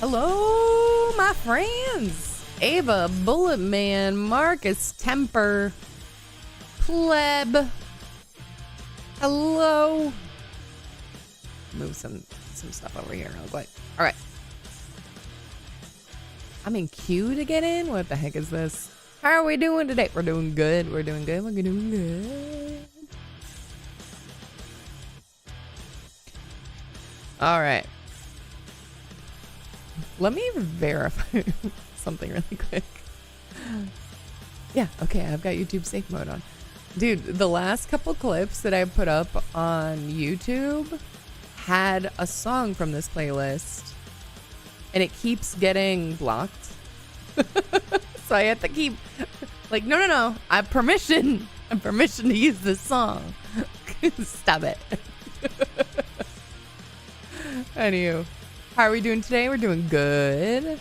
Hello, my friends. Ava, Bullet Man, Marcus, Temper, Pleb. Hello. Move some stuff over here real quick. All right. I'm in queue to get in. What the heck is this? How are we doing today? We're doing good. We're doing good. We're doing good. All right. Let me verify something really quick. Yeah, okay, I've got YouTube safe mode on. Dude, the last couple clips that I put up on YouTube had a song from this playlist, and it keeps getting blocked. So I have to keep, like, no, I have permission. I have permission to use this song. Stop it. Anywho. How are we doing today? We're doing good.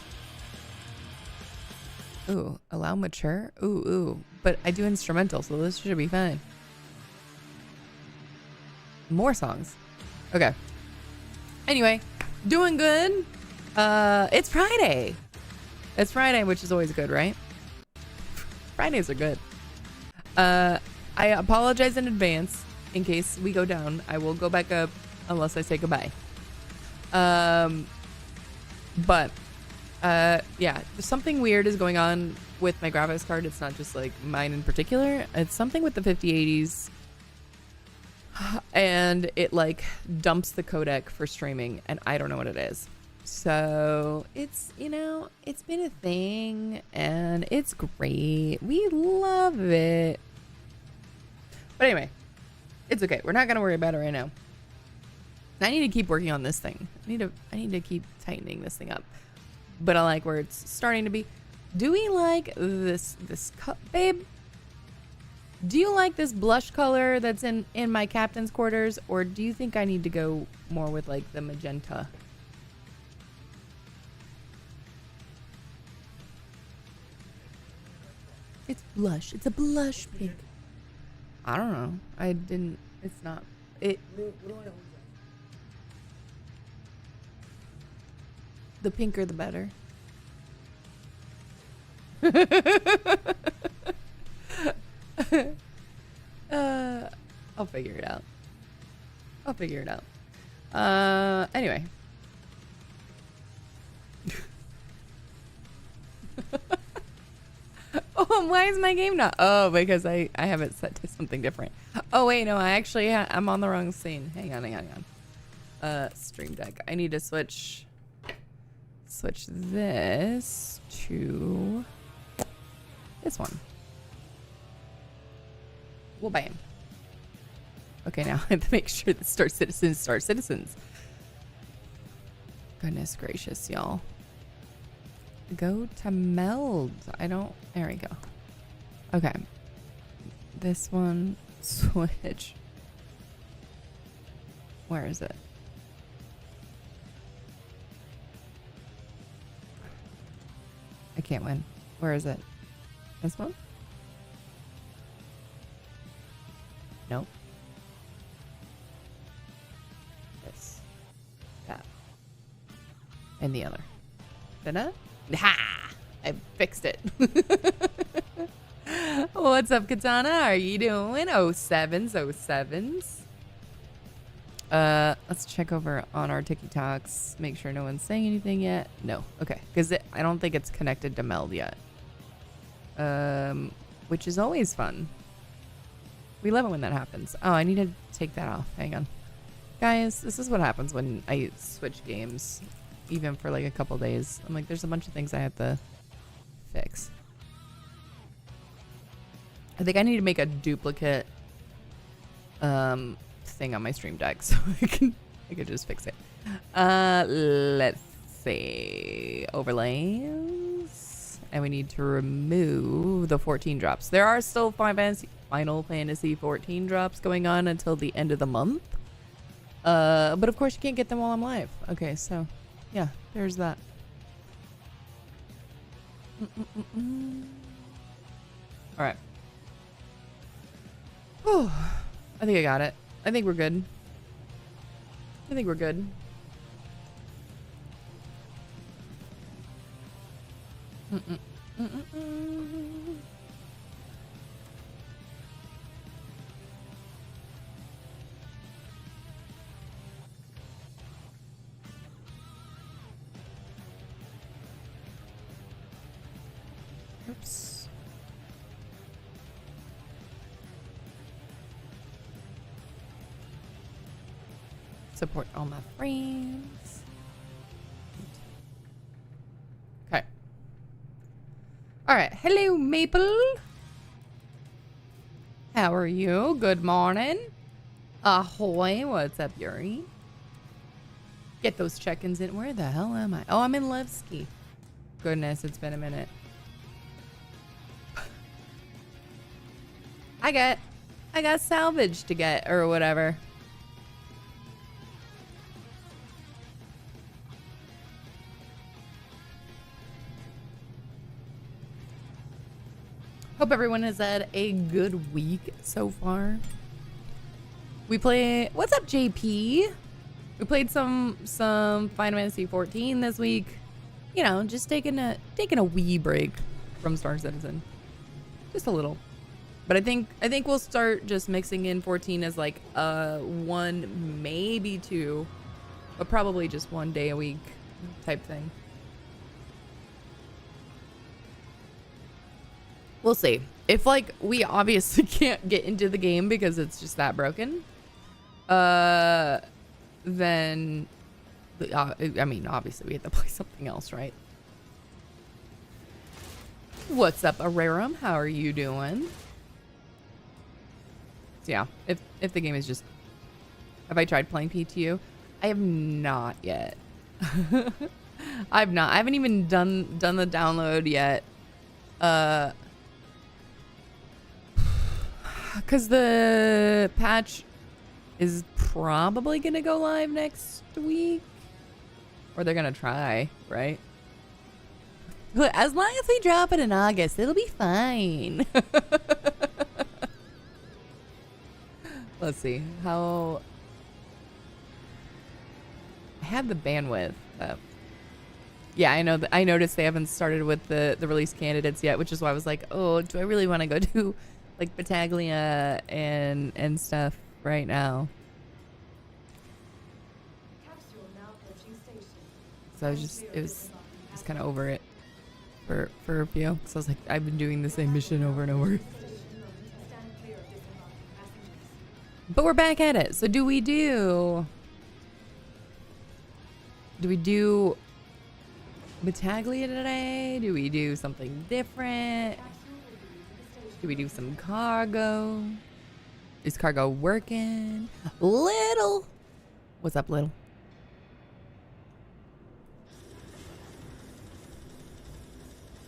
Ooh, allow mature? Ooh. But I do instrumental, so this should be fine. More songs. Okay. Anyway, doing good. It's Friday. It's Friday, which is always good, right? Fridays are good. I apologize in advance in case we go down. I will go back up unless I say goodbye. Yeah, something weird is going on with my graphics card. It's not just like mine in particular. It's something with the 5080s, and it like dumps the codec for streaming, and I don't know what it is. So it's, you know, it's been a thing, and it's great. We love it. But anyway, it's okay. We're not gonna worry about it right now. I need to keep working on this thing. I need to keep tightening this thing up. But I like where it's starting to be. Do we like this babe? Do you like this blush color that's in my captain's quarters, or do you think I need to go more with like the magenta? It's blush. It's a blush pink. I don't know. It's not. The pinker, the better. I'll figure it out. Anyway. Oh, why is my game not? Oh, because I have it set to something different. Oh, wait, no, I'm on the wrong scene. Hang on. Stream Deck. I need to switch this to this one. Well, bam. Okay, now I have to make sure that Star Citizens. Goodness gracious, y'all. Go to meld. There we go. Okay. This one, switch. Where is it? I can't win. Where is it? This one? Nope. This. That. And the other. Did Ha! I fixed it. What's up, Katana? How are you doing? 07s. Let's check over on our TikToks. Make sure no one's saying anything yet. No. Okay. Because I don't think it's connected to Meld yet. Which is always fun. We love it when that happens. Oh, I need to take that off. Hang on. Guys, this is what happens when I switch games. Even for like a couple days. I'm like, there's a bunch of things I have to fix. I think I need to make a duplicate thing on my stream deck so I can just fix it. Let's see. Overlays. And we need to remove the 14 drops. There are still Final Fantasy 14 drops going on until the end of the month. But of course you can't get them while I'm live. Okay, so yeah, there's that. All right. Oh, I think I got it. I think we're good. Mm-mm. Mm-mm. Oops. Support all my friends. Okay. All right. Hello, Maple. How are you? Good morning. Ahoy. What's up, Yuri? Get those check-ins in. Where the hell am I? Oh, I'm in Levski. Goodness, it's been a minute. I got salvage to get or whatever. Hope everyone has had a good week so far. We play. What's up, JP? We played some Final Fantasy 14 this week. You know, just taking a wee break from Star Citizen, just a little. But I think we'll start just mixing in 14 as like one, maybe two, but probably just 1 day a week type thing. We'll see. If like we obviously can't get into the game because it's just that broken, then I mean obviously we have to play something else, right? What's up, Ararum? How are you doing? So yeah, if the game is just, have I tried playing PTU? I have not yet. I haven't even done the download yet. Because the patch is probably gonna go live next week, or they're gonna try, right? But as long as we drop it in August, it'll be fine. Let's see how I have the bandwidth up. Yeah, I know that. I noticed they haven't started with the release candidates yet, which is why I was like, oh, do I really want to go do like Battaglia and stuff right now? So I was it was kind of over it for a few. So I was like, I've been doing the same mission over and over. But we're back at it. So do we do Battaglia today? Do we do something different? Do we do some cargo? Is cargo working? Little. What's up, Little?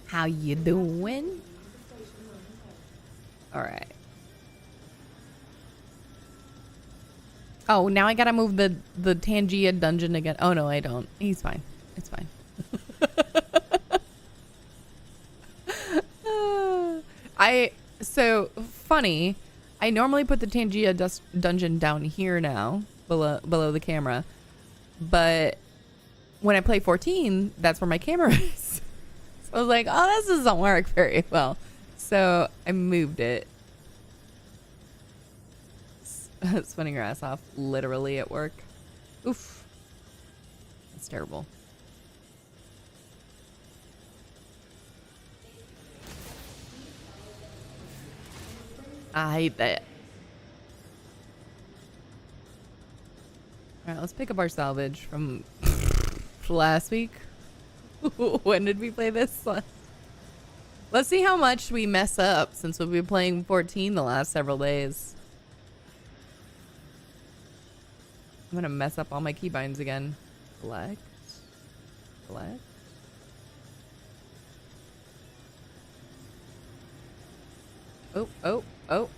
How you doing? All right. Oh, now I gotta move the Tangia dungeon again. Oh no, I don't. He's fine. It's fine. So funny. I normally put the Tangia dungeon down here now, below the camera. But when I play 14, that's where my camera is. So I was like, oh, this doesn't work very well. So I moved it. Spinning your ass off literally at work. Oof. That's terrible. I hate that. All right, let's pick up our salvage from last week. When did we play this one? Let's see how much we mess up since we've been playing 14 the last several days. I'm gonna mess up all my keybinds again. Select. Oh.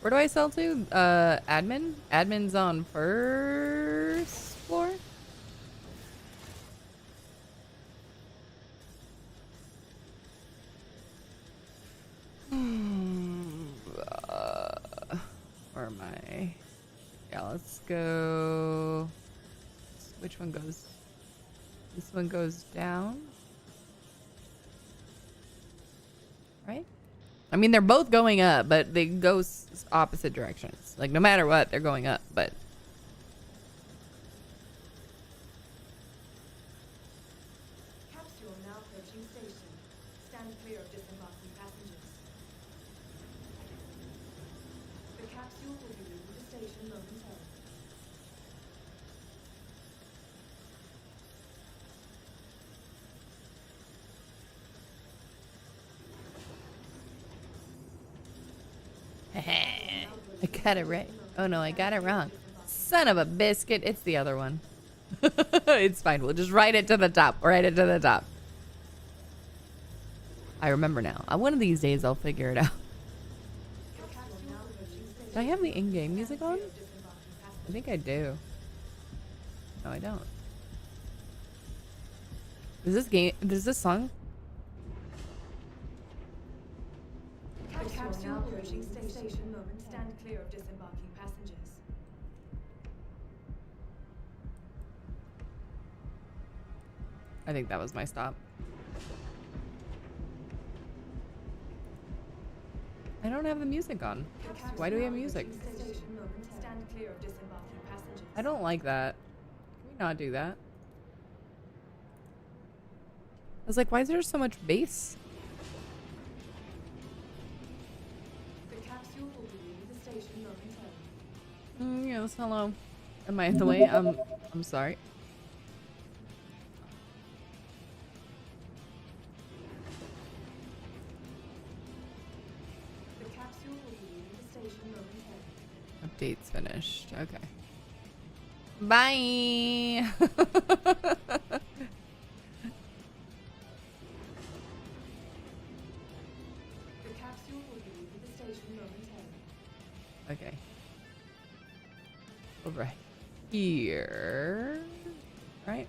Where do I sell to? Admin? Admin's on first floor? Where am I? Yeah, let's go Which one goes? This one goes down. Right? I mean, they're both going up, but they go opposite directions. Like, no matter what, they're going up, but... Capsule now approaching station. Stand clear of disembarking passengers. The capsule will be leaving the station momentarily. I got it right. Oh no, I got it wrong. Son of a biscuit. It's the other one. It's fine. We'll just write it to the top. Write it to the top. I remember now. One of these days I'll figure it out. Do I have the in-game music on? I think I do. No, I don't. Is this song? The capsule now approaching station moment. Stand clear of disembarking passengers. I think that was my stop. I don't have the music on. Why do we have music? Stand clear of disembarking passengers. I don't like that. Can we not do that? I was like, why is there so much bass? The capsule will be leaving the station momentarily. Yes, hello. Am I in the way? I'm sorry. The capsule will be leaving the station momentarily. Update's finished. Okay. Bye. The capsule will be leaving the station momentarily. Okay. Over here. Right?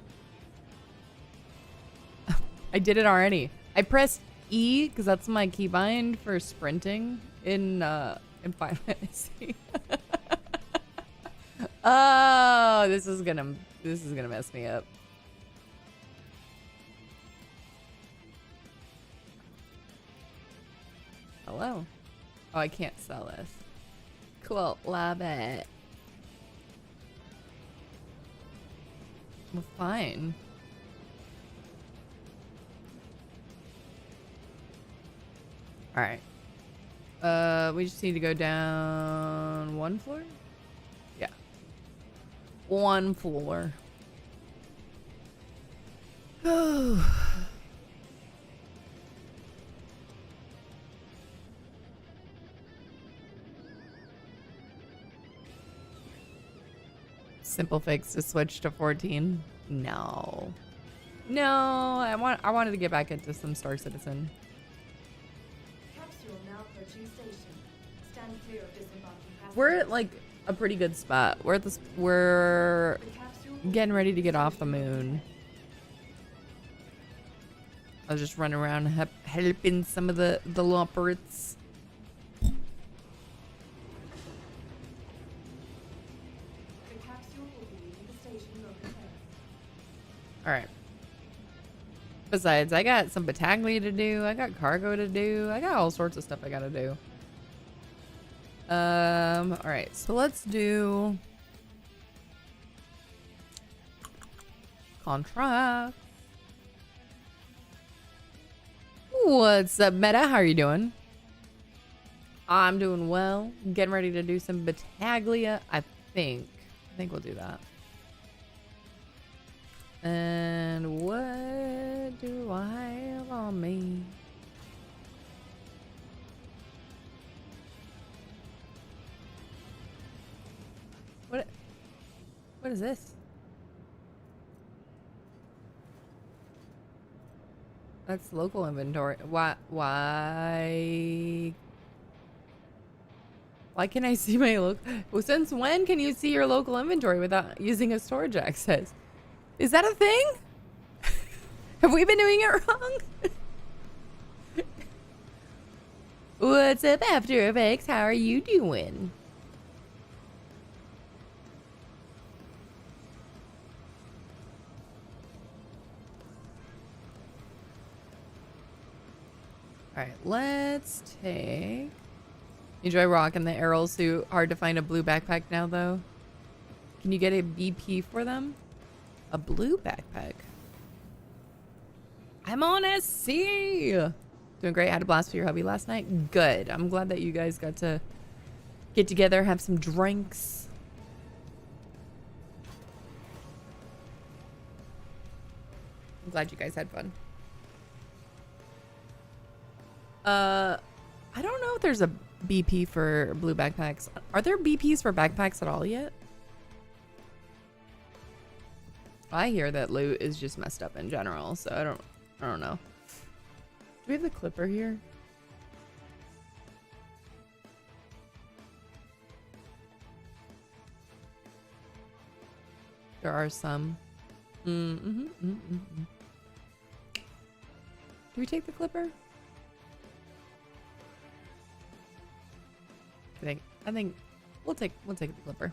I did it already. I pressed E because that's my keybind for sprinting in Final Fantasy. Oh, this is gonna mess me up. Hello. Oh, I can't sell this. Cool, love it. Well, fine. All right. We just need to go down one floor? Yeah. One floor. Simple fix to switch to 14. No. No, I wanted to get back into some Star Citizen. Capsule now approaching station. Stand clear of disembarking passengers. We're at like a pretty good spot. We're The capsule will getting ready to get off the moon. I was just running around helping some of the lopperts. The capsule will be leaving the station momentarily. All right. Besides, I got some battaglia to do. I got cargo to do. I got all sorts of stuff I gotta do. All right. So let's do contract. What's up, Meta? How are you doing? I'm doing well. Getting ready to do some battaglia. I think we'll do that. And what do I have on me? What is this? That's local inventory. Why can I see my well, since when can you see your local inventory without using a storage access? Is that a thing? Have we been doing it wrong? What's up, After Effects? How are you doing? All right, let's take... Enjoy rocking the Errol suit. Hard to find a blue backpack now, though. Can you get a BP for them? A blue backpack? I'm on SC! Doing great. Had a blast with your hubby last night. Good. I'm glad that you guys got to get together, have some drinks. I'm glad you guys had fun. I don't know if there's a BP for blue backpacks. Are there BPs for backpacks at all yet? I hear that loot is just messed up in general, so I don't know. Do we have the clipper here? There are some. Do we take the clipper? I think we'll take the clipper.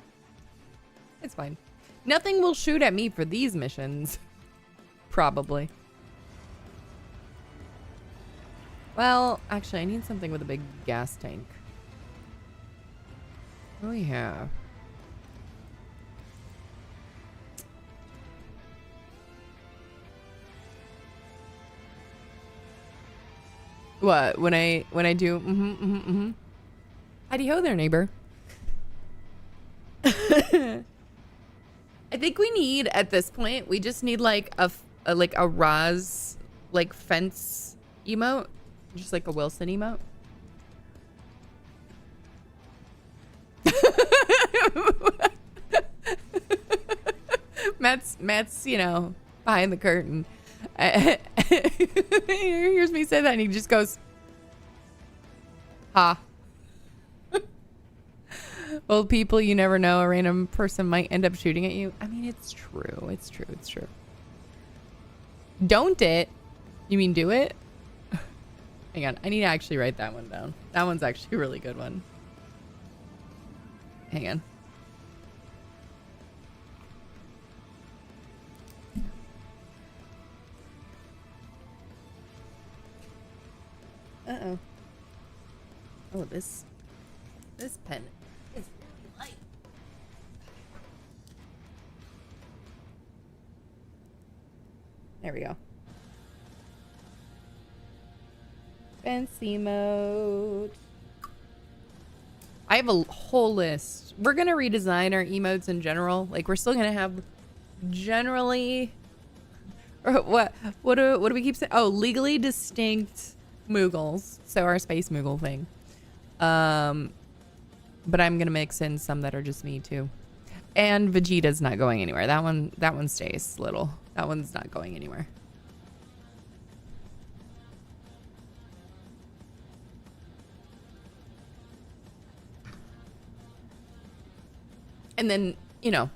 It's fine. Nothing will shoot at me for these missions. Probably. Well, actually, I need something with a big gas tank. What do we have? What? When I do Howdy ho there, neighbor. I think we need, at this point, we just need like a Rahhzay like fence emote, just like a Wilson emote. Matt's, you know, behind the curtain. He hears me say that and he just goes, ha. Well, people, you never know. A random person might end up shooting at you. I mean, it's true. It's true. It's true. Don't it? You mean do it? Hang on. I need to actually write that one down. That one's actually a really good one. Hang on. Uh-oh. Oh, this pen is really light. There we go. Fancy mode. I have a whole list. We're gonna redesign our emotes in general. Like, we're still gonna have generally, or what do we keep saying? Oh, legally distinct Moogles. So our space Moogle thing. But I'm gonna mix in some that are just me too. And Vegeta's not going anywhere. That one stays little. That one's not going anywhere. And then, you know,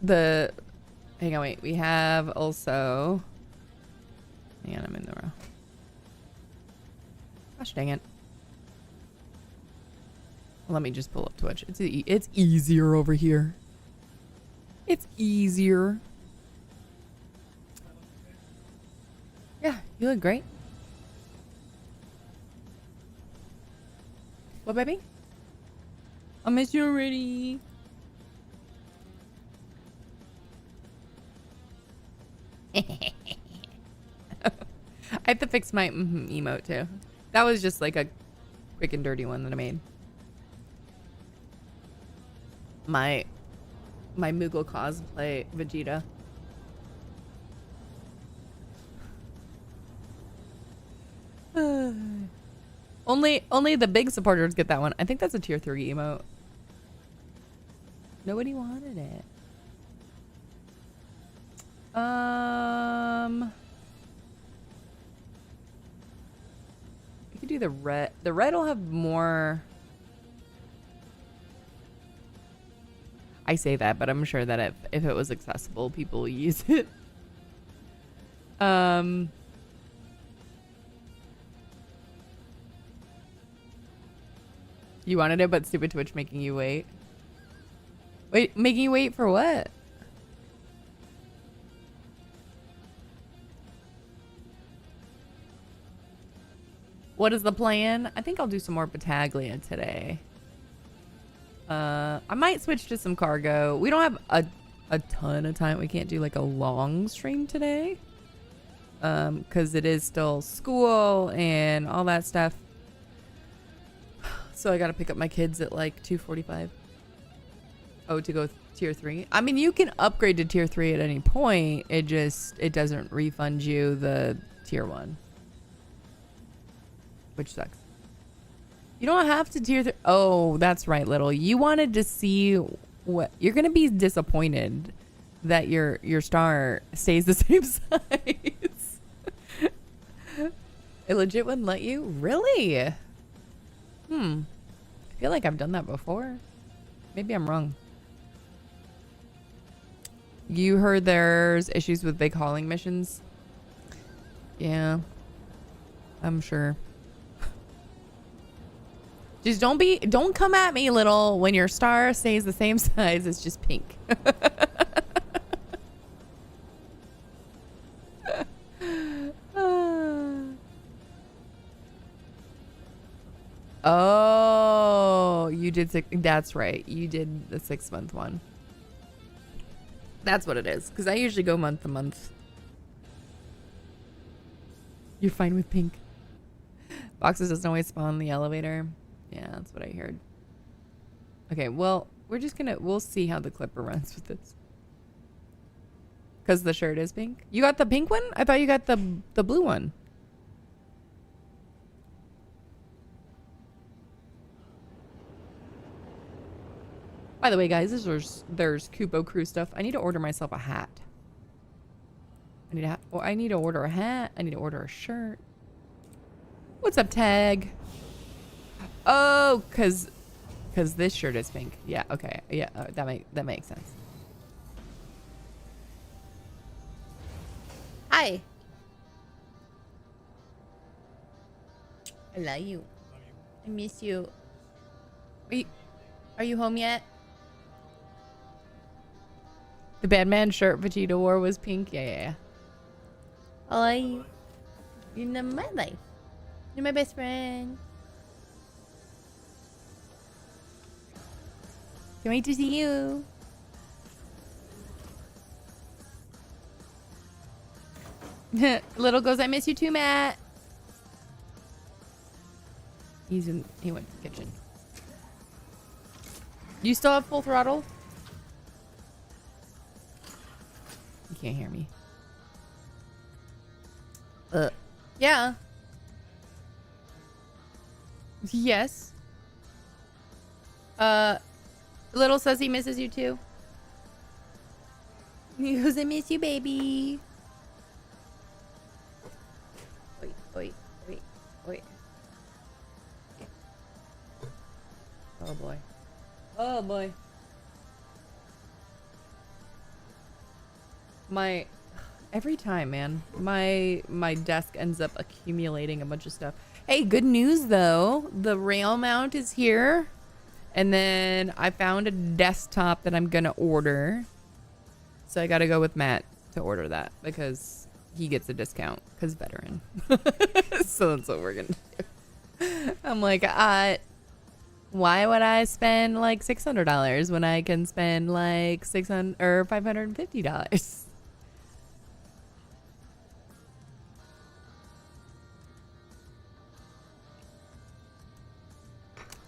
hang on, wait. We have also, hang on, I'm in the row. Gosh dang it. Let me just pull up Twitch. It's easier over here. It's easier. Yeah, you look great. What, baby? I miss you already. I have to fix my emote too. That was just like a quick and dirty one that I made. My Moogle cosplay Vegeta. Only the big supporters get that one. I think that's a tier 3 emote. Nobody wanted it. We could do the red. The red will have more. I say that, but I'm sure that if it was accessible, people will use it. You wanted it, but stupid Twitch making you wait. Wait, making you wait for what? What is the plan? I think I'll do some more Battaglia today. I might switch to some cargo. We don't have a ton of time. We can't do like a long stream today. Because it is still school and all that stuff. So I gotta pick up my kids at like 2:45. Oh, to go tier 3. I mean, you can upgrade to tier 3 at any point. It doesn't refund you the tier 1. Which sucks. You don't have to tier 3. Oh, that's right, Little. You wanted to see what... You're going to be disappointed that your star stays the same size. It legit wouldn't let you? Really? I feel like I've done that before. Maybe I'm wrong. You heard there's issues with big hauling missions? Yeah. I'm sure. Just don't come at me, Little, when your star stays the same size. It's just pink. Oh, you did that's right. You did the 6-month one. That's what it is. Because I usually go month to month. You're fine with pink. Boxes doesn't always spawn in the elevator. Yeah, that's what I heard. Okay, well, we'll see how the Clipper runs with this. Because the shirt is pink. You got the pink one? I thought you got the blue one. By the way, guys, there's Kupo Crew stuff. I need to order myself a hat. I need to order a hat. I need to order a shirt. What's up, Tag? Oh, cause this shirt is pink. Yeah. Okay. Yeah. That makes sense. Hi. I love you. I miss you. Are you home yet? The Batman shirt Vegeta wore was pink. Yeah. Hi. You're my life. You're my best friend. Can't wait to see you. Little goes, I miss you too, Matt. He went to the kitchen. You still have full throttle? You can't hear me. Yeah. Yes. Little says he misses you too. He goes, I miss you, baby. Wait. Oh boy. Oh boy. Every time, man, my desk ends up accumulating a bunch of stuff. Hey, good news though. The rail mount is here. And then I found a desktop that I'm gonna order. So I gotta go with Matt to order that because he gets a discount because veteran. So that's what we're gonna do. I'm like, why would I spend like $600 when I can spend like $600 or $550?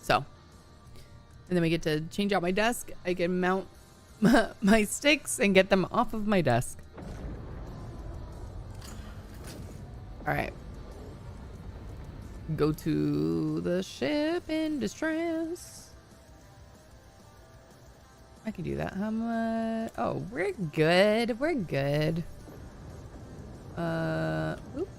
So, and then we get to change out my desk. I can mount my sticks and get them off of my desk. All right. Go to the ship in distress. I can do that. How much? Oh, we're good. We're good. Oop.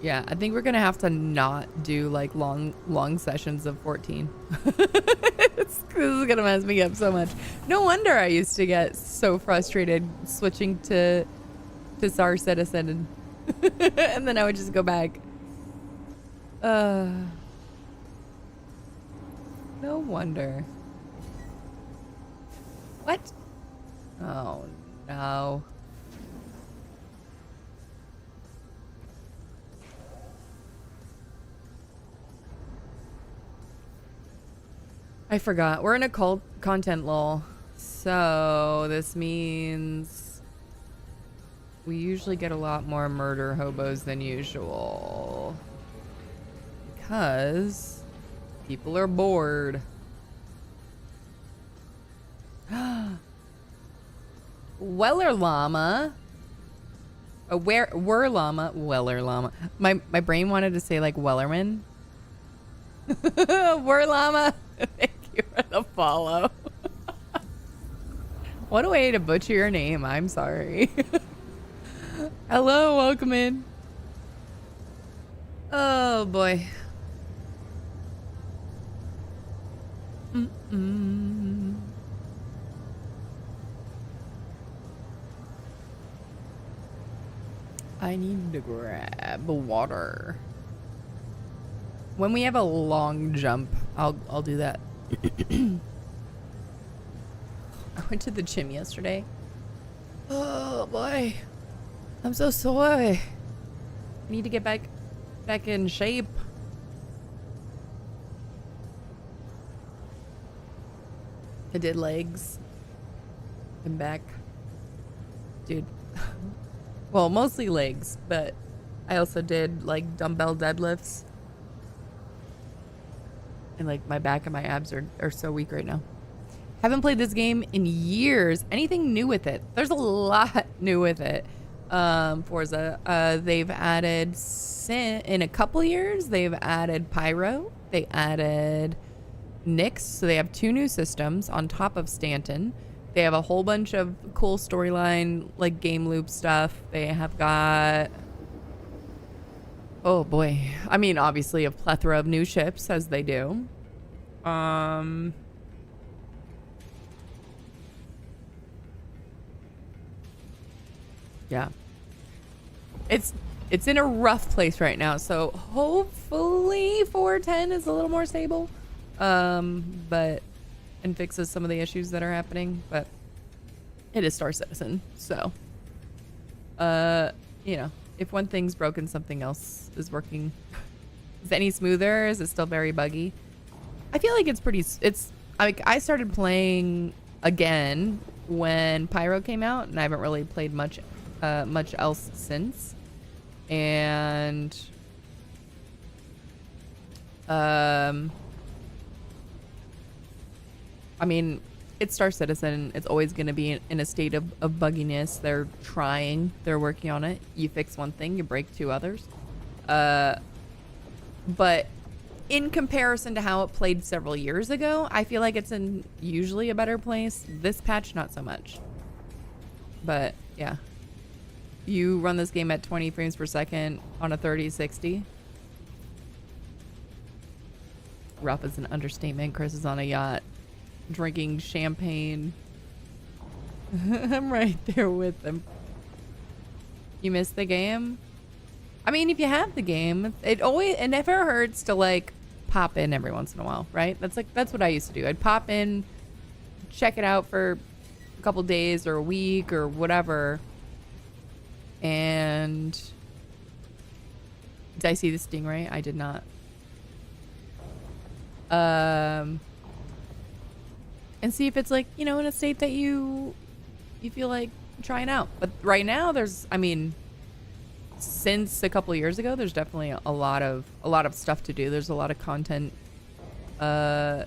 Yeah, I think we're gonna have to not do like long sessions of 14. This is gonna mess me up so much. No wonder I used to get so frustrated switching to Star Citizen, and then I would just go back. No wonder. What? Oh no. I forgot. We're in a cult content lull. So this means we usually get a lot more murder hobos than usual. Because people are bored. Weller llama. Were llama. Weller llama. My brain wanted to say like Wellerman. Were llama. Thank you for the follow. What a way to butcher your name. I'm sorry. Hello, welcome in. Oh boy. I need to grab water. When we have a long jump, I'll do that. I went to the gym yesterday. Oh boy. I'm so sore. I need to get back in shape. I did legs and back. Dude. Well, mostly legs, but I also did like dumbbell deadlifts. And like my back and my abs are so weak right now. Haven't played this game in years. Anything new with it? There's a lot new with it. Forza, they've added in a couple years, they've added Pyro. They added Nyx, so they have 2 new systems on top of Stanton. They have a whole bunch of cool storyline, like game loop stuff. They have got, oh boy, I mean, obviously a plethora of new ships, as they do. Yeah, it's in a rough place right now, so hopefully 410 is a little more stable, but and fixes some of the issues that are happening. But it is Star Citizen, so you know, if one thing's broken, something else is working. Is it any smoother? Is it still very buggy? I feel like it's like I started playing again when Pyro came out, and I haven't really played much else since. And I mean, it's Star Citizen. It's always going to be in a state of bugginess. They're working on it. You fix one thing, you break 2 others. But in comparison to how it played several years ago, I feel like it's in usually a better place. This patch, not so much. But yeah. You run this game at 20 frames per second on a 3060. Rough is an understatement. Chris is on a yacht drinking champagne. I'm right there with them. You missed the game? I mean, if you have the game, it never hurts to like pop in every once in a while, right? That's what I used to do. I'd pop in, check it out for a couple days or a week or whatever. And did I see the stingray? I did not. And see if it's like, you know, in a state that you feel like trying out. But right now I mean, since a couple of years ago, there's definitely a lot of stuff to do. There's a lot of content and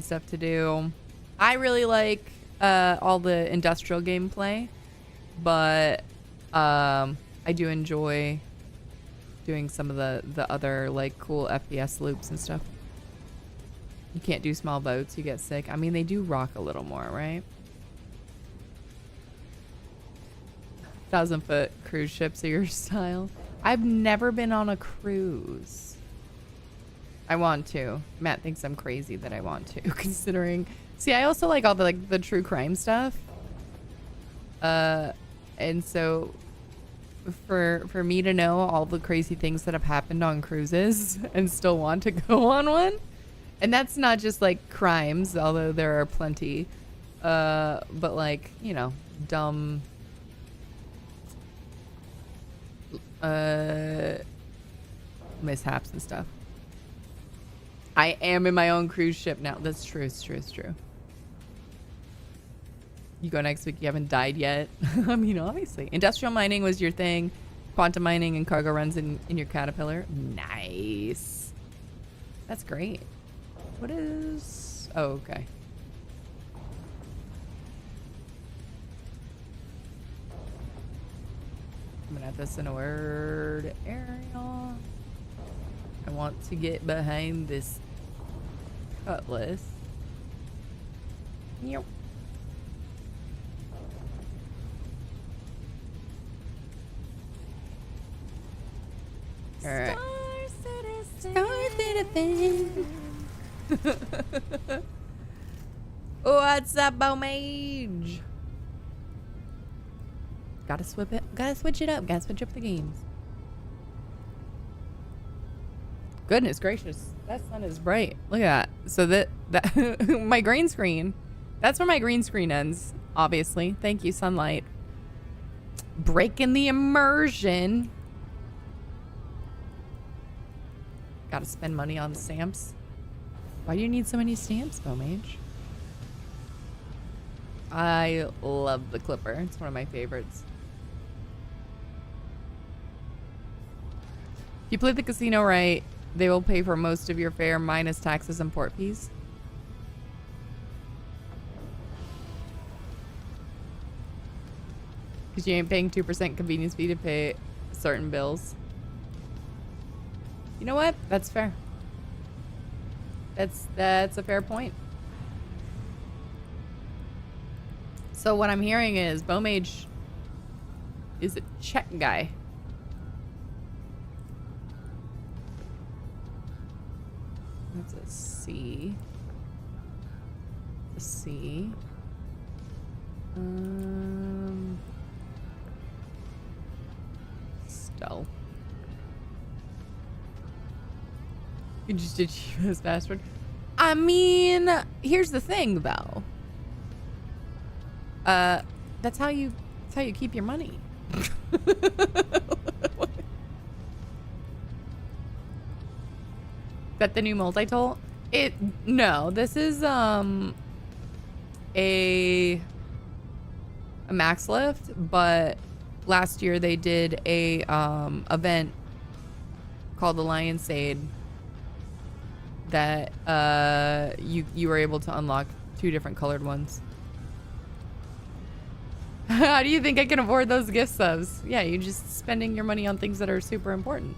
stuff to do. I really like all the industrial gameplay, but I do enjoy doing some of the other like cool FPS loops and stuff. You can't do small boats, you get sick. I mean, they do rock a little more, right? 1,000-foot cruise ships are your style. I've never been on a cruise. I want to. Matt thinks I'm crazy that I want to, considering. See, I also like all the true crime stuff. And so for me to know all the crazy things that have happened on cruises and still want to go on one, and that's not just like crimes, although there are plenty, but like, you know, dumb mishaps and stuff. I am in my own cruise ship now. That's true. It's true. It's true. You go next week. You haven't died yet. I mean, obviously. Industrial mining was your thing. Quantum mining and cargo runs in your Caterpillar. Nice. That's great. What is... Oh, okay. I'm gonna have this in a word area. I want to get behind this cutlass. Yep. All right. Star Citizen. What's up, Mage? Gotta switch it. Gotta switch it up. Gotta switch up the games. Goodness gracious, that sun is bright. Look at that. So that my green screen. That's where my green screen ends. Obviously, thank you, sunlight. Breaking the immersion. Gotta spend money on stamps. Why do you need so many stamps, Mage? I love the Clipper. It's one of my favorites. If you play the casino right, they will pay for most of your fare minus taxes and port fees. Because you ain't paying 2% convenience fee to pay certain bills. You know what? That's fair. That's a fair point. So what I'm hearing is Mage is a check guy. That's a C. A C. Stealth. You just did this password. I mean, here's the thing, though. That's how you keep your money. That the new multi-tool? No, this is a max lift, but last year they did a event called the Lionsade that you were able to unlock 2 different colored ones. How do you think I can afford those gift subs? Yeah, you're just spending your money on things that are super important.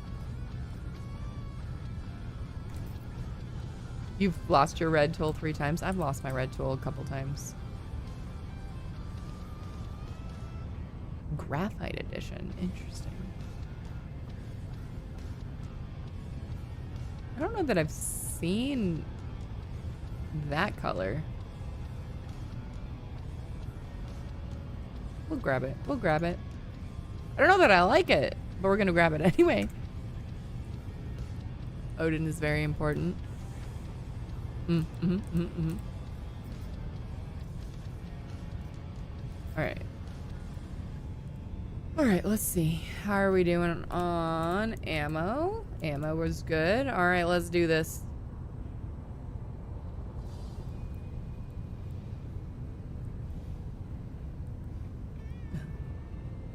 You've lost your red tool 3 times. I've lost my red tool a couple times. Graphite edition. Interesting. I don't know that I've seen that color. We'll grab it. We'll grab it. I don't know that I like it, but we're gonna grab it anyway. Odin is very important. All right. All right, let's see. How are we doing on ammo? Ammo was good. All right, let's do this.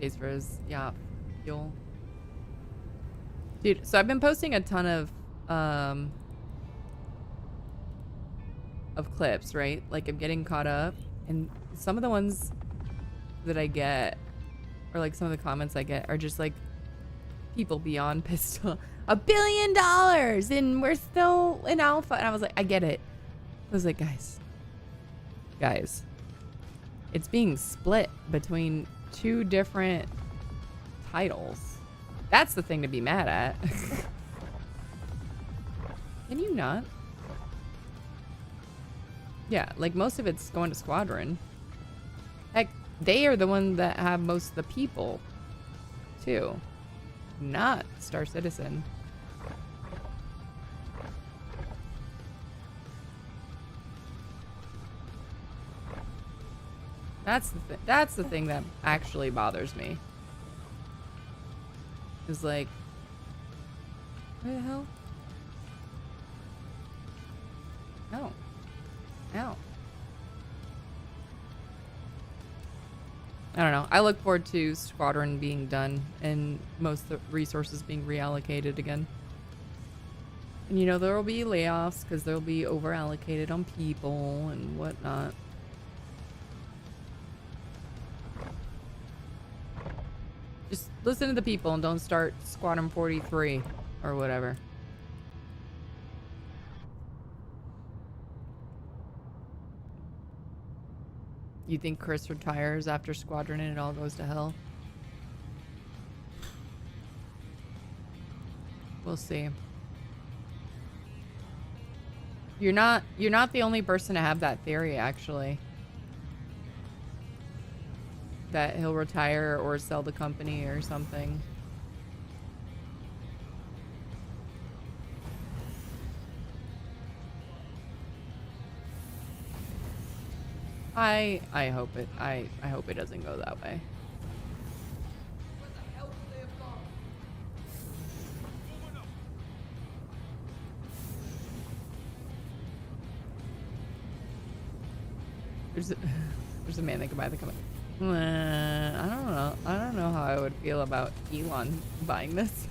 Pays for his fuel. Dude, so I've been posting a ton of clips, right? Like I'm getting caught up, and some of the ones that I get, or like some of the comments I get, are just like people beyond pissed off. $1 billion and we're still in alpha. And I was like, I get it. I was like, guys, it's being split between 2 different titles. That's the thing to be mad at. Can you not? Yeah, like most of it's going to Squadron. Heck, they are the one that have most of the people, too. Not Star Citizen. That's the thing that actually bothers me. Is like, what the hell? Ow. Ow. I don't know. I look forward to Squadron being done and most of the resources being reallocated again. And you know, there will be layoffs because they'll be over allocated on people and whatnot. Just listen to the people and don't start Squadron 43 or whatever. You think Chris retires after Squadron and it all goes to hell? We'll see. You're not the only person to have that theory, actually. That he'll retire or sell the company or something. I hope it. I hope it doesn't go that way. There's a man that can buy the company. I don't know. I don't know how I would feel about Elon buying this.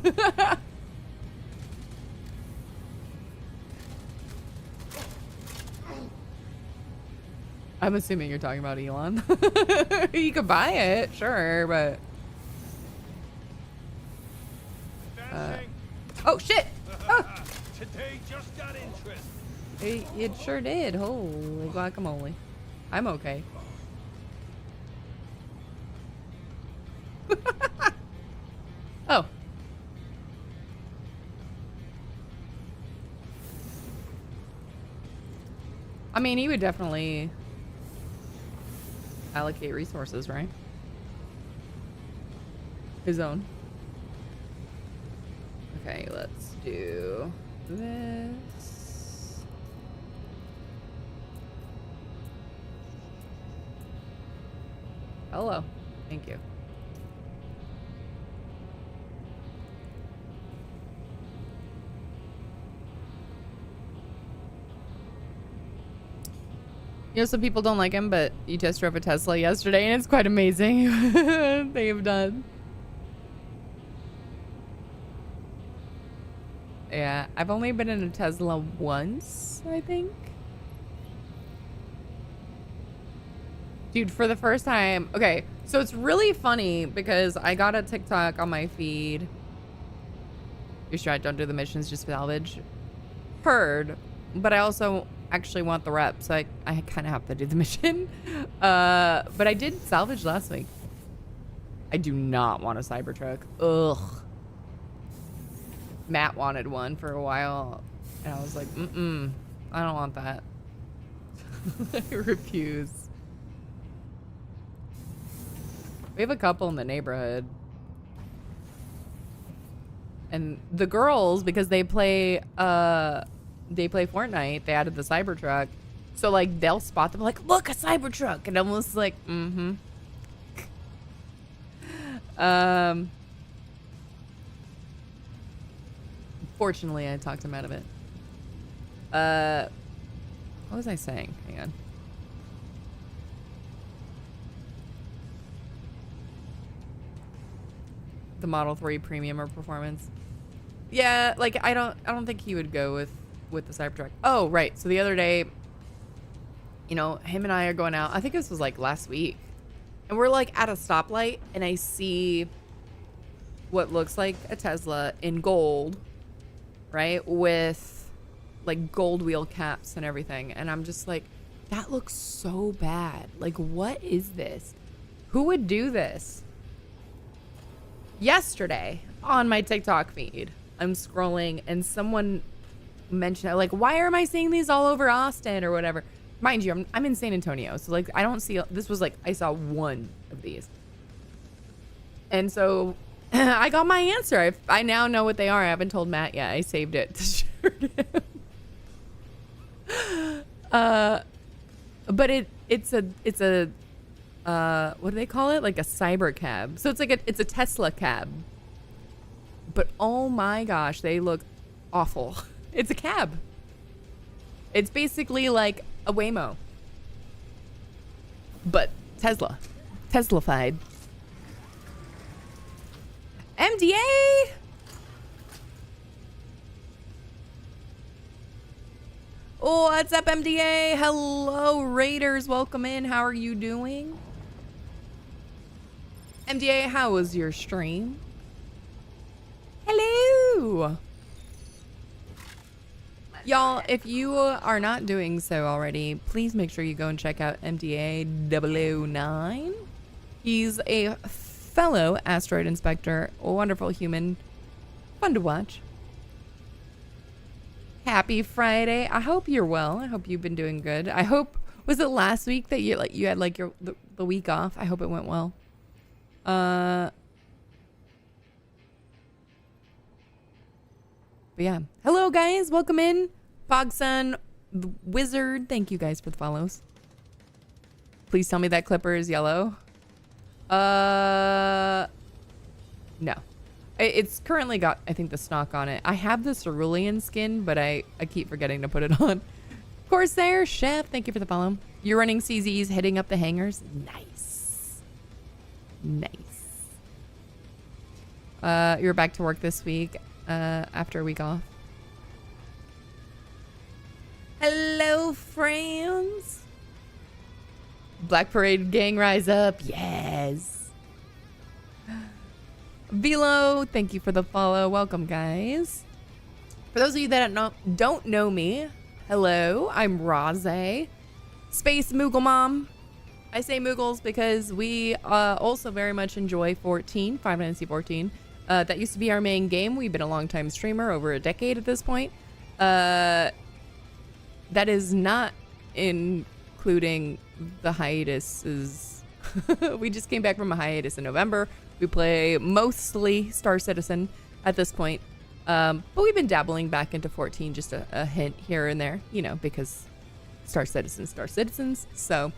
I'm assuming you're talking about Elon. You could buy it, sure, but... oh, shit! Oh. Today just got interesting. It sure did. Holy guacamole. I'm okay. Oh. I mean, he would definitely allocate resources, right? His own. Okay, let's do this. Hello. Thank you. You know, some people don't like him, but you test drove a Tesla yesterday, and it's quite amazing. They've done. Yeah, I've only been in a Tesla once, I think. Dude, for the first time. Okay, so it's really funny because I got a TikTok on my feed. You're sure I don't do the missions, just salvage? Heard, but I also actually want the rep, so I kind of have to do the mission. But I did salvage last week. I do not want a Cybertruck. Ugh. Matt wanted one for a while, and I was like, I don't want that. I refuse. We have a couple in the neighborhood. And the girls, because they play Fortnite, they added the Cybertruck. So like they'll spot them like, look, a Cybertruck. And I'm just like, Fortunately, I talked him out of it. What was I saying? Hang on. The Model 3 Premium or Performance. Yeah, like I don't think he would go with the Cybertruck. Oh, right. So the other day, you know, him and I are going out. I think this was like last week. And we're like at a stoplight and I see what looks like a Tesla in gold, right? With like gold wheel caps and everything. And I'm just like, that looks so bad. Like, what is this? Who would do this? Yesterday on my TikTok feed, I'm scrolling and someone mentioned, like, why am I seeing these all over Austin or whatever? Mind you, I'm in San Antonio. So like, I don't see, this was like, I saw one of these. And so I got my answer. I now know what they are. I haven't told Matt yet. I saved it to share to him. But it's a what do they call it? Like a cyber cab. So it's like it's a Tesla cab. But oh my gosh, they look awful. It's a cab. It's basically like a Waymo, but Teslafied. MDA. Oh, what's up, MDA? Hello, Raiders. Welcome in. How are you doing? MDA, how was your stream? Hello. Y'all, if you are not doing so already, please make sure you go and check out MDA 009. He's a fellow asteroid inspector, a wonderful human, fun to watch. Happy Friday. I hope you're well. I hope you've been doing good. I hope, was it last week that you had like the week off? I hope it went well. But yeah. Hello guys, welcome in. Pogson, the Wizard, thank you guys for the follows. Please tell me that Clipper is yellow. No. It's currently got, I think, the stock on it. I have the cerulean skin, but I keep forgetting to put it on. Corsair Chef, thank you for the follow. You're running CZs, hitting up the hangars. Nice. Nice. You're back to work this week after a week off. Hello, friends. Black Parade gang rise up. Yes. Velo, thank you for the follow. Welcome, guys. For those of you that don't know me, hello, I'm Rahhzay, Space Moogle Mom. I say Moogles because we also very much enjoy 14, Final Fantasy 14. That used to be our main game. We've been a long-time streamer, over a decade at this point. That is not including the hiatuses. We just came back from a hiatus in November. We play mostly Star Citizen at this point. But we've been dabbling back into 14, just a hint here and there, you know, because Star Citizens. So,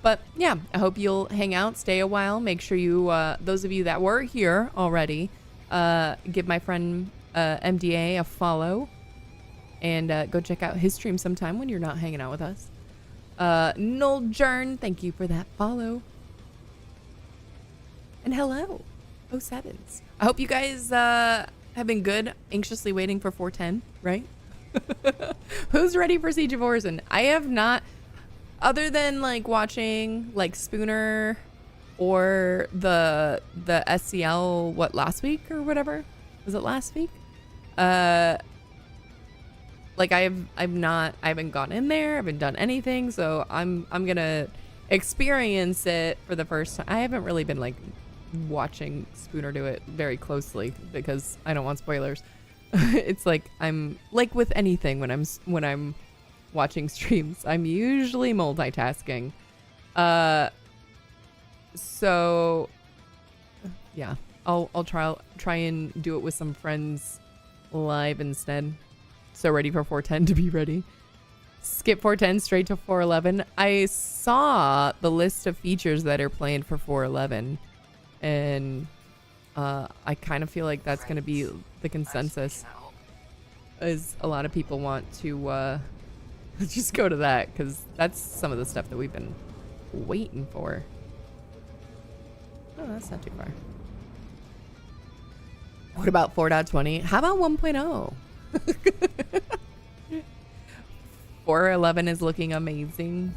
but yeah, I hope you'll hang out, stay a while. Make sure you, those of you that were here already, give my friend MDA a follow and go check out his stream sometime when you're not hanging out with us. Noljern, thank you for that follow. And hello, 07s. I hope you guys have been good, anxiously waiting for 410, right? Who's ready for Siege of Orison? I have not, other than like watching like Spooner or the SCL, what, last week or whatever? Was it last week? Like I haven't gone in there, I haven't done anything, so I'm gonna experience it for the first time. I haven't really been like watching Spooner do it very closely because I don't want spoilers. It's like I'm like with anything when I'm watching streams, I'm usually multitasking. So yeah, I'll try and do it with some friends live instead. So ready for 410 to be ready. Skip 410 straight to 411. I saw the list of features that are planned for 411, and I kind of feel like that's going to be the consensus. Is a lot of people want to just go to that because that's some of the stuff that we've been waiting for. Oh, that's not too far. What about 4.20? How about 1.0? 411 is looking amazing.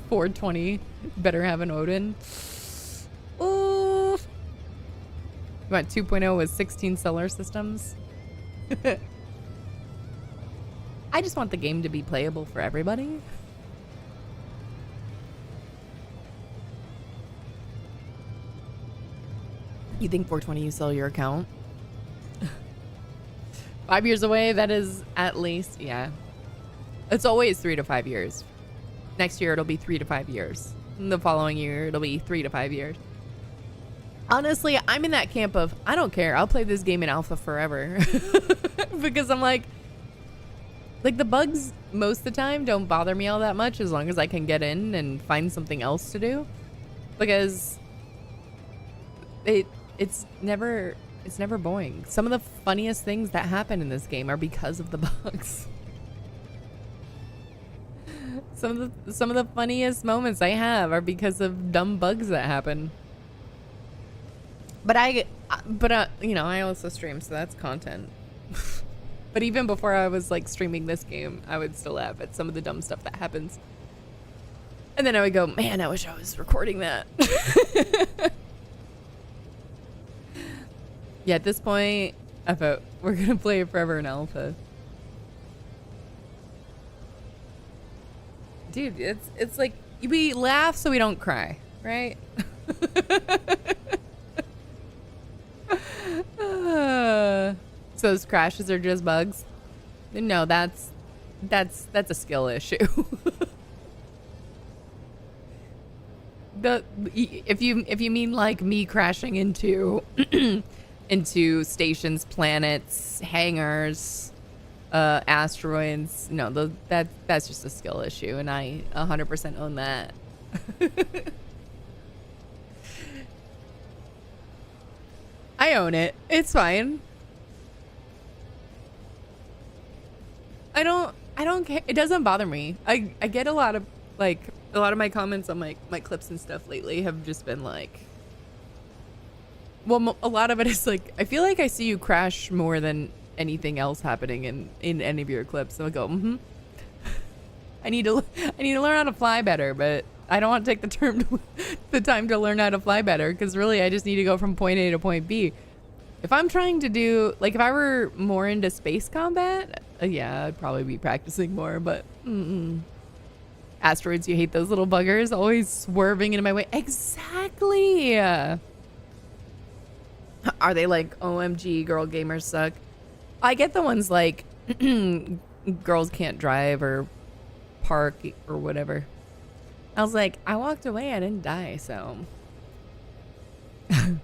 420 better have an Odin. Ooh. You want 2.0 with 16 solar systems? I just want the game to be playable for everybody. You think 420 you sell your account? 5 years away, that is at least, yeah. It's always 3 to 5 years. Next year, it'll be 3 to 5 years. And the following year, it'll be 3 to 5 years. Honestly, I'm in that camp of, I don't care. I'll play this game in alpha forever. Because I'm like the bugs most of the time don't bother me all that much as long as I can get in and find something else to do. Because it's never It's never boring. Some of the funniest things that happen in this game are because of the bugs. Some of the funniest moments I have are because of dumb bugs that happen. But you know, I also stream, so that's content. But even before I was like streaming this game, I would still laugh at some of the dumb stuff that happens. And then I would go, man, I wish I was recording that. Yeah, at this point, I thought we're gonna play it forever in alpha. Dude, it's like we laugh so we don't cry, right? So those crashes are just bugs? No, that's a skill issue. If you mean like me crashing into into stations, planets, hangars, asteroids, no, that's just a skill issue, and I 100% own that. I own it. It's fine. I don't care. It doesn't bother me. I get a lot of my comments on my clips and stuff lately have just been like, well, a lot of it is like, I feel like I see you crash more than anything else happening in any of your clips. So I go, I need to learn how to fly better, but I don't want to take the time to learn how to fly better, because really I just need to go from point A to point B. If I'm trying to do, like, if I were more into space combat, yeah, I'd probably be practicing more, but asteroids, you hate those little buggers always swerving into my way. Exactly. Are they like, OMG, girl gamers suck? I get the ones like girls can't drive or park or whatever. I was like, I walked away, I didn't die, so I'm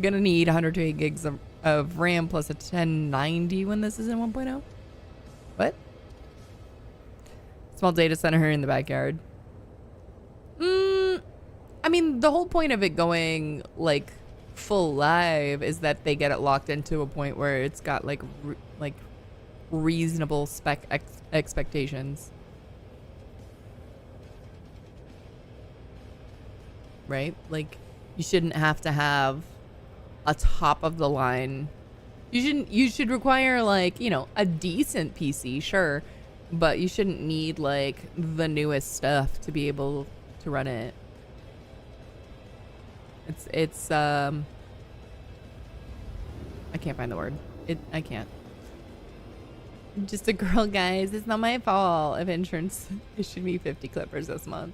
gonna need 128 gigs of RAM plus a 1090 when this is in 1.0. What? Small data center in the backyard. I mean, the whole point of it going like full live is that they get it locked into a point where it's got like reasonable spec expectations, right? Like, you shouldn't have to have a top of the line. You should require, like, you know, a decent PC, sure, but you shouldn't need like the newest stuff to be able to run it. It's I can't find the word. I can't. Just a girl, guys. It's not my fault if insurance issued me 50 clippers this month.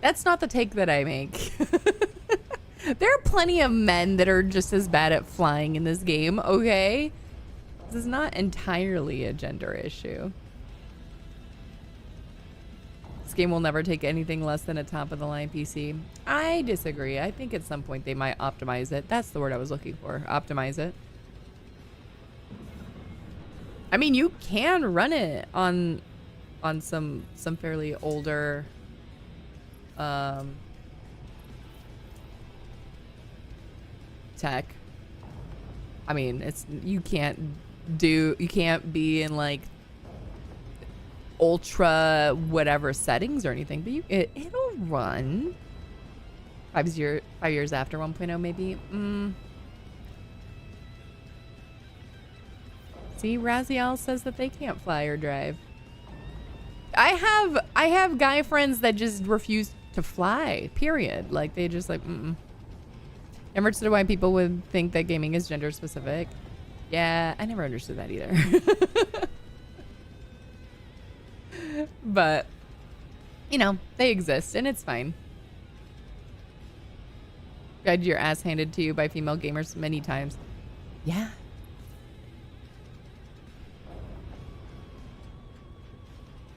That's not the take that I make. There are plenty of men that are just as bad at flying in this game, okay? This is not entirely a gender issue. This game will never take anything less than a top-of-the-line PC. I disagree. I think at some point they might optimize it. That's the word I was looking for. Optimize it. I mean, you can run it on some fairly older tech. I mean, you can't be in like ultra whatever settings or anything, but it'll run 5 years after 1.0 maybe. See, Rahhzay says that they can't fly or drive. I have guy friends that just refuse to fly, period. Like, they just like, Never understood why people would think that gaming is gender specific. Yeah, I never understood that either. But, you know, they exist and it's fine. You had your ass handed to you by female gamers many times. Yeah.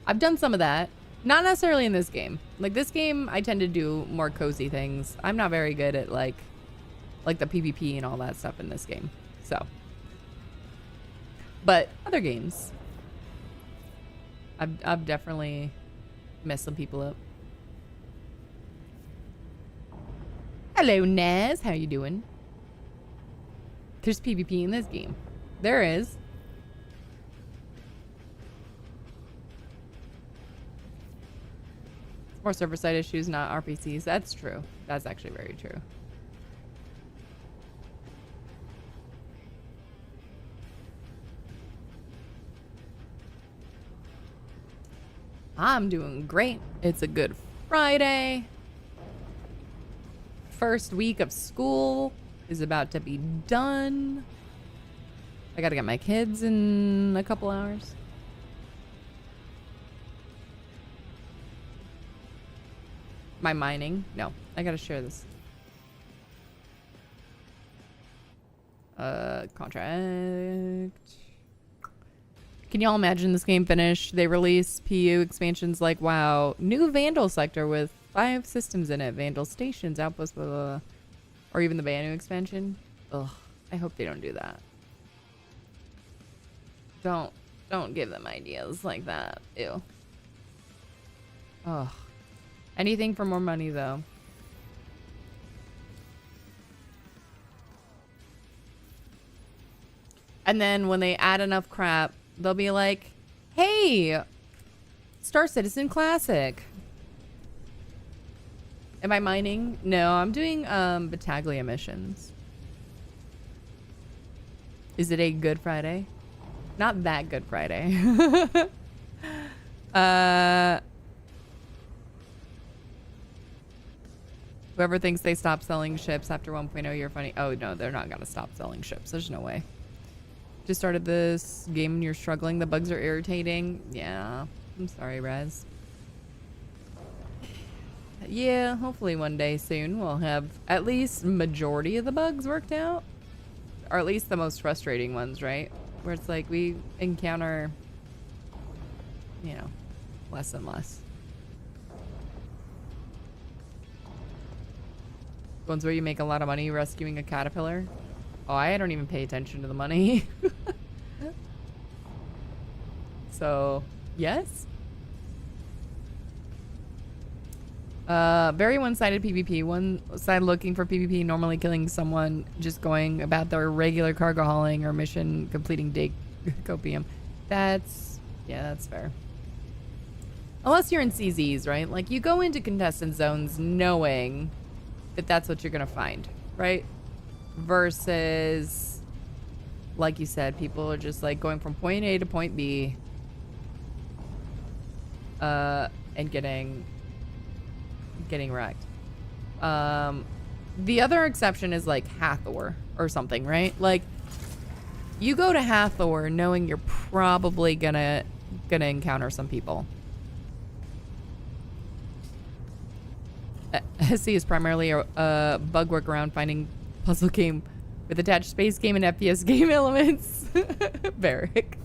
I've done some of that. Not necessarily in this game. Like, this game, I tend to do more cozy things. I'm not very good at, like the PvP and all that stuff in this game. So. But other games, I've definitely messed some people up. Hello, Naz. How you doing? There's PvP in this game. There is. More server-side issues, not RPCs. That's true. That's actually very true. I'm doing great. It's a good Friday. First week of school is about to be done. I gotta get my kids in a couple hours. My mining? No, I gotta share this. Contract. Can y'all imagine this game finished? They release PU expansions like, wow, new Vandal sector with 5 systems in it. Vandal stations, outposts, blah, blah, blah. Or even the Banu expansion. Ugh, I hope they don't do that. Don't give them ideas like that. Ew. Ugh. Anything for more money, though. And then when they add enough crap, they'll be like, hey, Star Citizen Classic. Am I mining? No, I'm doing Battaglia missions. Is it a Good Friday? Not that Good Friday. Whoever thinks they stop selling ships after 1.0, you're funny. Oh, no, they're not going to stop selling ships. There's no way. Just started this game and you're struggling. The bugs are irritating. Yeah, I'm sorry, Raz. Yeah, hopefully one day soon we'll have at least majority of the bugs worked out. Or at least the most frustrating ones, right? Where it's like we encounter, you know, less and less. Ones where you make a lot of money rescuing a caterpillar. Oh, I don't even pay attention to the money. So, yes. Very one-sided PvP. One side looking for PvP, normally killing someone, just going about their regular cargo hauling or mission completing dig copium. That's, yeah, that's fair. Unless you're in CZs, right? Like, you go into contestant zones knowing that that's what you're gonna find, right? Versus, like you said, people are just like going from point A to point B, and getting wrecked. The other exception is like Hathor or something, right? Like, you go to Hathor knowing you're probably gonna encounter some people. SC is primarily a bug workaround finding puzzle game with attached space game and FPS game elements. Barrick.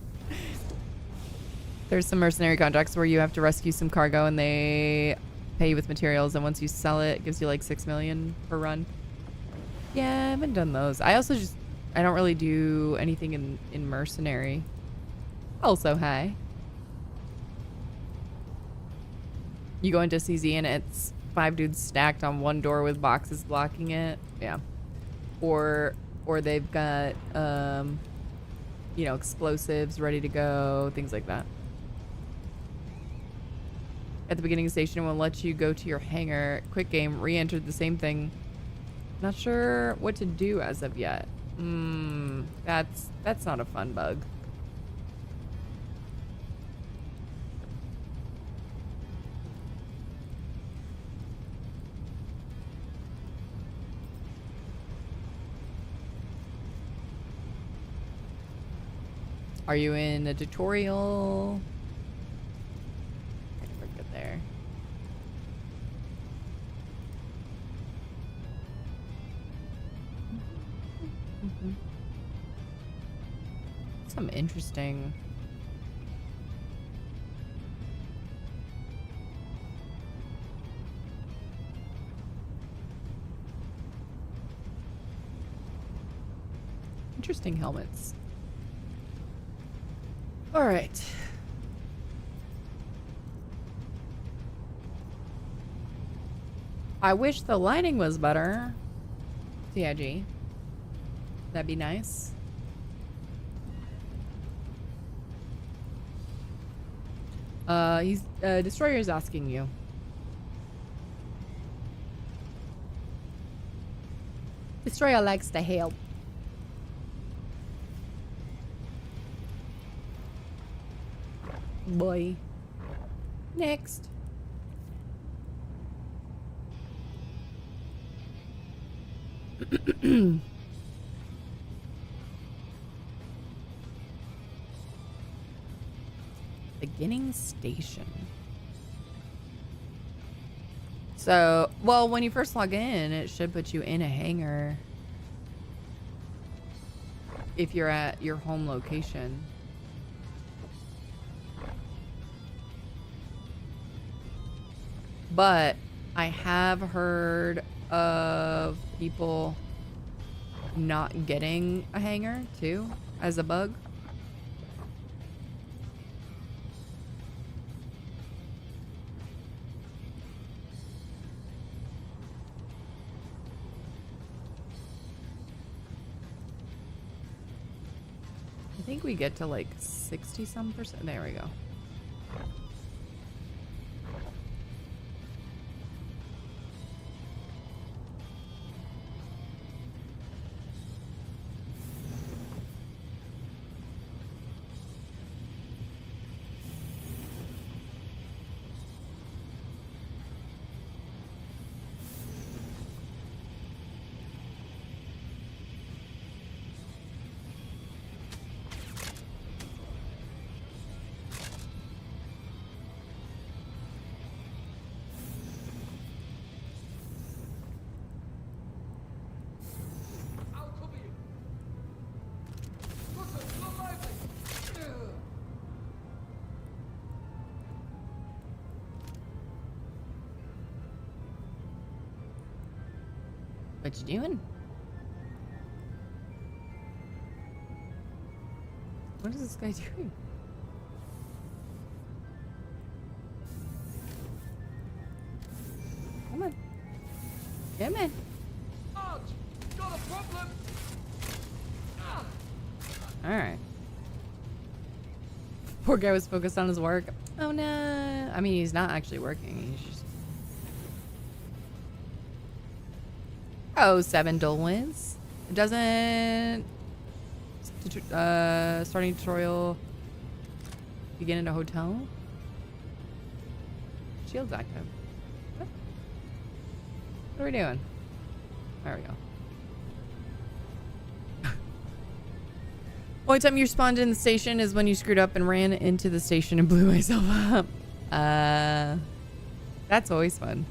There's some mercenary contracts where you have to rescue some cargo and they pay you with materials, and once you sell it, it gives you like 6 million per run. Yeah, I haven't done those. I also I don't really do anything in mercenary. Also, hi. You go into CZ and it's 5 dudes stacked on one door with boxes blocking it. Yeah. Or they've got you know, explosives ready to go, things like that. At the beginning of the station, it will let you go to your hangar. Quick game, re-enter the same thing. Not sure what to do as of yet. That's not a fun bug. Are you in a tutorial? I think we're good there. Some interesting. Interesting helmets. All right. I wish the lighting was better. TIG. That'd be nice. Destroyer's asking you. Destroyer likes to help. Boy. Next. Beginning station. So, well, when you first log in, it should put you in a hangar if you're at your home location. But I have heard of people not getting a hangar too as a bug. I think we get to like 60 some percent. There we go. What you doing? What is this guy doing? Come on. Come on. Arch, got a problem. Alright. Poor guy was focused on his work. Oh no. I mean, he's not actually working. He's just... Oh, 7 dual wins. It doesn't... starting tutorial... Begin in a hotel. Shield's active. What are we doing? There we go. Only time you spawned in the station is when you screwed up and ran into the station and blew myself up. That's always fun.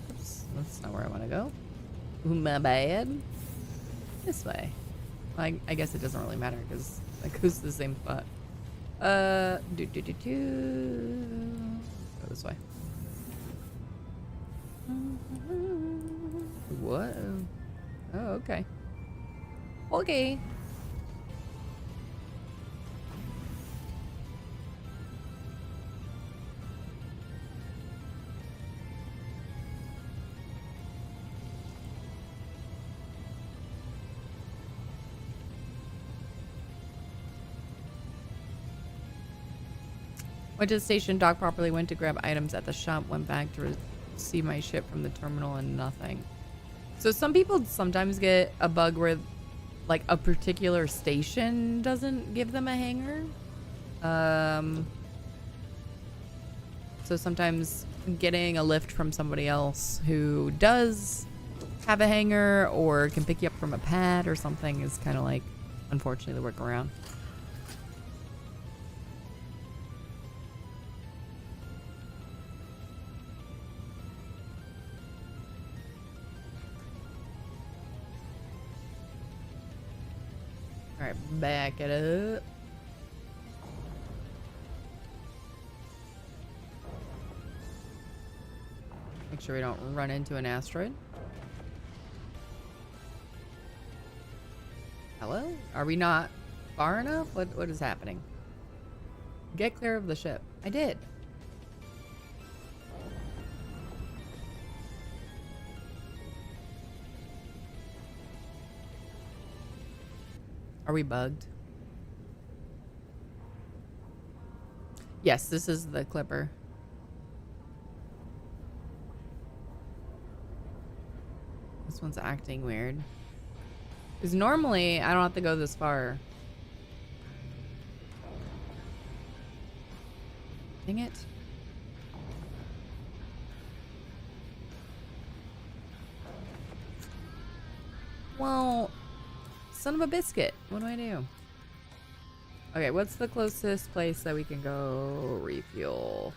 Oops, that's not where I want to go. Ooh, my bad. This way. I guess it doesn't really matter because it goes to the same spot. Go this way. Whoa. Oh, okay. Okay. Went to the station, docked properly, went to grab items at the shop, went back to receive my ship from the terminal and nothing. So some people sometimes get a bug where like a particular station doesn't give them a hangar. So sometimes getting a lift from somebody else who does have a hangar or can pick you up from a pad or something is kind of like, unfortunately, the workaround. Alright, back it up. Make sure we don't run into an asteroid. Hello? Are we not far enough? What is happening? Get clear of the ship. I did. Are we bugged? Yes, this is the clipper. This one's acting weird. Because normally I don't have to go this far. Dang it. Well, son of a biscuit. What do I do? Okay, what's the closest place that we can go refuel?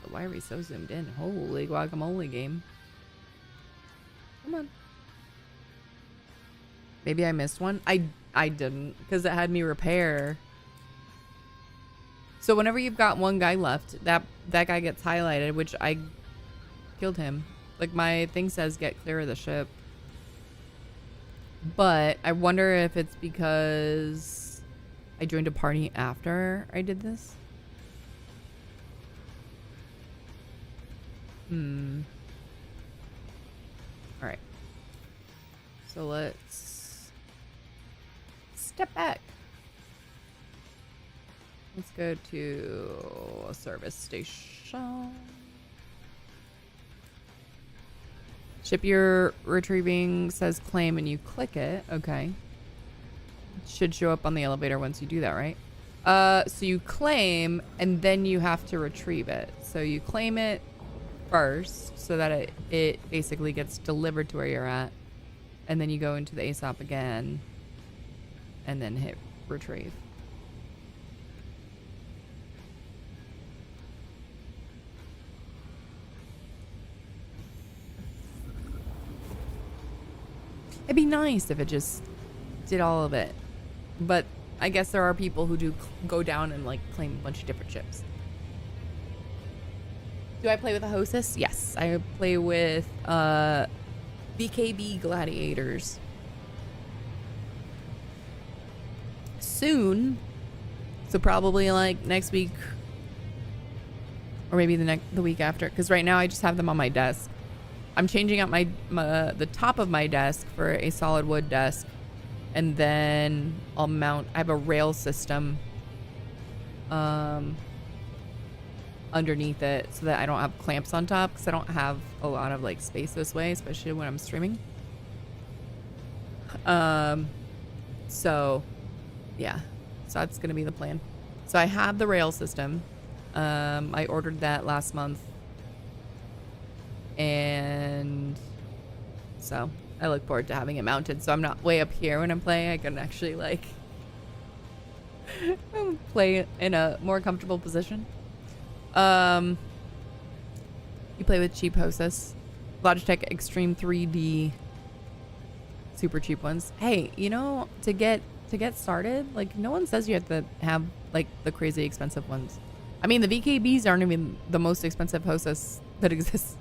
But why are we so zoomed in? Holy guacamole game. Come on. Maybe I missed one. I didn't, because it had me repair. So whenever you've got one guy left, that guy gets highlighted, which I killed him. Like, my thing says get clear of the ship. But I wonder if it's because I joined a party after I did this. Alright. So let's step back. Let's go to a service station. Ship you're retrieving says claim and you click it. Okay. It should show up on the elevator once you do that, right? So you claim and then you have to retrieve it. So you claim it first so that it basically gets delivered to where you're at. And then you go into the ASOP again and then hit retrieve. It'd be nice if it just did all of it. But I guess there are people who do go down and like claim a bunch of different ships. Do I play with a hostess? Yes, I play with BKB gladiators. Soon. So probably like next week or maybe the week after, because right now I just have them on my desk. I'm changing out the top of my desk for a solid wood desk, and then I'll mount. I have a rail system underneath it so that I don't have clamps on top, because I don't have a lot of like space this way, especially when I'm streaming. So yeah, so that's gonna be the plan. So I have the rail system. I ordered that last month. And so I look forward to having it mounted, so I'm not way up here when I'm playing. I can actually like play in a more comfortable position. You play with cheap hostess, Logitech Extreme 3D, super cheap ones. Hey, you know, to get started, like, no one says you have to have like the crazy expensive ones. I mean, the VKBs aren't even the most expensive hostess that exists.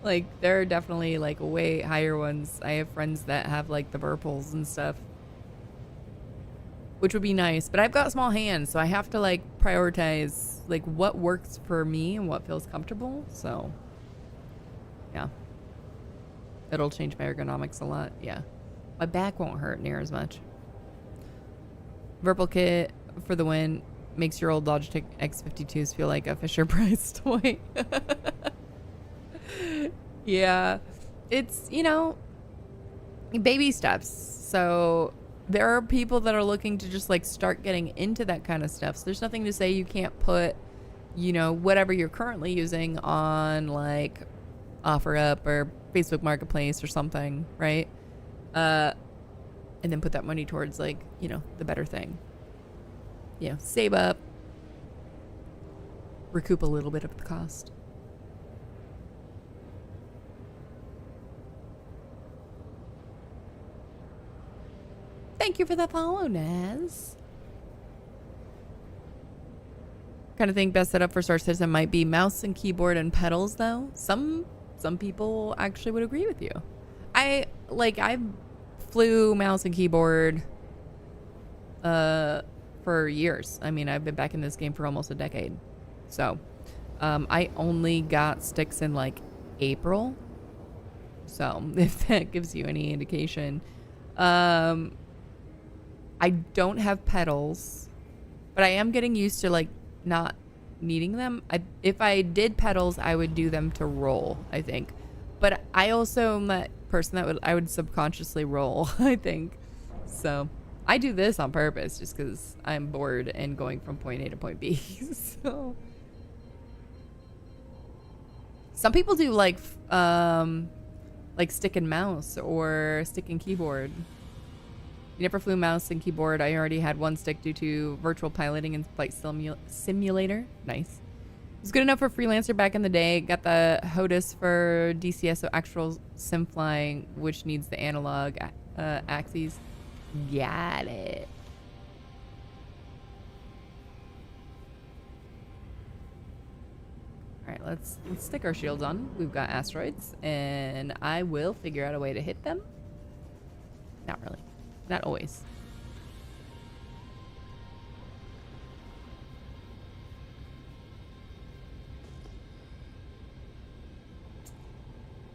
Like, there are definitely like way higher ones. I have friends that have like the Virpils and stuff, which would be nice, but I've got small hands, so I have to like prioritize like what works for me and what feels comfortable. So yeah, it'll change my ergonomics a lot. Yeah, my back won't hurt near as much. Virpil kit for the win. Makes your old Logitech X52s feel like a Fisher-Price toy. Yeah, it's, you know, baby steps. So there are people that are looking to just like start getting into that kind of stuff. So there's nothing to say you can't put, you know, whatever you're currently using on like OfferUp or Facebook Marketplace or something, right? And then put that money towards like, you know, the better thing. You know, save up, recoup a little bit of the cost. Thank you for the follow, Naz. Kind of think best setup for Star Citizen might be mouse and keyboard and pedals, though. Some people actually would agree with you. I flew mouse and keyboard for years. I mean, I've been back in this game for almost a decade. So, I only got sticks in like April. So, if that gives you any indication. I don't have pedals, but I am getting used to like not needing them. If I did pedals, I would do them to roll, I think. But I also am that person that I would subconsciously roll, I think. So I do this on purpose just because I'm bored and going from point A to point B. So some people do like stick and mouse or stick and keyboard. You never flew mouse and keyboard. I already had one stick due to virtual piloting and flight simulator. Nice. It was good enough for freelancer back in the day. Got the HOTUS for DCS, so actual sim flying, which needs the analog axes. Got it. All right, let's stick our shields on. We've got asteroids, and I will figure out a way to hit them. Not really. Not always.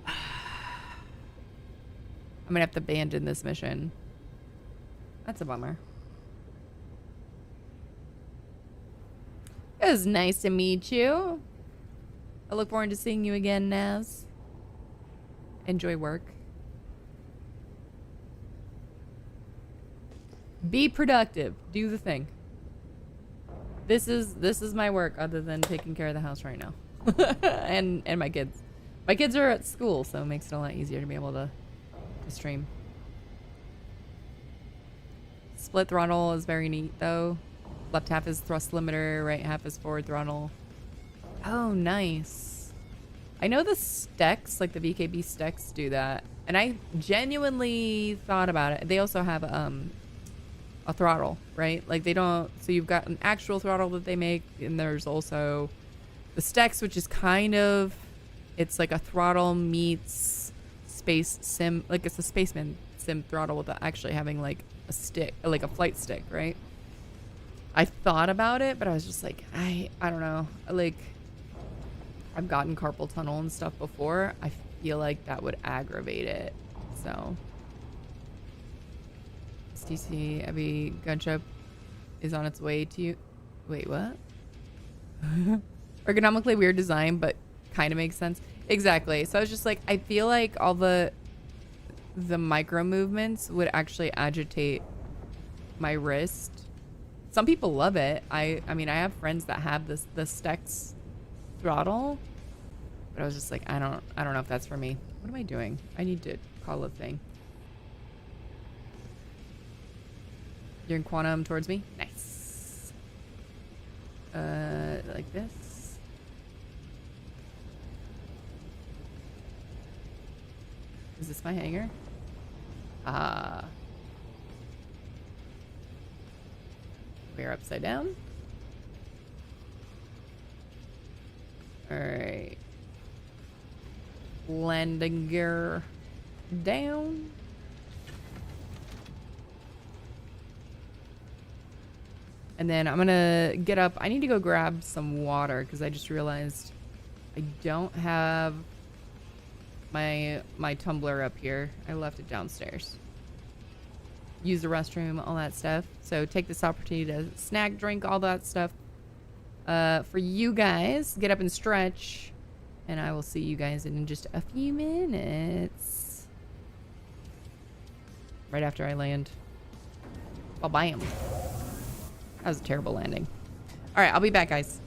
I'm gonna have to abandon this mission. That's a bummer. It was nice to meet you. I look forward to seeing you again, Naz. Enjoy work. Be productive. Do the thing. This is my work other than taking care of the house right now. and my kids. My kids are at school, so it makes it a lot easier to be able to stream. Split throttle is very neat though. Left half is thrust limiter, right half is forward throttle. Oh, nice. I know the Stex, like the VKB Stex do that. And I genuinely thought about it. They also have a throttle, right? Like they don't, so you've got an actual throttle that they make, and there's also the Stex, which is kind of, it's like a throttle meets space sim, like it's a spaceman sim throttle without actually having like a stick, like a flight stick, right? I thought about it, but I was just like, I don't know. Like, I've gotten carpal tunnel and stuff before. I feel like that would aggravate it, so. STC heavy gunship is on its way to you. Wait, what? Ergonomically weird design, but kind of makes sense. Exactly. So I was just like, I feel like all the micro movements would actually agitate my wrist. Some people love it. I mean, I have friends that have the Stex throttle, but I was just like, I don't know if that's for me. What am I doing? I need to call a thing. You're in quantum towards me? Nice. Like this. Is this my hangar? Ah. We're upside down. Alright. Landing gear down. And then I'm gonna get up. I need to go grab some water because I just realized I don't have my tumbler up here. I left it downstairs. Use the restroom, all that stuff. So take this opportunity to snack, drink, all that stuff. For you guys, get up and stretch. And I will see you guys in just a few minutes. Right after I land. Bam. That was a terrible landing. All right, I'll be back, guys.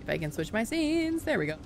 If I can switch my scenes. There we go.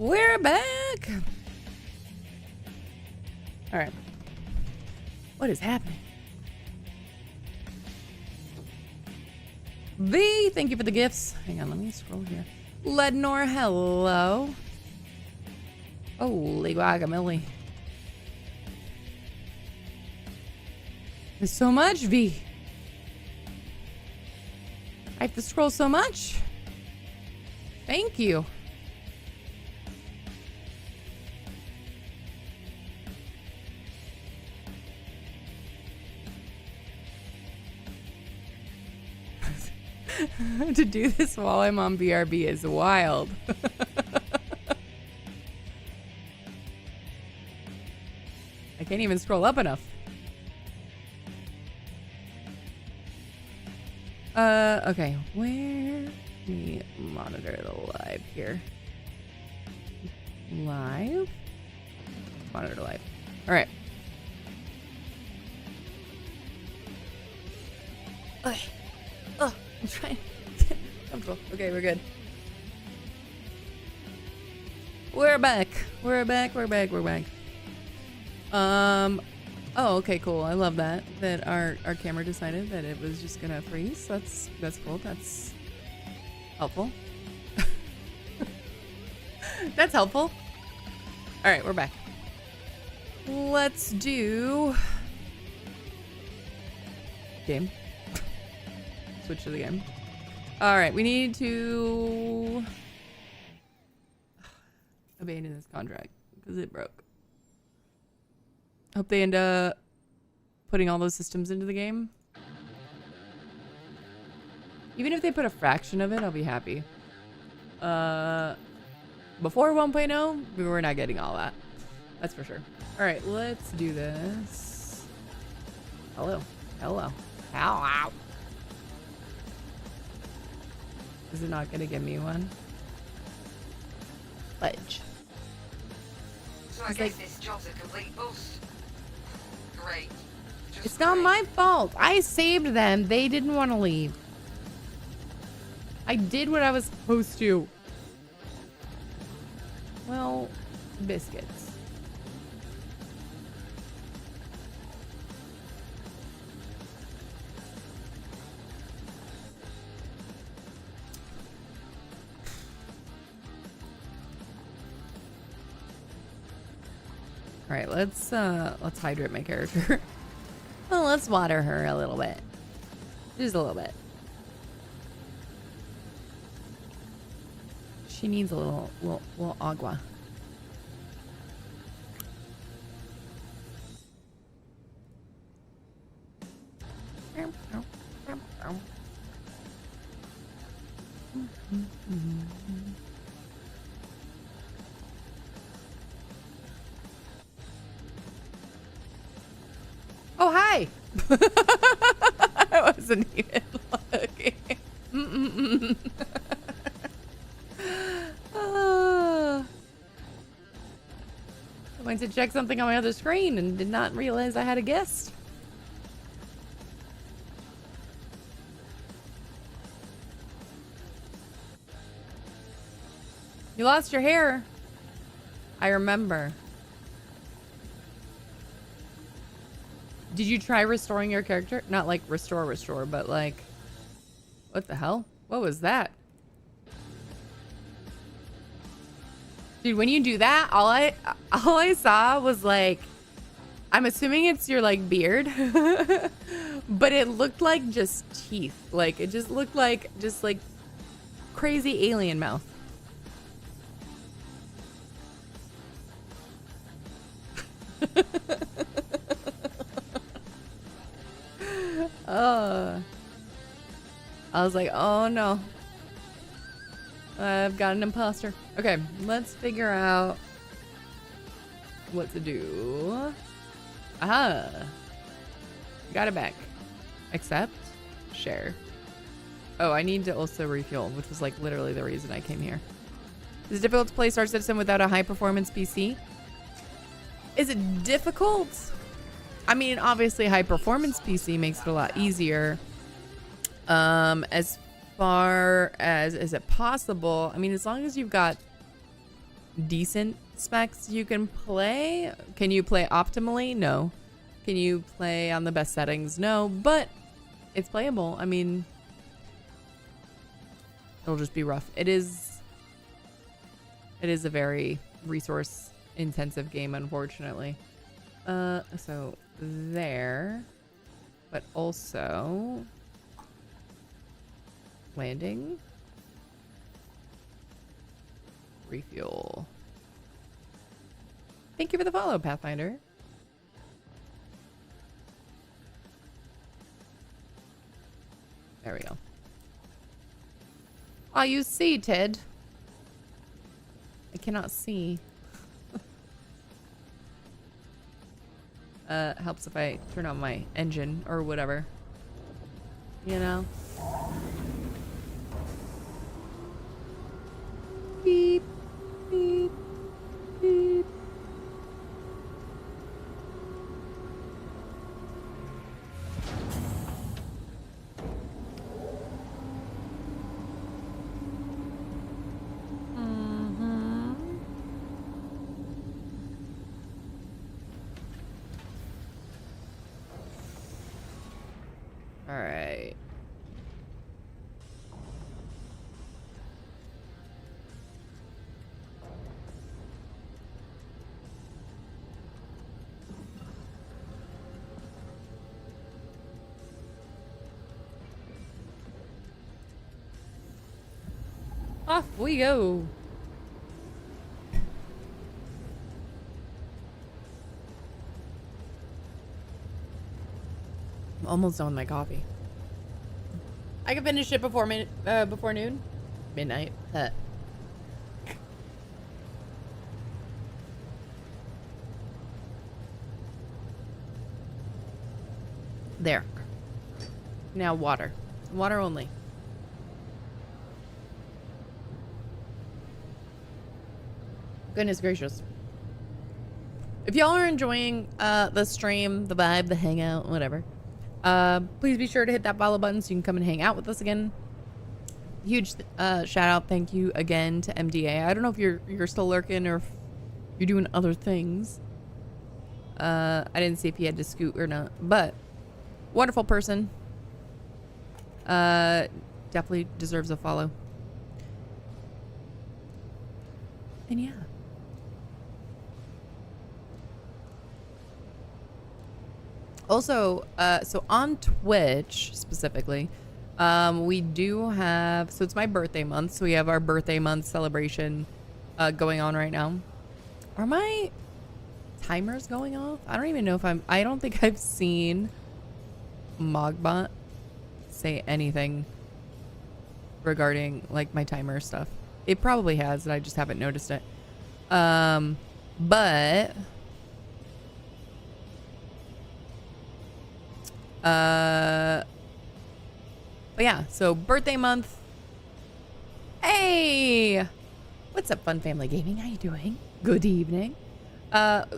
We're back. All right. What is happening? V, thank you for the gifts. Hang on, let me scroll here. Lednor, hello. Holy guacamole. There's so much, V. I have to scroll so much. Thank you. To do this while I'm on BRB is wild. I can't even scroll up enough. Okay, where? Let me monitor the live here. Live? Monitor live. All right. Okay. Oh, I'm trying to get comfortable. Okay, we're good. We're back. We're back. We're back. We're back. Oh, okay, cool. I love that our camera decided that it was just gonna freeze. That's cool. That's helpful. That's helpful. All right, we're back. Let's do game. Switch to the game. All right, we need to abandon this contract because it broke. Hope they end up putting all those systems into the game. Even if they put a fraction of it, I'll be happy. Before 1.0, we were not getting all that. That's for sure. All right, let's do this. Hello. Hello. Hello. Is it not gonna give me one? Ledge. So I guess this job's a complete bust. Great. It's not my fault. I saved them. They didn't want to leave. I did what I was supposed to. Well, biscuits. All right, let's hydrate my character. Well, let's water her a little bit. Just a little bit. She needs a little agua. Oh, hi! I wasn't even looking. I went to check something on my other screen and did not realize I had a guest. You lost your hair. I remember. Did you try restoring your character? Not like restore, but like, what the hell? What was that? Dude, when you do that, all I saw was like, I'm assuming it's your like beard, but it looked like just teeth. Like it just looked like just like crazy alien mouth. I was like, oh no. I've got an imposter. Okay, let's figure out what to do. Aha. Got it back. Accept. Share. Oh, I need to also refuel, which was like literally the reason I came here. Is it difficult to play Star Citizen without a high performance PC? Is it difficult? I mean, obviously high performance PC makes it a lot easier. As far as is it possible? I mean, as long as you've got decent specs you can play. Can you play optimally? No. Can you play on the best settings? No, but it's playable. I mean, it'll just be rough. It is a very resource intensive game, unfortunately. So there, but also landing, refuel. Thank you for the follow, Pathfinder. There we go. Are you seated? I cannot see. Helps if I turn on my engine or whatever. You know? Beep, beep, beep. All right. Off we go. I'm almost done with my coffee. I can finish it before noon, midnight. There. Now water. Water only. Goodness gracious. If y'all are enjoying the stream, the vibe, the hangout, whatever, please be sure to hit that follow button so you can come and hang out with us again. Huge shout out, thank you again to MDA. I don't know if you're still lurking or if you're doing other things. I didn't see if he had to scoot or not, but wonderful person. Definitely deserves a follow. And yeah. Also, so on Twitch specifically, we do have, so it's my birthday month, so we have our birthday month celebration going on right now. Are my timers going off? I don't even know if I don't think I've seen Mogbot say anything regarding like my timer stuff. It probably has, and I just haven't noticed it. But yeah, so birthday month. Hey, what's up, Fun Family Gaming? How you doing? Good evening.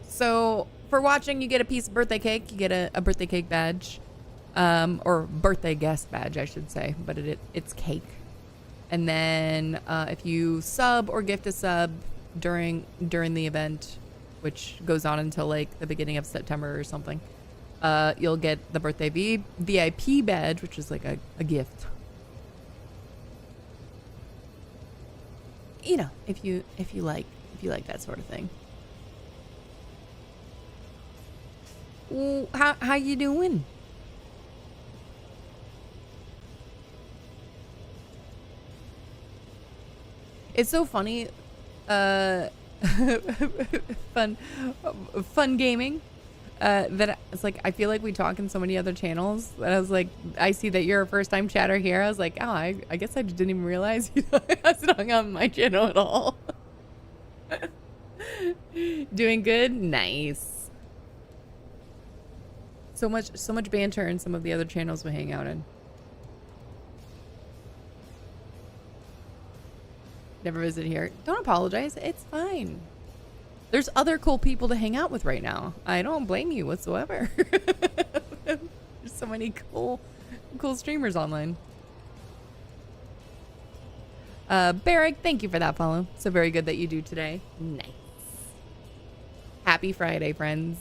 So for watching, you get a piece of birthday cake. You get a birthday cake badge, or birthday guest badge, I should say, but it's cake. And then if you sub or gift a sub during the event, which goes on until like the beginning of September or something, you'll get the birthday VIP badge, which is like a gift. You know, if you like that sort of thing. Well, how you doing? It's so funny. Fun gaming. That it's like, I feel like we talk in so many other channels that I was like, I see that you're a first time chatter here. I was like, oh, I guess I didn't even realize you guys hung on my channel at all. Doing good? Nice. So much banter in some of the other channels we hang out in. Never visit here. Don't apologize. It's fine. There's other cool people to hang out with right now. I don't blame you whatsoever. There's so many cool streamers online. Barrick, thank you for that follow. So very good that you do today. Nice. Happy Friday, friends.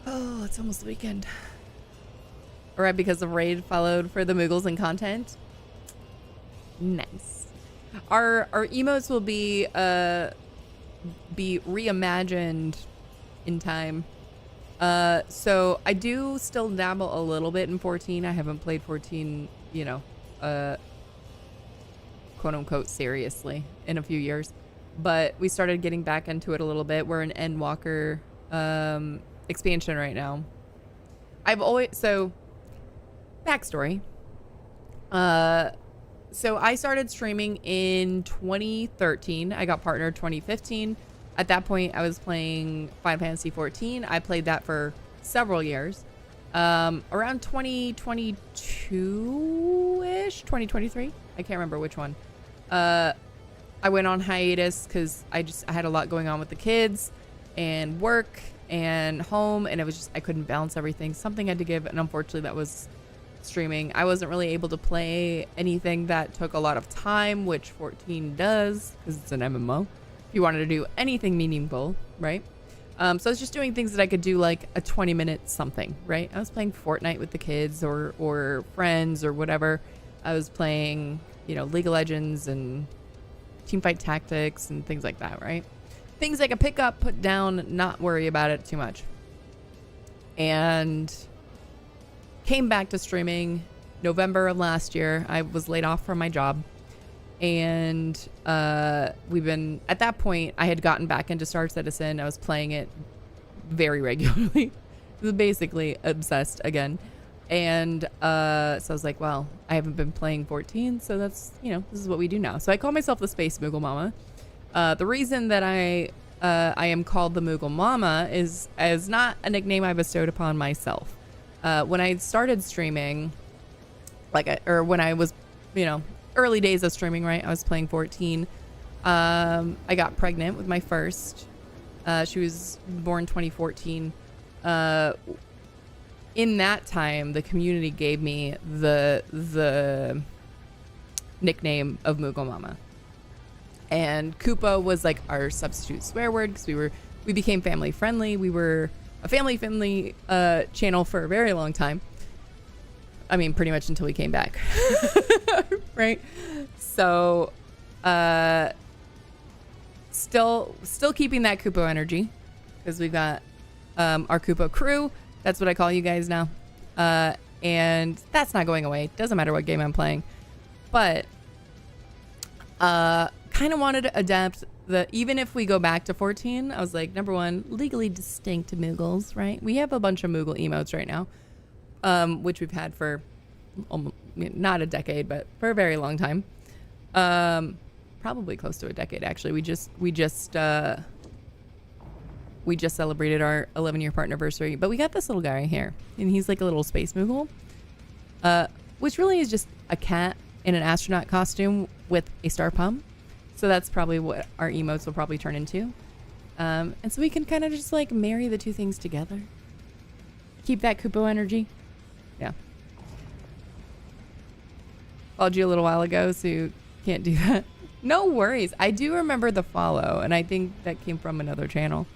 Oh, it's almost the weekend. All right, because the raid followed for the Moogles and content. Nice. Our emotes will be reimagined in time. So I do still dabble a little bit in 14. I haven't played 14, you know, quote unquote seriously in a few years, but we started getting back into it a little bit. We're in Endwalker expansion right now. So backstory. So I started streaming in 2013. I got partnered 2015. At that point, I was playing Final Fantasy 14. I played that for several years. Around 2022-ish, 2023. I can't remember which one. I went on hiatus because I had a lot going on with the kids and work and home, and it was just, I couldn't balance everything. Something had to give, and unfortunately that was streaming. I wasn't really able to play anything that took a lot of time, which 14 does, because it's an MMO. If you wanted to do anything meaningful, right? So I was just doing things that I could do, like a 20-minute something, right? I was playing Fortnite with the kids or friends or whatever. I was playing, you know, League of Legends and Teamfight Tactics and things like that, right? Things I could pick up, put down, not worry about it too much. And came back to streaming November of last year. I was laid off from my job. And we've been, at that point, I had gotten back into Star Citizen. I was playing it very regularly. I was basically obsessed again. And so I was like, well, I haven't been playing 14, so that's, you know, this is what we do now. So I call myself the Space Moogle Mama. The reason that I am called the Moogle Mama is not a nickname I bestowed upon myself. When I started streaming, or when I was, you know, early days of streaming, right? I was playing 14. I got pregnant with my first. She was born 2014. In that time, the community gave me the nickname of Moogle Mama. And Kupo was like our substitute swear word because we became family friendly. We were a family friendly channel for a very long time. I mean, pretty much until we came back. Right? So still keeping that Kupo energy because we've got our Kupo Crew. That's what I call you guys now. And that's not going away. Doesn't matter what game I'm playing. But kind of wanted to adapt even if we go back to 14, I was like, number one, legally distinct Moogles, right? We have a bunch of Moogle emotes right now, which we've had for not a decade, but for a very long time. Probably close to a decade, actually. We just celebrated our 11-year partner anniversary, but we got this little guy right here, and he's like a little space Moogle, which really is just a cat in an astronaut costume with a star pump. So that's probably what our emotes will probably turn into. And so we can kind of just like marry the two things together. Keep that Kupo energy. Yeah. Followed you a little while ago, so you can't do that. No worries. I do remember the follow, and I think that came from another channel.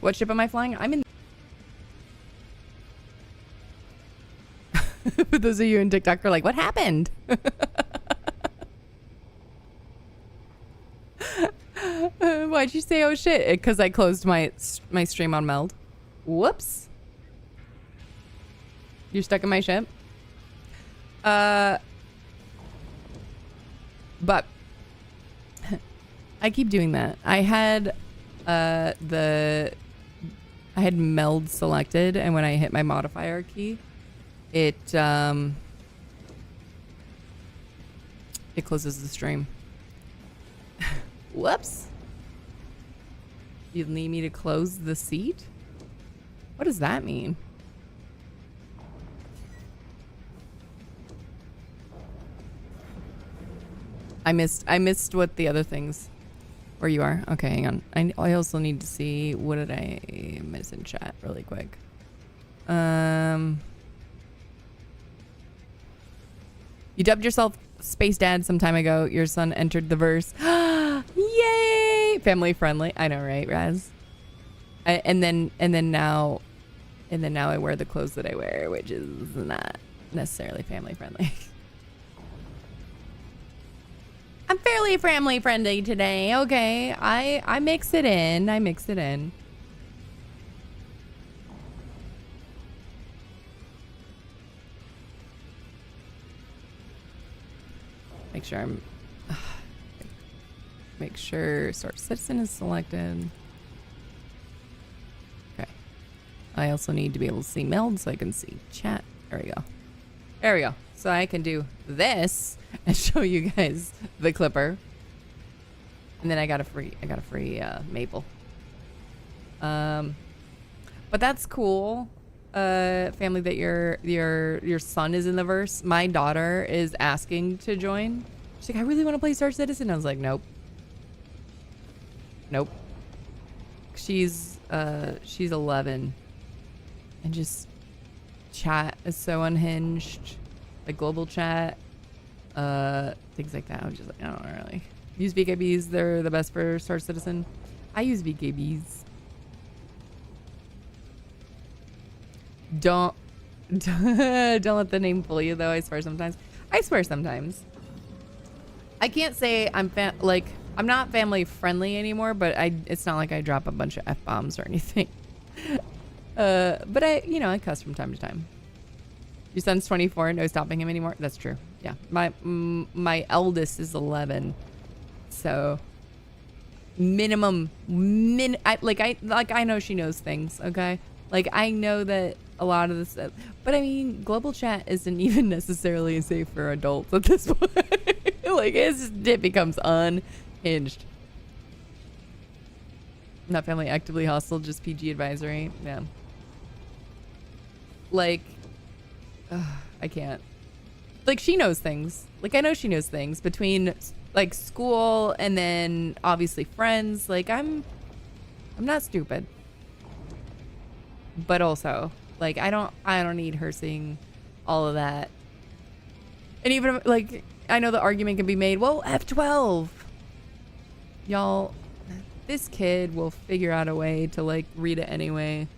What ship am I flying? I'm in... For those of you in TikTok are like, what happened? Why'd you say oh shit? Because I closed my stream on Meld. Whoops. You're stuck in my ship? But I keep doing that. I had Meld selected, and when I hit my modifier key, it closes the stream. Whoops. You need me to close the seat? What does that mean? I missed what the other things. Where you are? Okay, hang on. I also need to see what did I miss in chat really quick. You dubbed yourself Space Dad some time ago. Your son entered the verse. Yay! Family friendly. I know, right, Raz? And then now I wear the clothes that I wear, which is not necessarily family friendly. I'm fairly family friendly today. Okay, I mix it in. Make sure Start Citizen is selected. Okay. I also need to be able to see meld so I can see chat. There we go. So I can do this and show you guys the clipper. And then I got a free maple. But that's cool. Family, that your son is in the verse. My daughter is asking to join. She's like, I really want to play Star Citizen. I was like, nope. She's 11, and just chat is so unhinged, like global chat, things like that. I'm just like, I don't really use VKBs. They're the best for Star Citizen. I use VKBs. Don't let the name fool you, though. I swear sometimes. I can't say I'm not family friendly anymore, but it's not like I drop a bunch of F-bombs or anything. But I cuss from time to time. Your son's 24, no stopping him anymore. That's true. Yeah. My eldest is 11. So minimum I know she knows things, okay? Like, I know that a lot of this stuff, but I mean, global chat isn't even necessarily safe for adults at this point. Like, it becomes unhinged. Not family actively hostile, just PG advisory. Yeah. Like, I can't. Like, she knows things. Like, I know she knows things between like school and then obviously friends. Like, I'm not stupid. But also, like, I don't need her seeing all of that. And even like, I know the argument can be made, well, F12. Y'all, this kid will figure out a way to like read it anyway.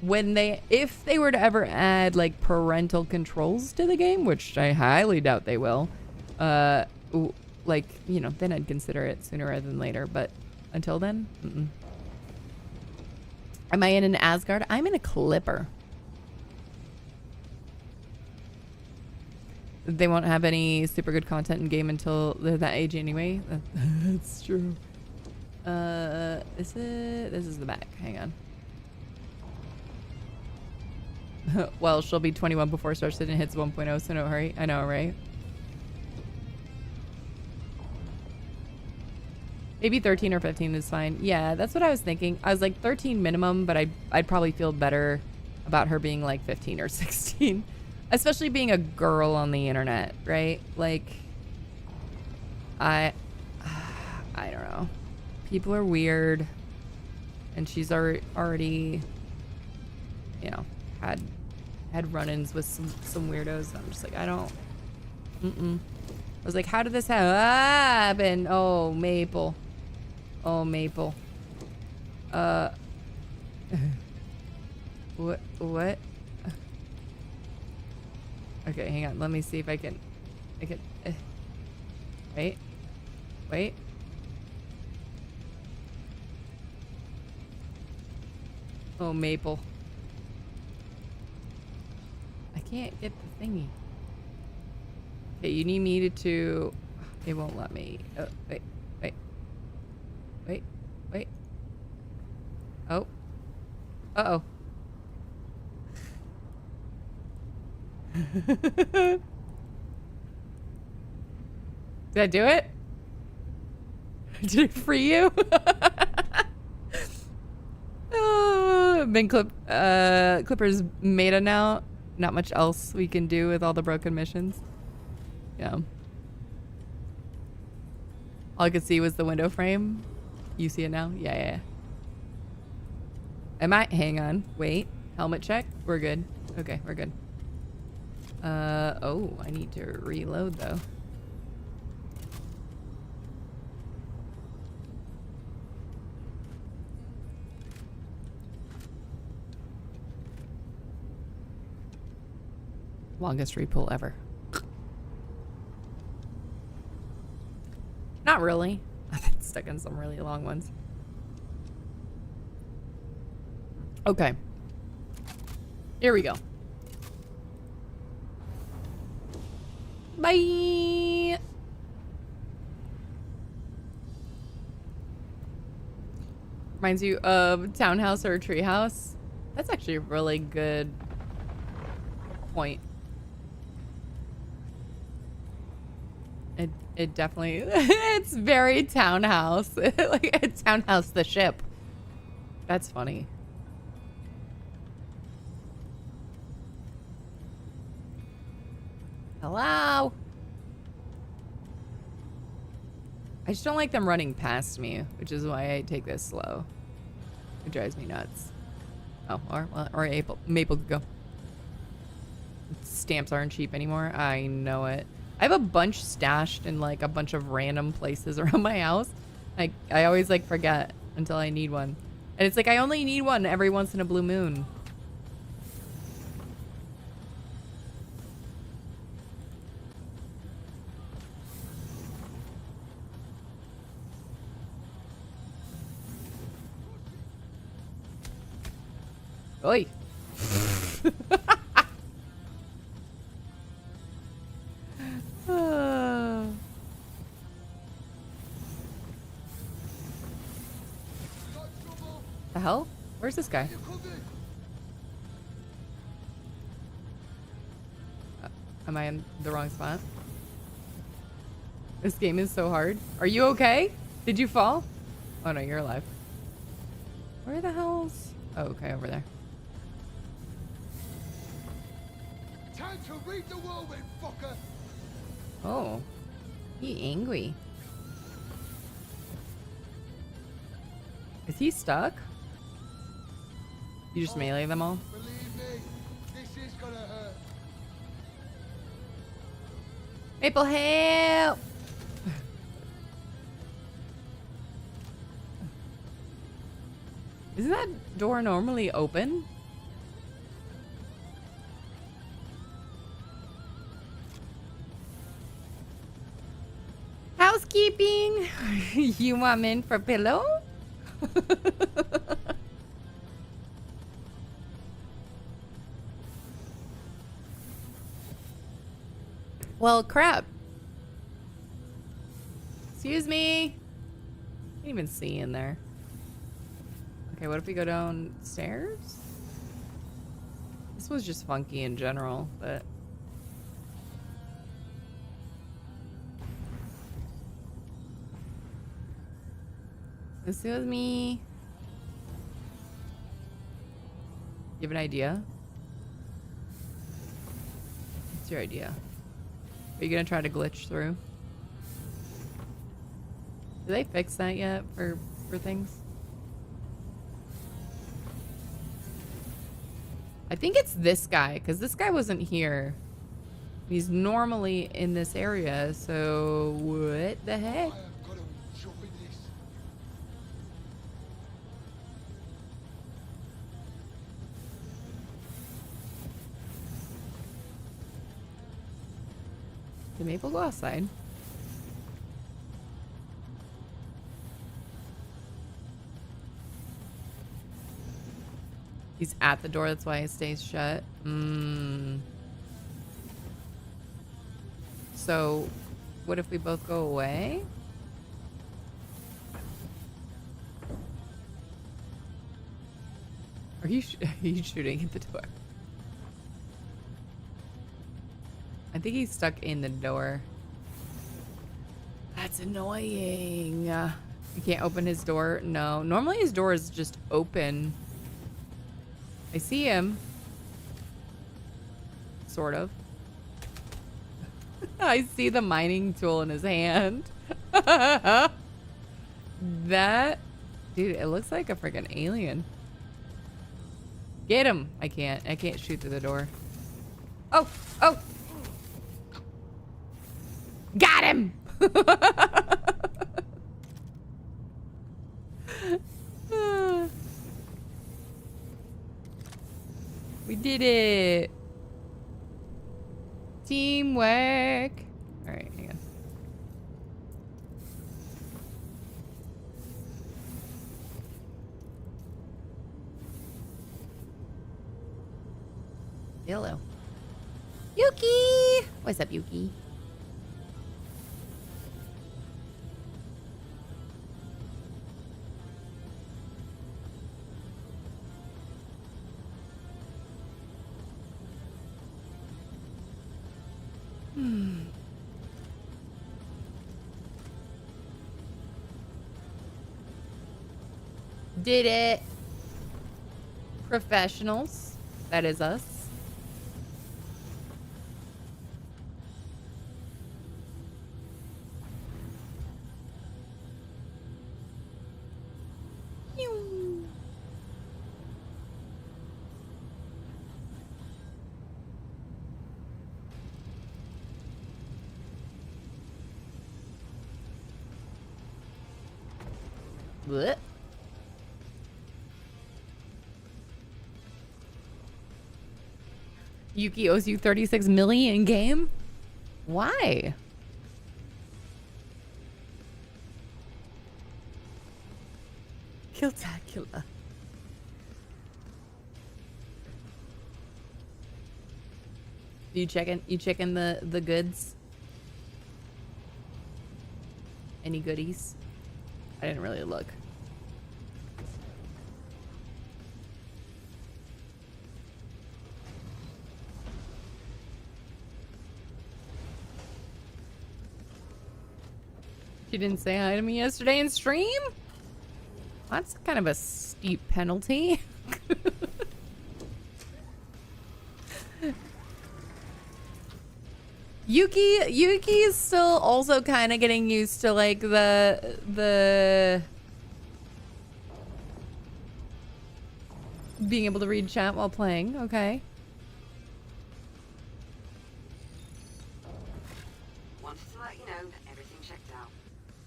If they were to ever add like parental controls to the game, which I highly doubt they will, like, then I'd consider it sooner rather than later. But until then, Am I in an Asgard? I'm in a Clipper. They won't have any super good content in game until they're that age anyway. That's true. This is the back. Hang on. Well, she'll be 21 before Star Citizen hits 1.0, so no hurry. I know, right? Maybe 13 or 15 is fine. Yeah, that's what I was thinking. I was like 13 minimum, but I'd probably feel better about her being like 15 or 16. Especially being a girl on the internet, right? Like, I don't know. People are weird. And she's already, had run-ins with some weirdos. I'm just like, I don't. I was like, how did this happen? Oh, Maple. Oh, Maple. What? Okay, hang on. Let me see if I can. Wait. Oh, Maple. I can't get the thingy. Okay, you need me to. It won't let me. Oh, wait. Oh. Uh-oh. Did I do it? Did it free you? Been Clipper's meta now. Not much else we can do with all the broken missions. Yeah. All I could see was the window frame. You see it now? Yeah. Hang on. Wait. Helmet check. We're good. Okay, we're good. Oh, I need to reload though. Longest repull ever. Not really. I've been stuck in some really long ones. Okay. Here we go. Bye. Reminds you of townhouse or treehouse? That's actually a really good point. It definitely, it's very townhouse. Like a townhouse, the ship. That's funny. Hello? I just don't like them running past me, which is why I take this slow. It drives me nuts. Oh, or Maple could go. Stamps aren't cheap anymore. I know it. I have a bunch stashed in like a bunch of random places around my house. I always like forget until I need one. And it's like I only need one every once in a blue moon. Oi. The hell? Where's this guy? Am I in the wrong spot? This game is so hard. Are you okay? Did you fall? Oh no, you're alive. Where the hell's... Oh, okay, over there. Time to read the whirlwind, fucker! Oh. He angry. Is he stuck? You just melee them all? Believe me, this is gonna hurt. Maple, help! Isn't that door normally open? Housekeeping! You want men for pillow? Well, crap. Excuse me. Can't even see in there. Okay, what if we go downstairs? This was just funky in general, but... Excuse me. You have an idea? What's your idea? Are you gonna try to glitch through? Do they fix that yet for things? I think it's this guy, because this guy wasn't here. He's normally in this area, so what the heck? I am gonna enjoy this. Did Maple go outside? He's at the door, that's why it stays shut. So, what if we both go away? Are you shooting at the door? I think he's stuck in the door. That's annoying. You can't open his door? No. Normally his door is just open. I see him. Sort of. I see the mining tool in his hand. That... Dude, it looks like a freaking alien. Get him! I can't shoot through the door. Oh! Oh! Got him! We did it. Teamwork. All right, hang on. Hello. Yuki! What's up, Yuki? Did it. Professionals. That is us. Pew. Blech. Yuki owes you 36 million in game? Why? Killtacula. You checking the goods? Any goodies? I didn't really look. She didn't say hi to me yesterday in stream? That's kind of a steep penalty. Yuki is still also kind of getting used to like the being able to read chat while playing. Okay. Wanted to let you know that everything checked out.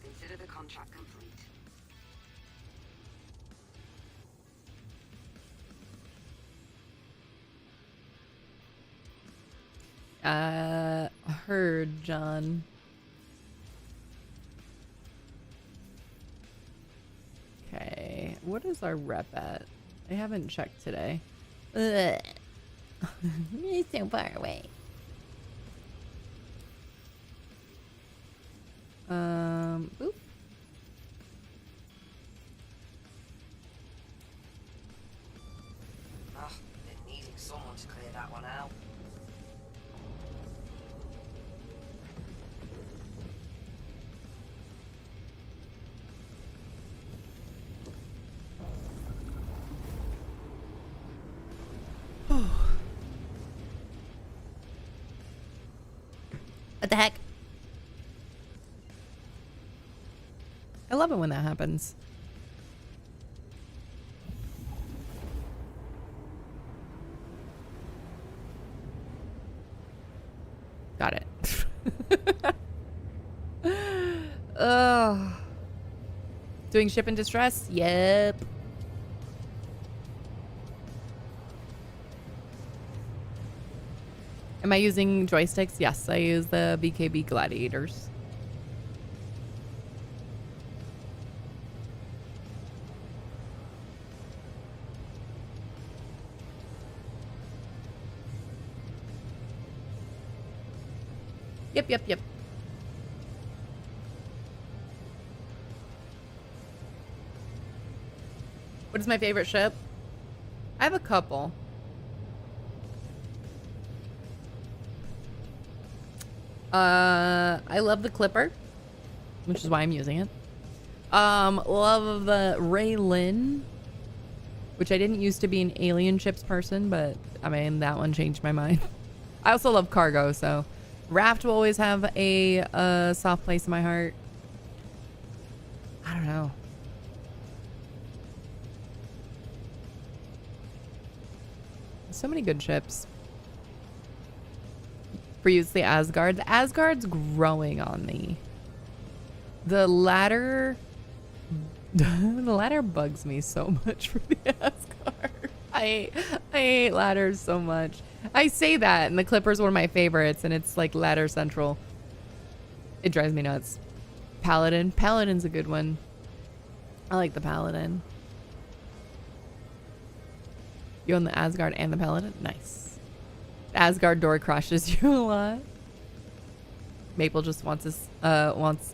Consider the contract complete. Heard, John. Okay, what is our rep at? I haven't checked today. Ugh. It's so far away. Boop. Ugh, been needing someone to clear that one out. What the heck? I love it when that happens. Got it. Ugh. Doing ship in distress? Yep. Am I using joysticks? Yes, I use the BKB Gladiators. Yep. What is my favorite ship? I have a couple. I love the Clipper, which is why I'm using it. Love the Raylin, which I didn't used to be an alien ships person, but I mean, that one changed my mind. I also love cargo, so Raft will always have a soft place in my heart. I don't know. So many good ships. For use the Asgard. The Asgard's growing on me. The ladder... the ladder bugs me so much for the Asgard. I hate ladders so much. I say that, and the Clipper's one of my favorites, and it's like ladder central. It drives me nuts. Paladin. Paladin's a good one. I like the Paladin. You own the Asgard and the Paladin? Nice. The Asgard door crushes you a lot. Maple just wants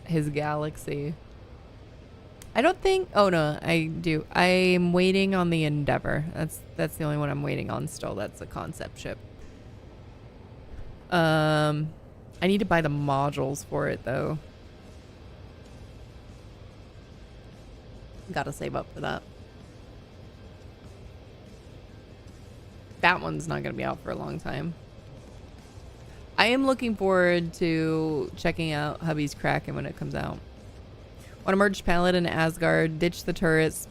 his galaxy. I don't think... Oh, no, I do. I'm waiting on the Endeavor. That's the only one I'm waiting on still. That's a concept ship. I need to buy the modules for it, though. Gotta save up for that. That one's not going to be out for a long time. I am looking forward to checking out hubby's Kraken when it comes out. Want to merge Paladin and Asgard, ditch the turrets,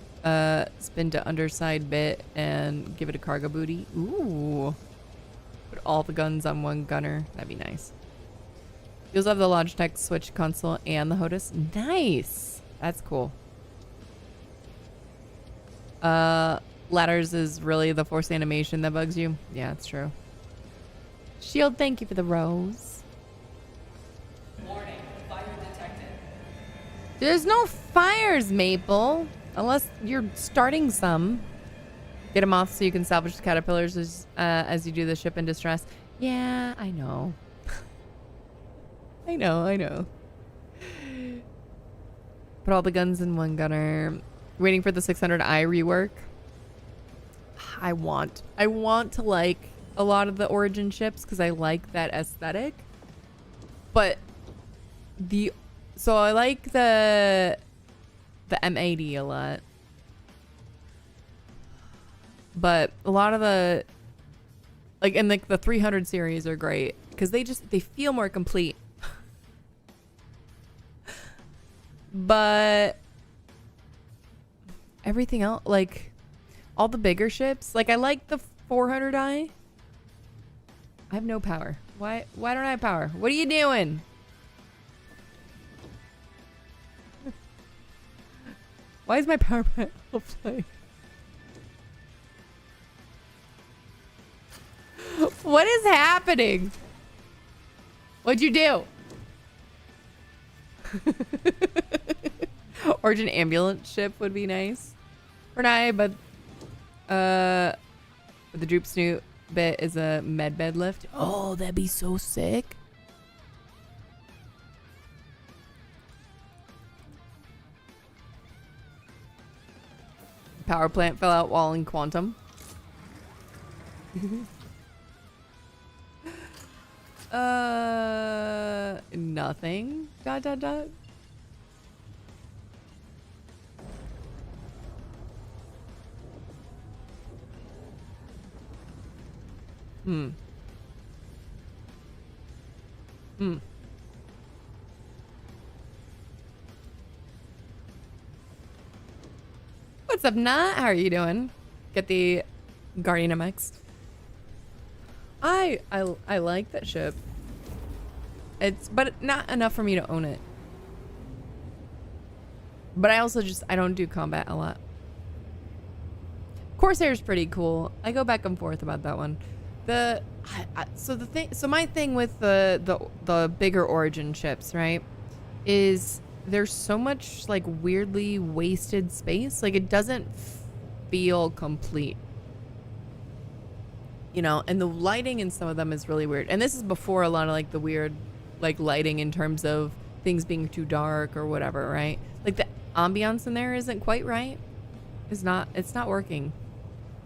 spin to underside bit, and give it a cargo booty. Ooh. Put all the guns on one gunner. That'd be nice. You also have the Logitech Switch console and the HOTAS. Nice. That's cool. Ladders is really the force animation that bugs you. Yeah, it's true. Shield, thank you for the rose. Warning, fire detected. There's no fires, Maple. Unless you're starting some. Get them off so you can salvage the caterpillars as you do the ship in distress. Yeah, I know. I know. Put all the guns in one gunner. Waiting for the 600i rework. I want to like a lot of the Origin ships because I like that aesthetic. But so I like the M80 a lot. But a lot of the the 300 series are great because they feel more complete. But everything else, like all the bigger ships, like I like the 400i. I have no power. Why don't I have power? What are you doing? Why is my power plant playing? What is happening? What'd you do? Origin ambulance ship would be nice. Or not, but the droop snoot bit is a med bed lift. Oh, that'd be so sick. Power plant fell out while in quantum. Nothing. ... What's up, Nat? How are you doing? Get the Guardian MX. I like that ship. But not enough for me to own it. But I also I don't do combat a lot. Corsair's pretty cool. I go back and forth about that one. So my thing with the bigger Origin ships, right, is there's so much like weirdly wasted space. Like it doesn't feel complete. You know, and the lighting in some of them is really weird. And this is before a lot of like the weird like lighting in terms of things being too dark or whatever, right? Like the ambiance in there isn't quite right. It's not working.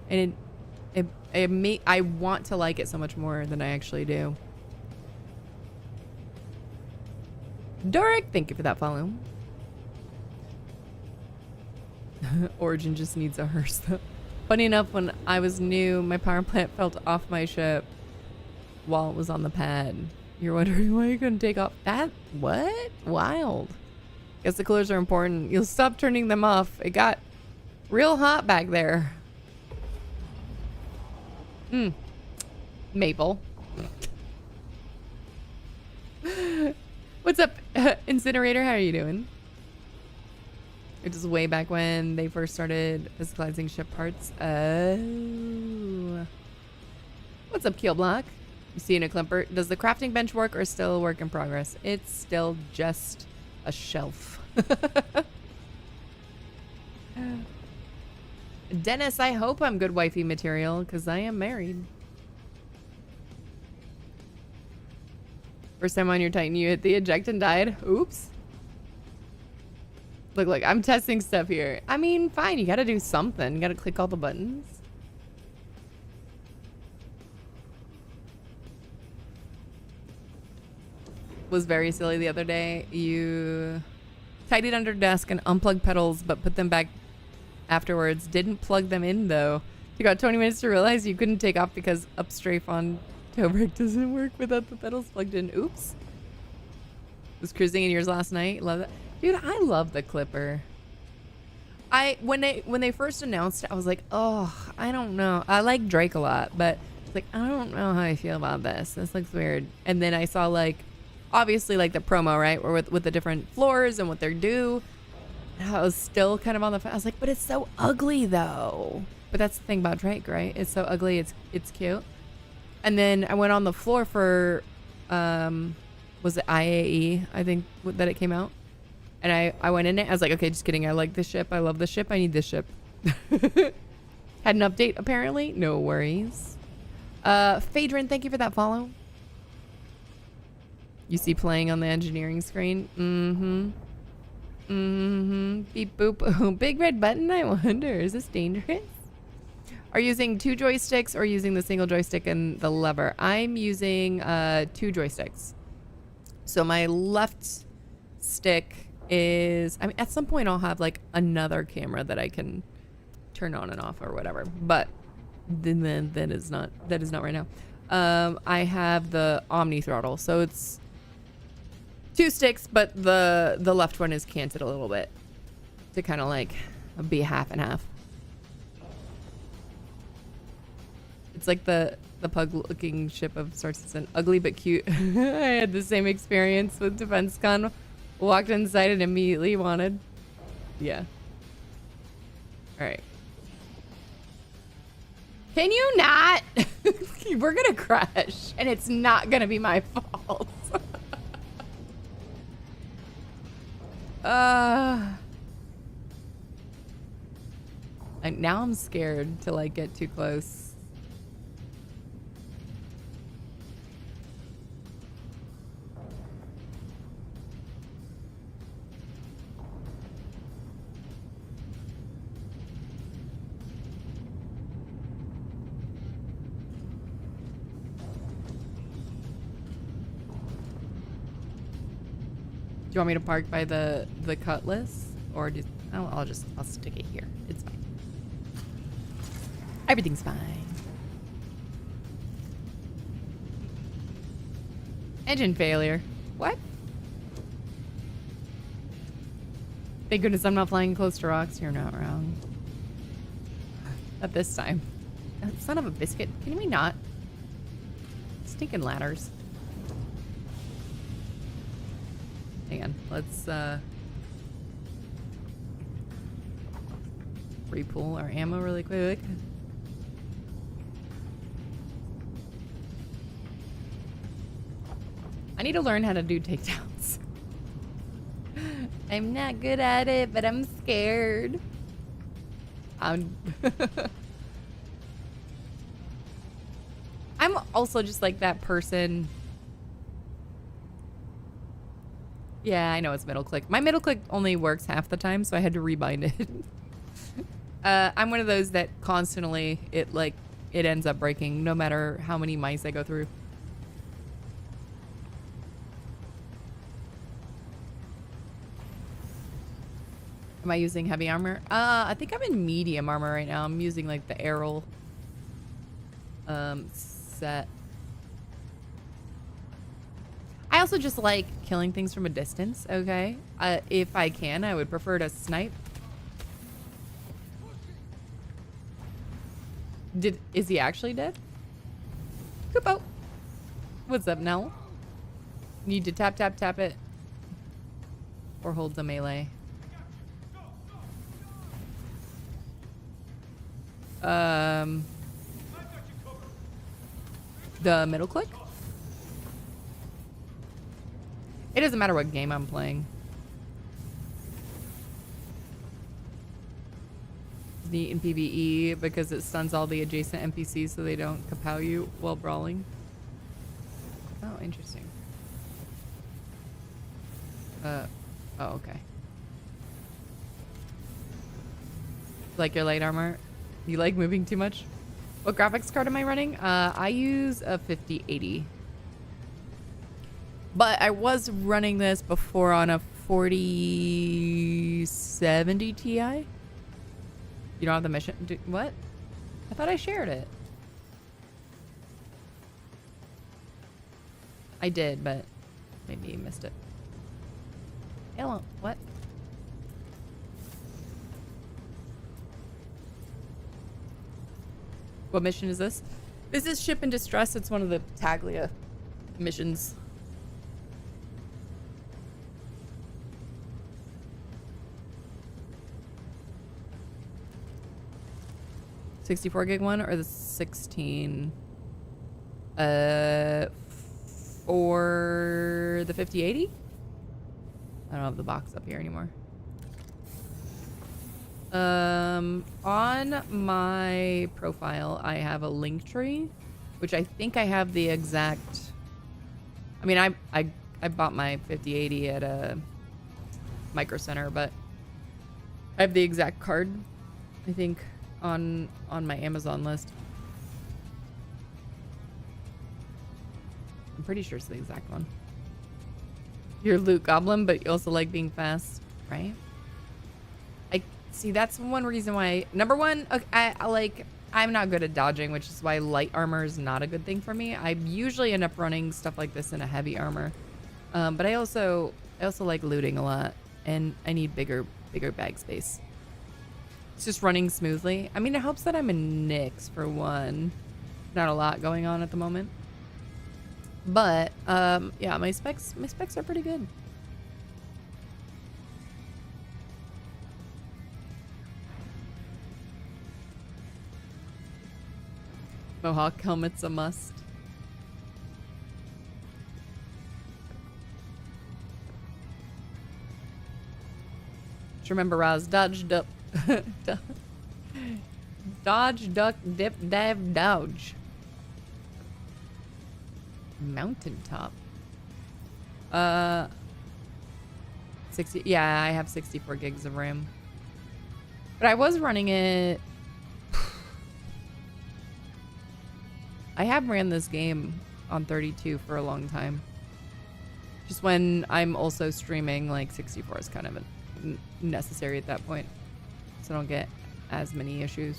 And I want to like it so much more than I actually do. Doric, thank you for that follow. Origin just needs a hearse though. Funny enough, when I was new, my power plant fell off my ship while it was on the pad. You're wondering why you couldn't take off that? What? Wild. Guess the coolers are important. You'll stop turning them off. It got real hot back there. Maple. What's up, Incinerator? How are you doing? It was way back when they first started physicalizing ship parts. Oh. What's up, Keel Block? You seeing a Klimper? Does the crafting bench work or still a work in progress? It's still just a shelf. Dennis, I hope I'm good wifey material because I am married. First time on your Titan, you hit the eject and died. Oops. Look, I'm testing stuff here. I mean, fine. You got to do something. You got to click all the buttons. Was very silly the other day. You tied it under desk and unplugged pedals, but put them back afterwards. Didn't plug them in though. You got 20 minutes to realize you couldn't take off because upstrafe on toe brake doesn't work without the pedals plugged in. Oops. Was cruising in yours last night. Love it. Dude, I love the Clipper. When they first announced it, I was like, oh, I don't know. I like Drake a lot, but it's like, I don't know how I feel about this. This looks weird. And then I saw obviously the promo, right? Or with the different floors and what they're due. And I was still kind of on the fence. I was like, but it's so ugly though. But that's the thing about Drake, right? It's so ugly. It's cute. And then I went on the floor for, was it IAE? I think that it came out. And I went in it. I was like, okay, just kidding. I like this ship. I love this ship. I need this ship. Had an update, apparently. No worries. Phaedron, thank you for that follow. You see playing on the engineering screen? Mm-hmm. Mm-hmm. Beep boop. Oh, big red button? I wonder. Is this dangerous? Are you using 2 joysticks or using the single joystick and the lever? I'm using 2 joysticks. So my left stick is... I mean, at some point I'll have another camera that I can turn on and off or whatever. But then that is not right now. I have the Omni throttle. So it's 2 sticks, but the left one is canted a little bit to kind of be half and half. It's like the pug-looking ship of sorts. It's an ugly but cute. I had the same experience with DefenseCon. Walked inside and immediately wanted. Yeah. All right. Can you not? We're gonna crash, and it's not gonna be my fault. And now I'm scared to get too close. Do you want me to park by the Cutlass, or just I'll stick it here. It's fine. Everything's fine. Engine failure. What? Thank goodness I'm not flying close to rocks. You're not wrong. Not this time. Son of a biscuit. Can we not? Stinking ladders. Hang on. Let's repull our ammo really quick. I need to learn how to do takedowns. I'm not good at it, but I'm scared. I'm also just like that person. Yeah, I know it's middle click. My middle click only works half the time, so I had to rebind it. I'm one of those that constantly it ends up breaking no matter how many mice I go through. Am I using heavy armor? I think I'm in medium armor right now. I'm using the Errol set. I also just like killing things from a distance, okay? If I can, I would prefer to snipe. Is he actually dead? Kupo. What's up, Nell? Need to tap it. or hold the melee. The middle click? It doesn't matter what game I'm playing. It's neat in PvE because it stuns all the adjacent NPCs so they don't kapow you while brawling. Oh, interesting. Oh, okay. Like your light armor? You like moving too much? What graphics card am I running? I use a 5080. But I was running this before on a 4070 Ti. You don't have the mission? What? I thought I shared it. I did, but maybe you missed it. Hello. What? What mission is this? This is Ship in Distress. It's one of the Taglia missions. $64 gig one or the 16? For the 5080? I don't have the box up here anymore. On my profile, I have a linktree, which I think I have the exact. I mean, I bought my 5080 at a Micro Center, but I have the exact card, I think, on my Amazon list. I'm pretty sure it's the exact one. You're Loot Goblin, but you also like being fast, right? See, that's one reason why. Number one, okay, I'm not good at dodging, which is why light armor is not a good thing for me. I usually end up running stuff like this in a heavy armor, but I also like looting a lot, and I need bigger bag space. It's just running smoothly. I mean, it helps that I'm in Nyx for one. Not a lot going on at the moment, but yeah, my specs are pretty good. Mohawk helmet's a must. Just remember, Raz, dodge, duck, dodge, duck, dip, dive, dodge. Mountaintop. 60. Yeah, I have 64 gigs of RAM. But I was running it. I have ran this game on 32 for a long time. Just when I'm also streaming, like 64 is kind of necessary at that point, so I don't get as many issues.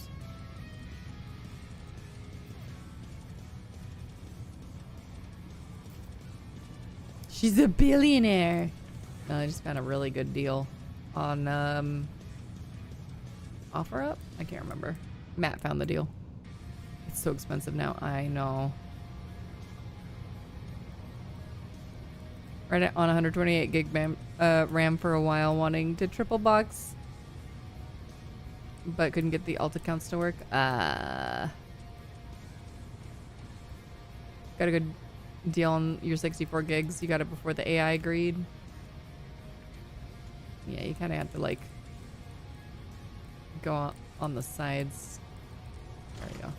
She's a billionaire. No, I just found a really good deal on OfferUp. I can't remember. Matt found the deal. It's so expensive now. I know. Right on 128 gig RAM for a while, wanting to triple box, but couldn't get the alt accounts to work. Got a good deal on your 64 gigs. You got it before the AI agreed. Yeah, you kind of have to like go on the sides. There you go.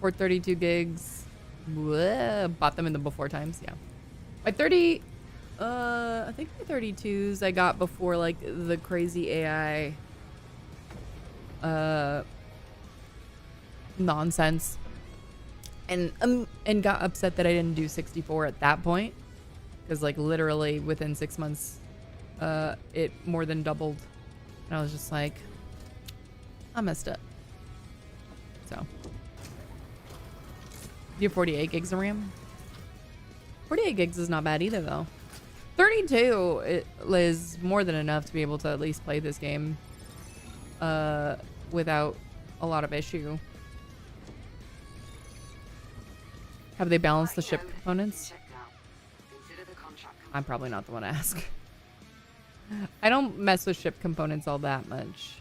For 32 gigs. Whoa, bought them in the before times, yeah. My 30, I think my 32s I got before like the crazy AI nonsense. And got upset that I didn't do 64 at that point. Because like literally within 6 months, it more than doubled. And I was just like, I messed up. So. You have 48 gigs of RAM? 48 gigs is not bad either, though. 32 is more than enough to be able to at least play this game without a lot of issue. Have they balanced the Right, ship everything's components? checked out. Consider the contract I'm probably not the one to ask. I don't mess with ship components all that much.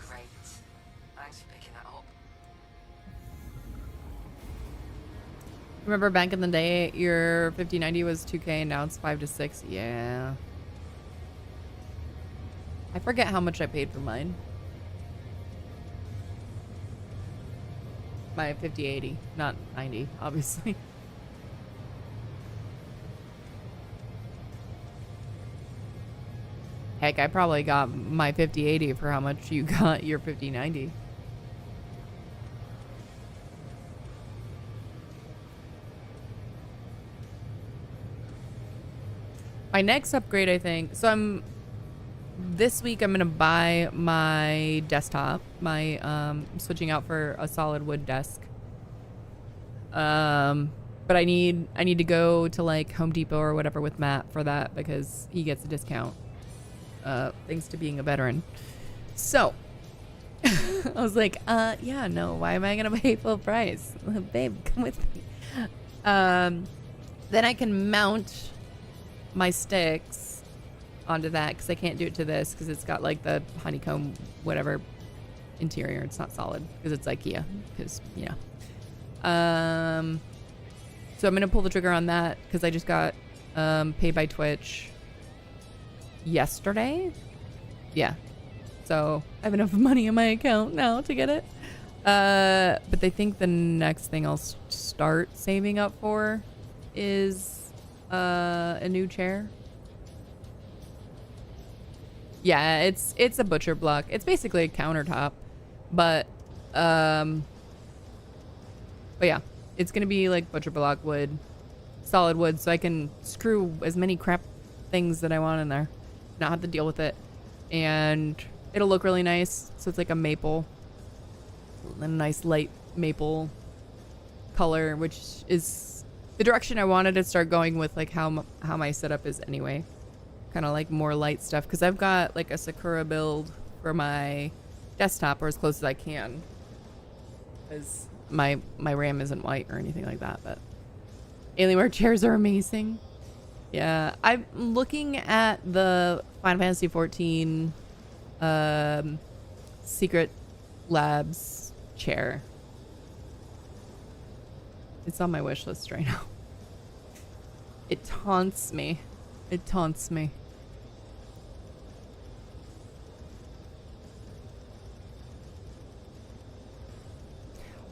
Great. Thanks for picking that up. Remember back in the day, your 5090 was 2K and now it's 5 to 6? Yeah. I forget how much I paid for mine. My 5080, not 90, obviously. Heck, I probably got my 5080 for how much you got your 5090. My next upgrade, I think. So this week I'm gonna buy my desktop. My switching out for a solid wood desk. But I need to go to like Home Depot or whatever with Matt for that because he gets a discount. Thanks to being a veteran. So I was like, yeah, no, why am I gonna pay full price? Babe, come with me. Then I can mount my sticks onto that because I can't do it to this because it's got like the honeycomb whatever interior. It's not solid because it's IKEA because so I'm gonna pull the trigger on that because I just got paid by Twitch yesterday. Yeah, so I have enough money in my account now to get it. But they think the next thing I'll start saving up for is a new chair. Yeah, it's a butcher block. It's basically a countertop, but yeah, it's gonna be like butcher block wood, solid wood, so I can screw as many crap things that I want in there, not have to deal with it, and it'll look really nice. So it's like a maple, a nice light maple color, which is the direction I wanted to start going with, like how my setup is anyway. Kind of like more light stuff because I've got like a Sakura build for my desktop, or as close as I can, because my RAM isn't white or anything like that. But Alienware chairs are amazing. Yeah, I'm looking at the Final Fantasy 14 Secret Labs chair. It's on my wish list right now. It taunts me. It taunts me.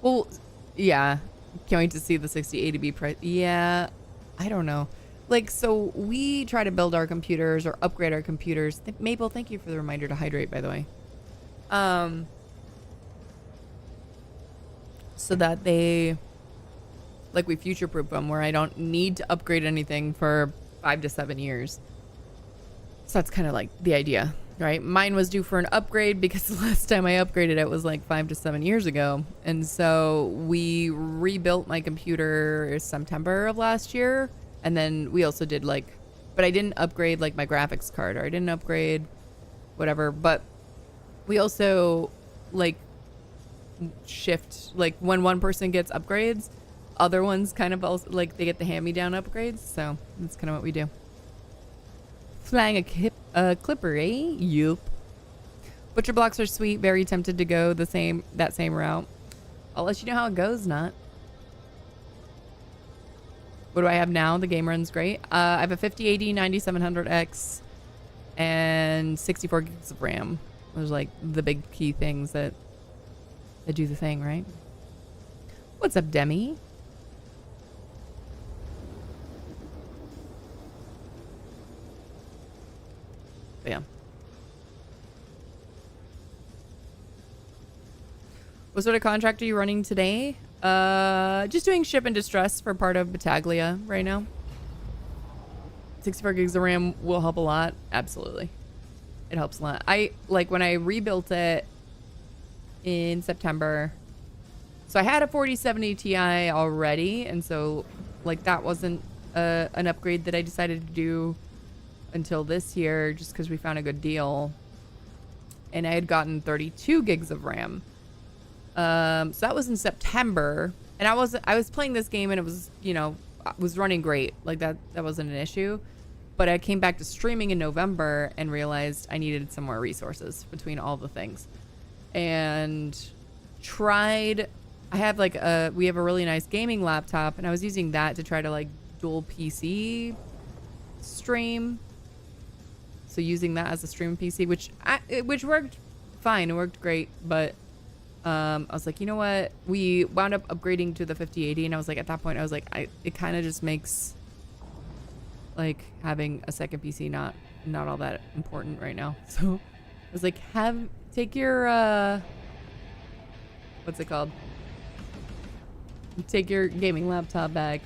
Well, yeah. Can't wait to see the 6080B price. Yeah, I don't know. Like, so we try to build our computers or upgrade our computers. Mabel, thank you for the reminder to hydrate, by the way. So that they, like, we future-proof them where I don't need to upgrade anything for 5 to 7 years. So that's kind of like the idea, right? Mine was due for an upgrade because the last time I upgraded it was like 5 to 7 years ago. And so we rebuilt my computer September of last year. And then we also did like, but I didn't upgrade like my graphics card, or I didn't upgrade whatever. But we also like shift, like when one person gets upgrades, other ones kind of also like they get the hand-me-down upgrades. So that's kind of what we do. Flying a clipper, eh? Yup. Butcher blocks are sweet. Very tempted to go that same route. I'll let you know how it goes, not. What do I have now? The game runs great. I have a 5080 9700X and 64 gigs of RAM. Those are like the big key things that do the thing, right? What's up, Demi? But yeah. What sort of contract are you running today? Just doing ship and distress for part of Battaglia right now. 64 gigs of RAM will help a lot. Absolutely. It helps a lot. I like when I rebuilt it in September, So I had a 4070 Ti already, and so like that wasn't an upgrade that I decided to do until this year, just because we found a good deal. And I had gotten 32 gigs of RAM. So that was in September, and I was playing this game, and it was, you know, was running great. Like that wasn't an issue. But I came back to streaming in November and realized I needed some more resources between all the things. And tried, I have like we have a really nice gaming laptop, and I was using that to try to like dual PC stream. So using that as a stream PC, which worked fine. It worked great, but I was like, you know what? We wound up upgrading to the 5080, and I was like, at that point, I was like, it kind of just makes like having a second PC not all that important right now. So I was like, take your what's it called? Take your gaming laptop back,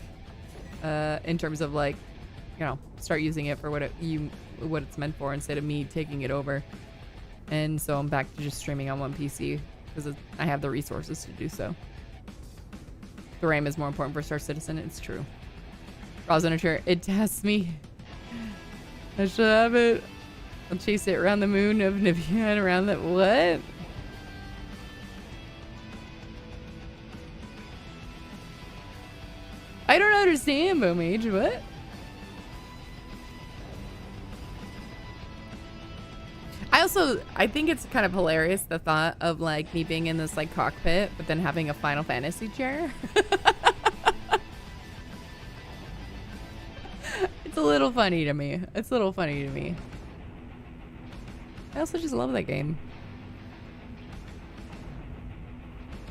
in terms of like, you know, start using it for what it's meant for, instead of me taking it over. And so I'm back to just streaming on one PC because I have the resources to do so. The RAM is more important for Star Citizen. It's true. Rahhzay, it tests me. I should have it. I'll chase it around the moon of Nivea and around that. What? I don't understand, Bomage. What? I think it's kind of hilarious, the thought of like me being in this like cockpit, but then having a Final Fantasy chair. It's a little funny to me. It's a little funny to me. I also just love that game.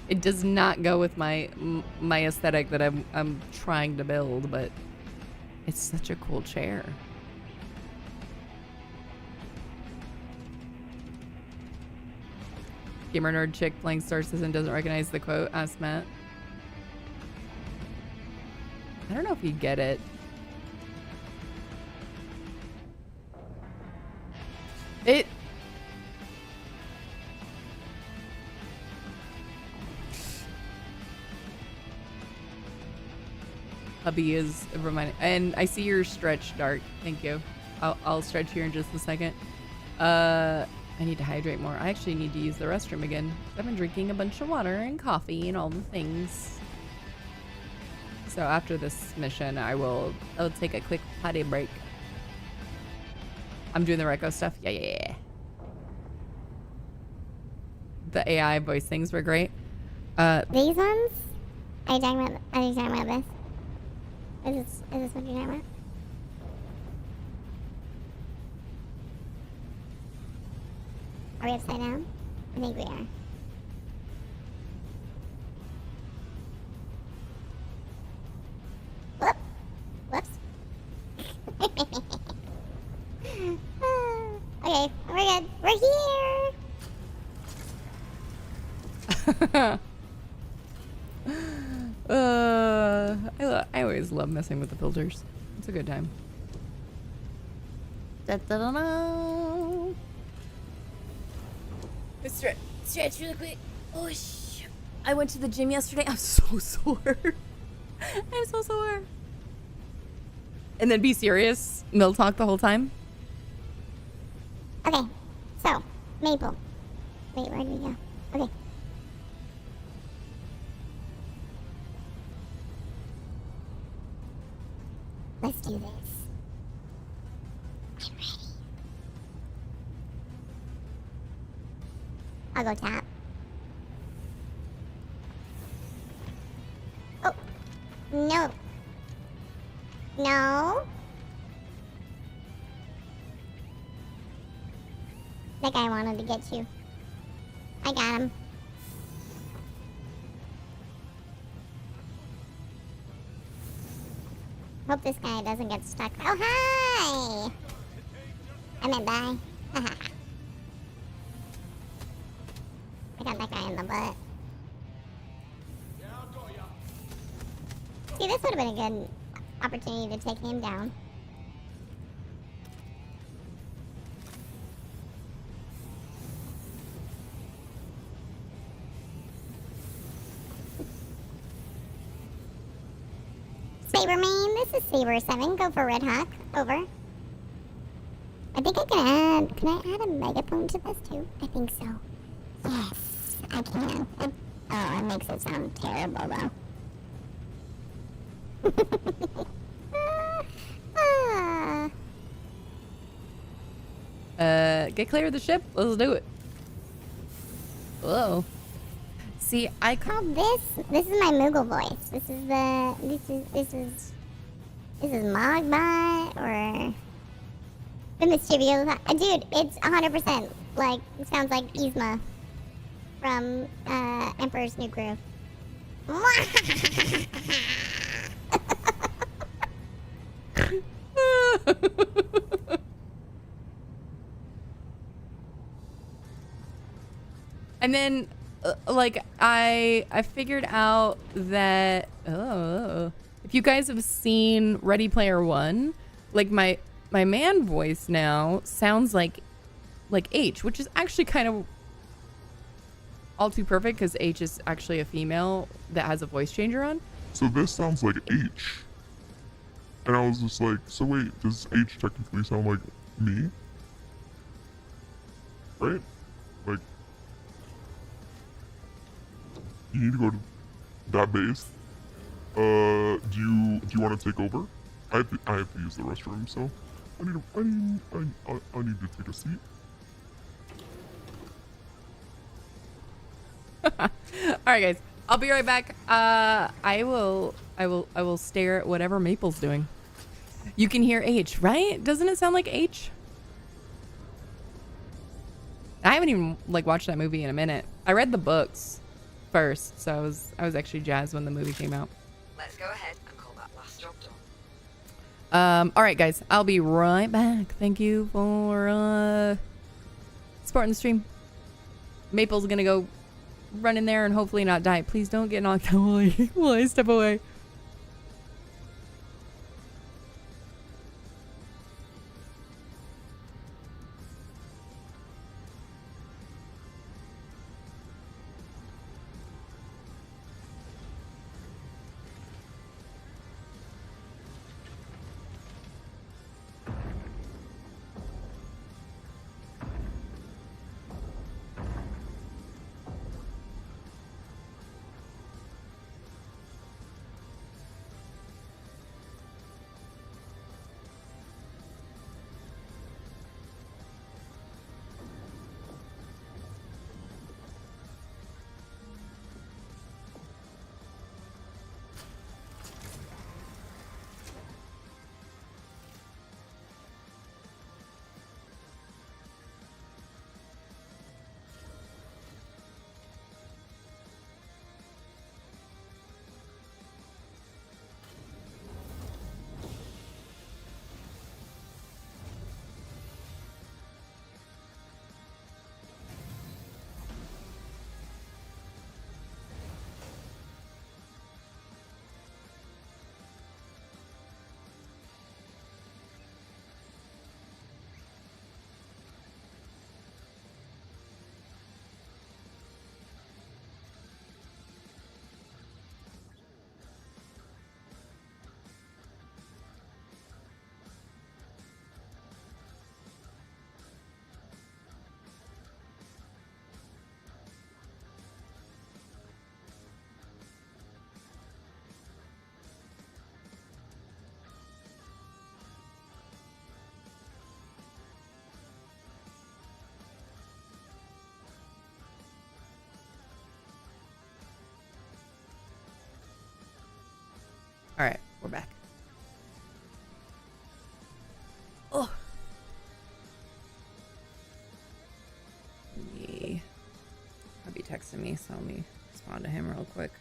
It does not go with my aesthetic that I'm trying to build, but it's such a cool chair. Gamer nerd chick playing Star Citizen doesn't recognize the quote. Ask Matt. I don't know if you get it. Hubby is reminding, and I see your stretch, Dark. Thank you. I'll stretch here in just a second. I need to hydrate more. I actually need to use the restroom again. I've been drinking a bunch of water and coffee and all the things. So after this mission, I'll take a quick potty break. I'm doing the Reco stuff. Yeah. The AI voice things were great. These ones? Are you talking about this? Is this what you're talking about? Are we upside down? I think we are. Whoops. Okay, we're good. We're here! I always love messing with the filters. It's a good time. Da-da-da-da. Stretch really quick. Oh, I went to the gym yesterday. I'm so sore. I'm so sore. And then be serious. Mill talk the whole time. Okay, so, Maple. Wait, where did we go? Okay. Let's do this. I'm ready. I'll go tap. Oh. No. No. That guy wanted to get you. I got him. Hope this guy doesn't get stuck. Oh, hi! I meant bye. Haha. I got that guy in the butt. See, this would have been a good opportunity to take him down. Sabermain, this is Saber7. Go for Red Hawk. Over. I think I can add... Can I add a megaphone to this too? I think so. Yes, I can. It makes it sound terrible though. Get clear of the ship. Let's do it. Whoa. See, I call this is my Moogle voice. This is Mogbot or the mischievous. Dude, it's 100% like it sounds like Yzma from Emperor's New Groove. And then, like, I figured out that if you guys have seen Ready Player One, like my man voice now sounds like H, which is actually kind of all too perfect because H is actually a female that has a voice changer on. So this sounds like H. And I was just like, so wait, does H technically sound like me? Right? Like, you need to go to that base. Do you want to take over? I have to use the restroom, so I need to take a seat. All right, guys. I'll be right back. I will stare at whatever Maple's doing. You can hear H, right? Doesn't it sound like H? I haven't even like watched that movie in a minute. I read the books first, so I was actually jazzed when the movie came out. Let's go ahead and call that last job done. All right, guys. I'll be right back. Thank you for supporting the stream. Maple's gonna go run in there and hopefully not die. Please don't get knocked out while I step away. All right, we're back. Oh. I'll be texting me, so let me respond to him real quick.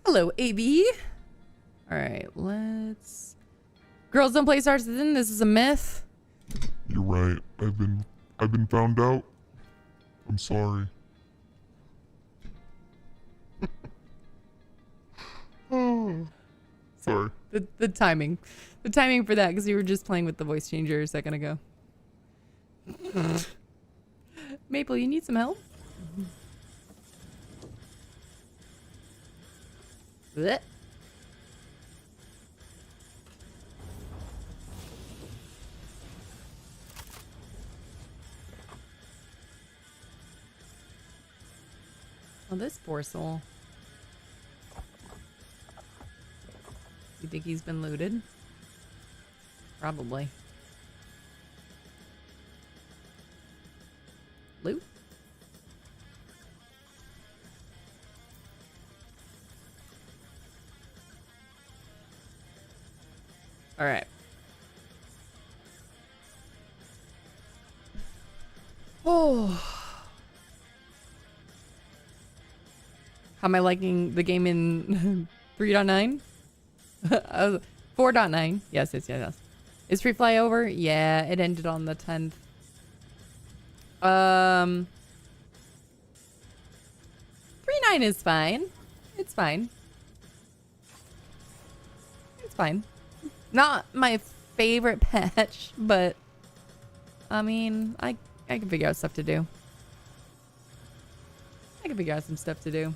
Hello, AB. All right, let's. Girls don't play Star Citizen. This is a myth. You're right. I've been found out. I'm sorry. Sorry. The timing for that, because you were just playing with the voice changer a second ago. Maple, you need some help? Blech. Oh, this poor soul. You think he's been looted? Probably. Loot? All right. Oh. How am I liking the game in 3.9? 4.9. Yes. Is Free Fly over? Yeah, it ended on the 10th. 3.9 is fine. It's fine. It's fine. Not my favorite patch, but I mean, I can figure out stuff to do. I can figure out some stuff to do.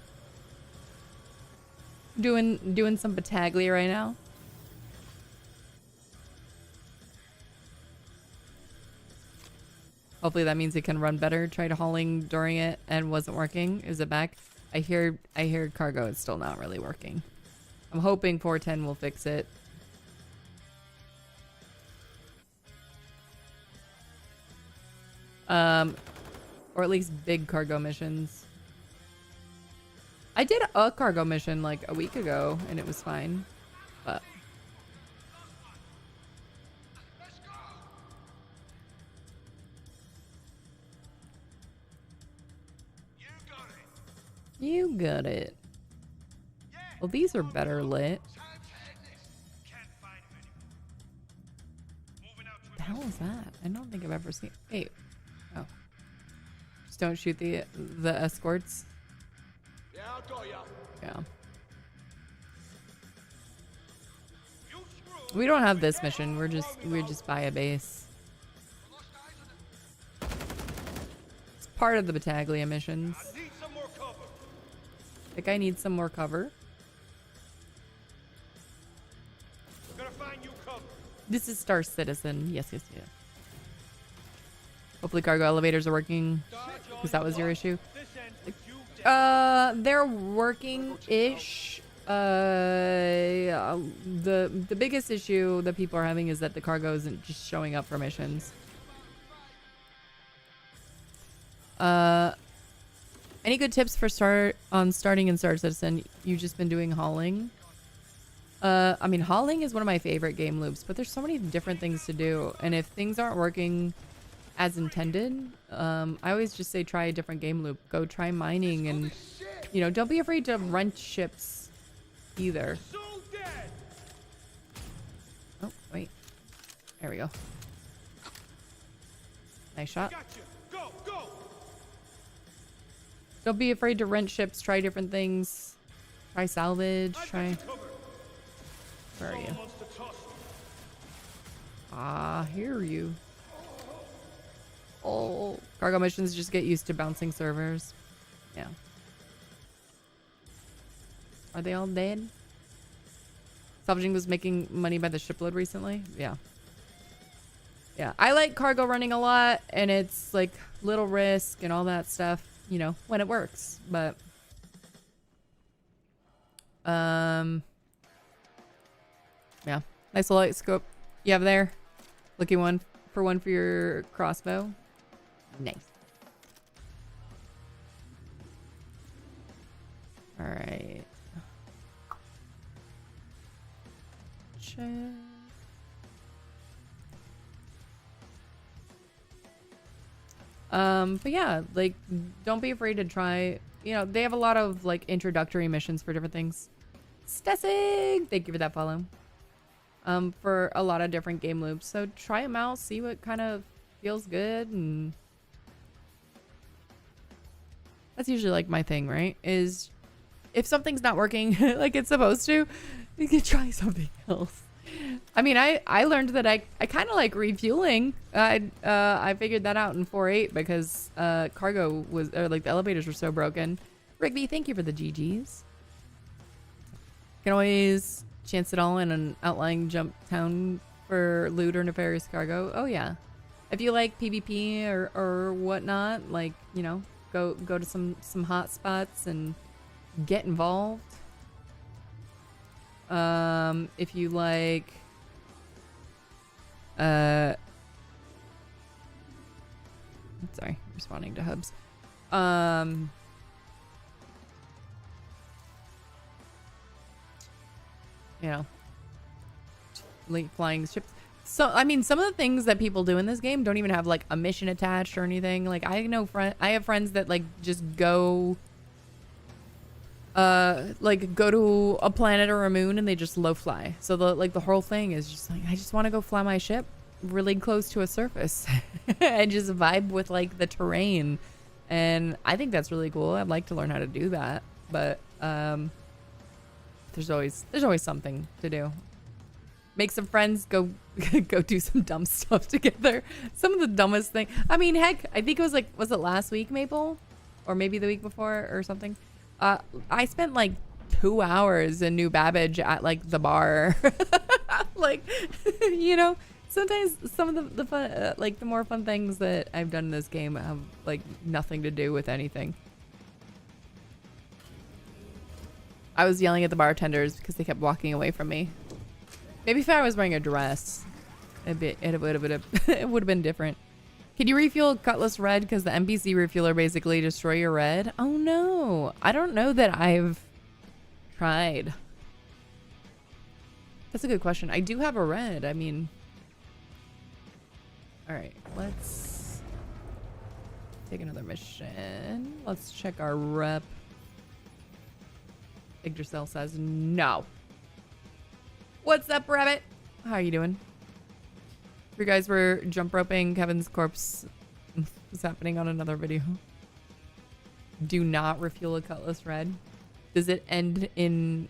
Doing some Battaglia right now. Hopefully that means it can run better. Tried hauling during it and wasn't working. Is it back? I hear cargo is still not really working. I'm hoping 410 will fix it. Or at least big cargo missions. I did a cargo mission like a week ago and it was fine, but you got it. Well, these are better lit. What the hell is that? I don't think I've ever seen. Wait. Oh. Just don't shoot the escorts. Yeah, I got ya. Yeah. We don't have this mission. We're just by a base. It's part of the Battaglia missions. I need some more cover. I think I need some more cover. We're gonna find you cover. This is Star Citizen. Yes. Hopefully cargo elevators are working, because that was your issue. They're working-ish. The biggest issue that people are having is that the cargo isn't just showing up for missions. Any good tips for starting in Star Citizen? You've just been doing hauling. I mean, hauling is one of my favorite game loops, but there's so many different things to do, and if things aren't working as intended, I always just say try a different game loop. Go try mining, and you know, don't be afraid to rent ships either. Oh wait, there we go. Nice shot. Go, go. Don't be afraid to rent ships. Try different things. Try salvage. Try. Where are you? Ah, hear you. Oh, cargo missions just get used to bouncing servers. Yeah. Are they all dead? Salvaging was making money by the shipload recently. Yeah. Yeah, I like cargo running a lot, and it's like little risk and all that stuff, you know, when it works. But yeah, nice little light scope you have there. Looking one for your crossbow. Nice. All right. Check. But yeah, like, don't be afraid to try. You know, they have a lot of like introductory missions for different things. Stessing, thank you for that follow. For a lot of different game loops, so try them out, see what kind of feels good, and that's usually like my thing, right? Is if something's not working like it's supposed to, We could try something else. I mean, I learned that I kind of like refueling. I figured that out in 4.8 because cargo was, or like the elevators were so broken. Rigby, thank you for the GGs. Can always chance it all in an outlying jump town for loot or nefarious cargo. Oh yeah. If you like PvP or whatnot, like, you know, go to some hot spots and get involved. If you like sorry, responding to hubs. You know, like flying ships. So, I mean, some of the things that people do in this game don't even have like a mission attached or anything. Like, I have friends that like just go go to a planet or a moon and they just low fly. So the whole thing is just like, I just want to go fly my ship really close to a surface and just vibe with like the terrain. And I think that's really cool. I'd like to learn how to do that, but there's always something to do. Make some friends, go do some dumb stuff together. Some of the dumbest thing. I mean, heck, I think it was like, was it last week, Maple? Or maybe the week before or something? I spent like 2 hours in New Babbage at like the bar. Like, you know, sometimes some of the fun, like the more fun things that I've done in this game have like nothing to do with anything. I was yelling at the bartenders because they kept walking away from me. Maybe if I was wearing a dress, it would have been different. Can you refuel Cutlass Red? Because the NPC refueler basically destroy your red. Oh no, I don't know that I've tried. That's a good question. I do have a red. I mean, all right, let's take another mission. Let's check our rep. Yggdrasil says no. What's up, Rabbit? How are you doing? You guys were jump roping Kevin's corpse. What's happening on another video? Do not refuel a Cutlass Red. Does it end in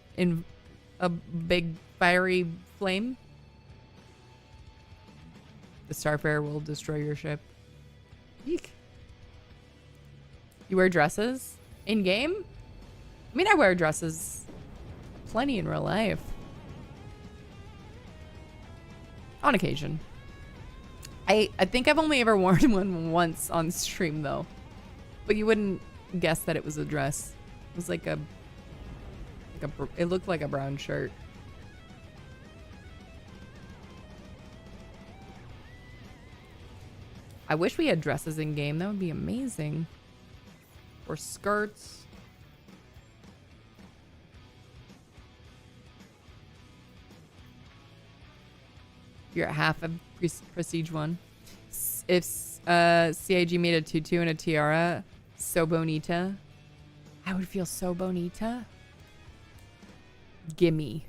a big fiery flame? The Starfarer will destroy your ship. Eek. You wear dresses in game? I mean, I wear dresses plenty in real life. On occasion. I think I've only ever worn one once on stream though. But you wouldn't guess that it was a dress. It was like it looked like a brown shirt. I wish we had dresses in game. That would be amazing. Or skirts. You're at half of Prestige 1. If CIG made a tutu and a tiara, so bonita. I would feel so bonita. Gimme.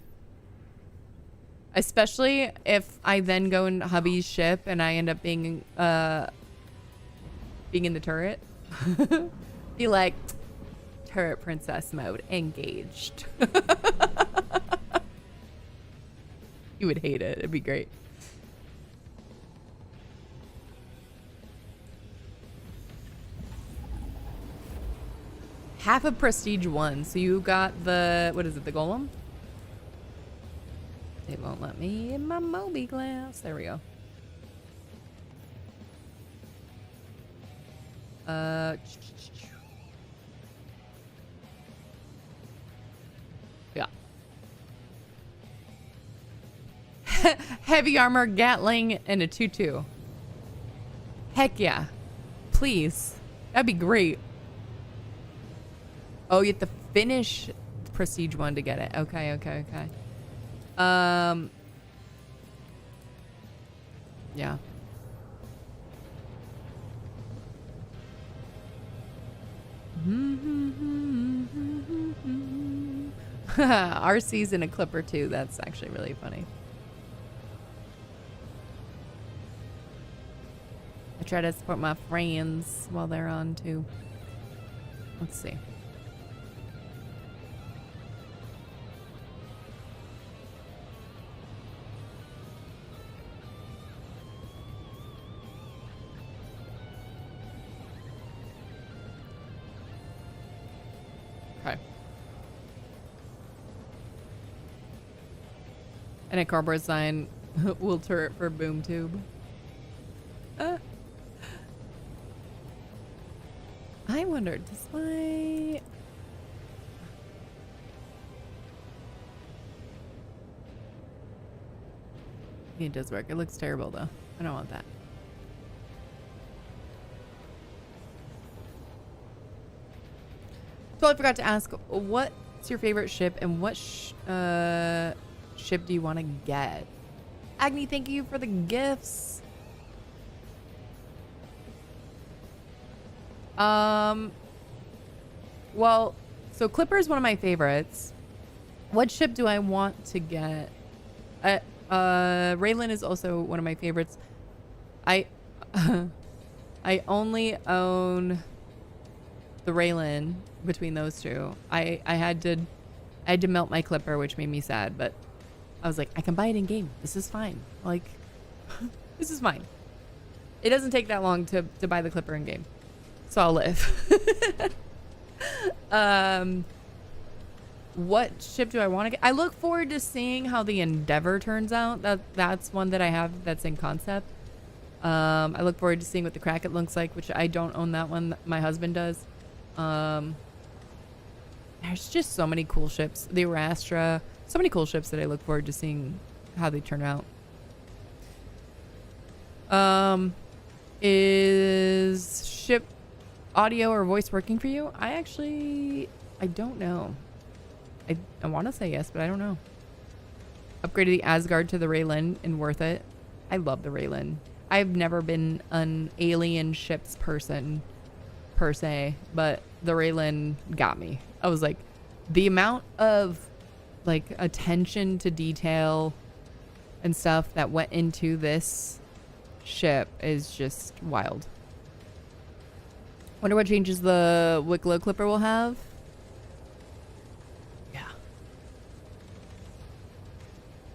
Especially if I then go in hubby's ship and I end up being in the turret. Be like, turret princess mode engaged. You would hate it. It'd be great. Half of Prestige 1. So you got the, what is it, the golem? It won't let me in my Moby glass. There we go. Yeah. Heavy armor, Gatling, and a tutu. Heck yeah. Please. That'd be great. Oh, you have to finish Prestige 1 to get it. Okay, okay, okay. Yeah. RC's in a clip or two. That's actually really funny. I try to support my friends while they're on too. Let's see. And a cardboard sign will turret for boom tube. I wonder, does my... It does work. It looks terrible though. I don't want that. Totally forgot to ask, what's your favorite ship and what ship do you want to get? Agni, thank you for the gifts. Well, so Clipper is one of my favorites. What ship do I want to get? Raylan is also one of my favorites. I only own the Raylan between those two. I had to melt my Clipper, which made me sad, but I was like, I can buy it in game. This is fine. Like, this is fine. It doesn't take that long to buy the Clipper in game. So I'll live. What ship do I want to get? I look forward to seeing how the Endeavor turns out. That's one that I have that's in concept. I look forward to seeing what the Kraken looks like, which I don't own that one. My husband does. There's just so many cool ships. The Erastra. So many cool ships that I look forward to seeing how they turn out. Is ship audio or voice working for you? I don't know. I want to say yes, but I don't know. Upgraded the Asgard to the Raylan and worth it. I love the Raylan. I've never been an alien ships person per se, but the Raylan got me. I was like, the amount of like attention to detail and stuff that went into this ship is just wild. Wonder what changes the Wicklow Clipper will have. Yeah.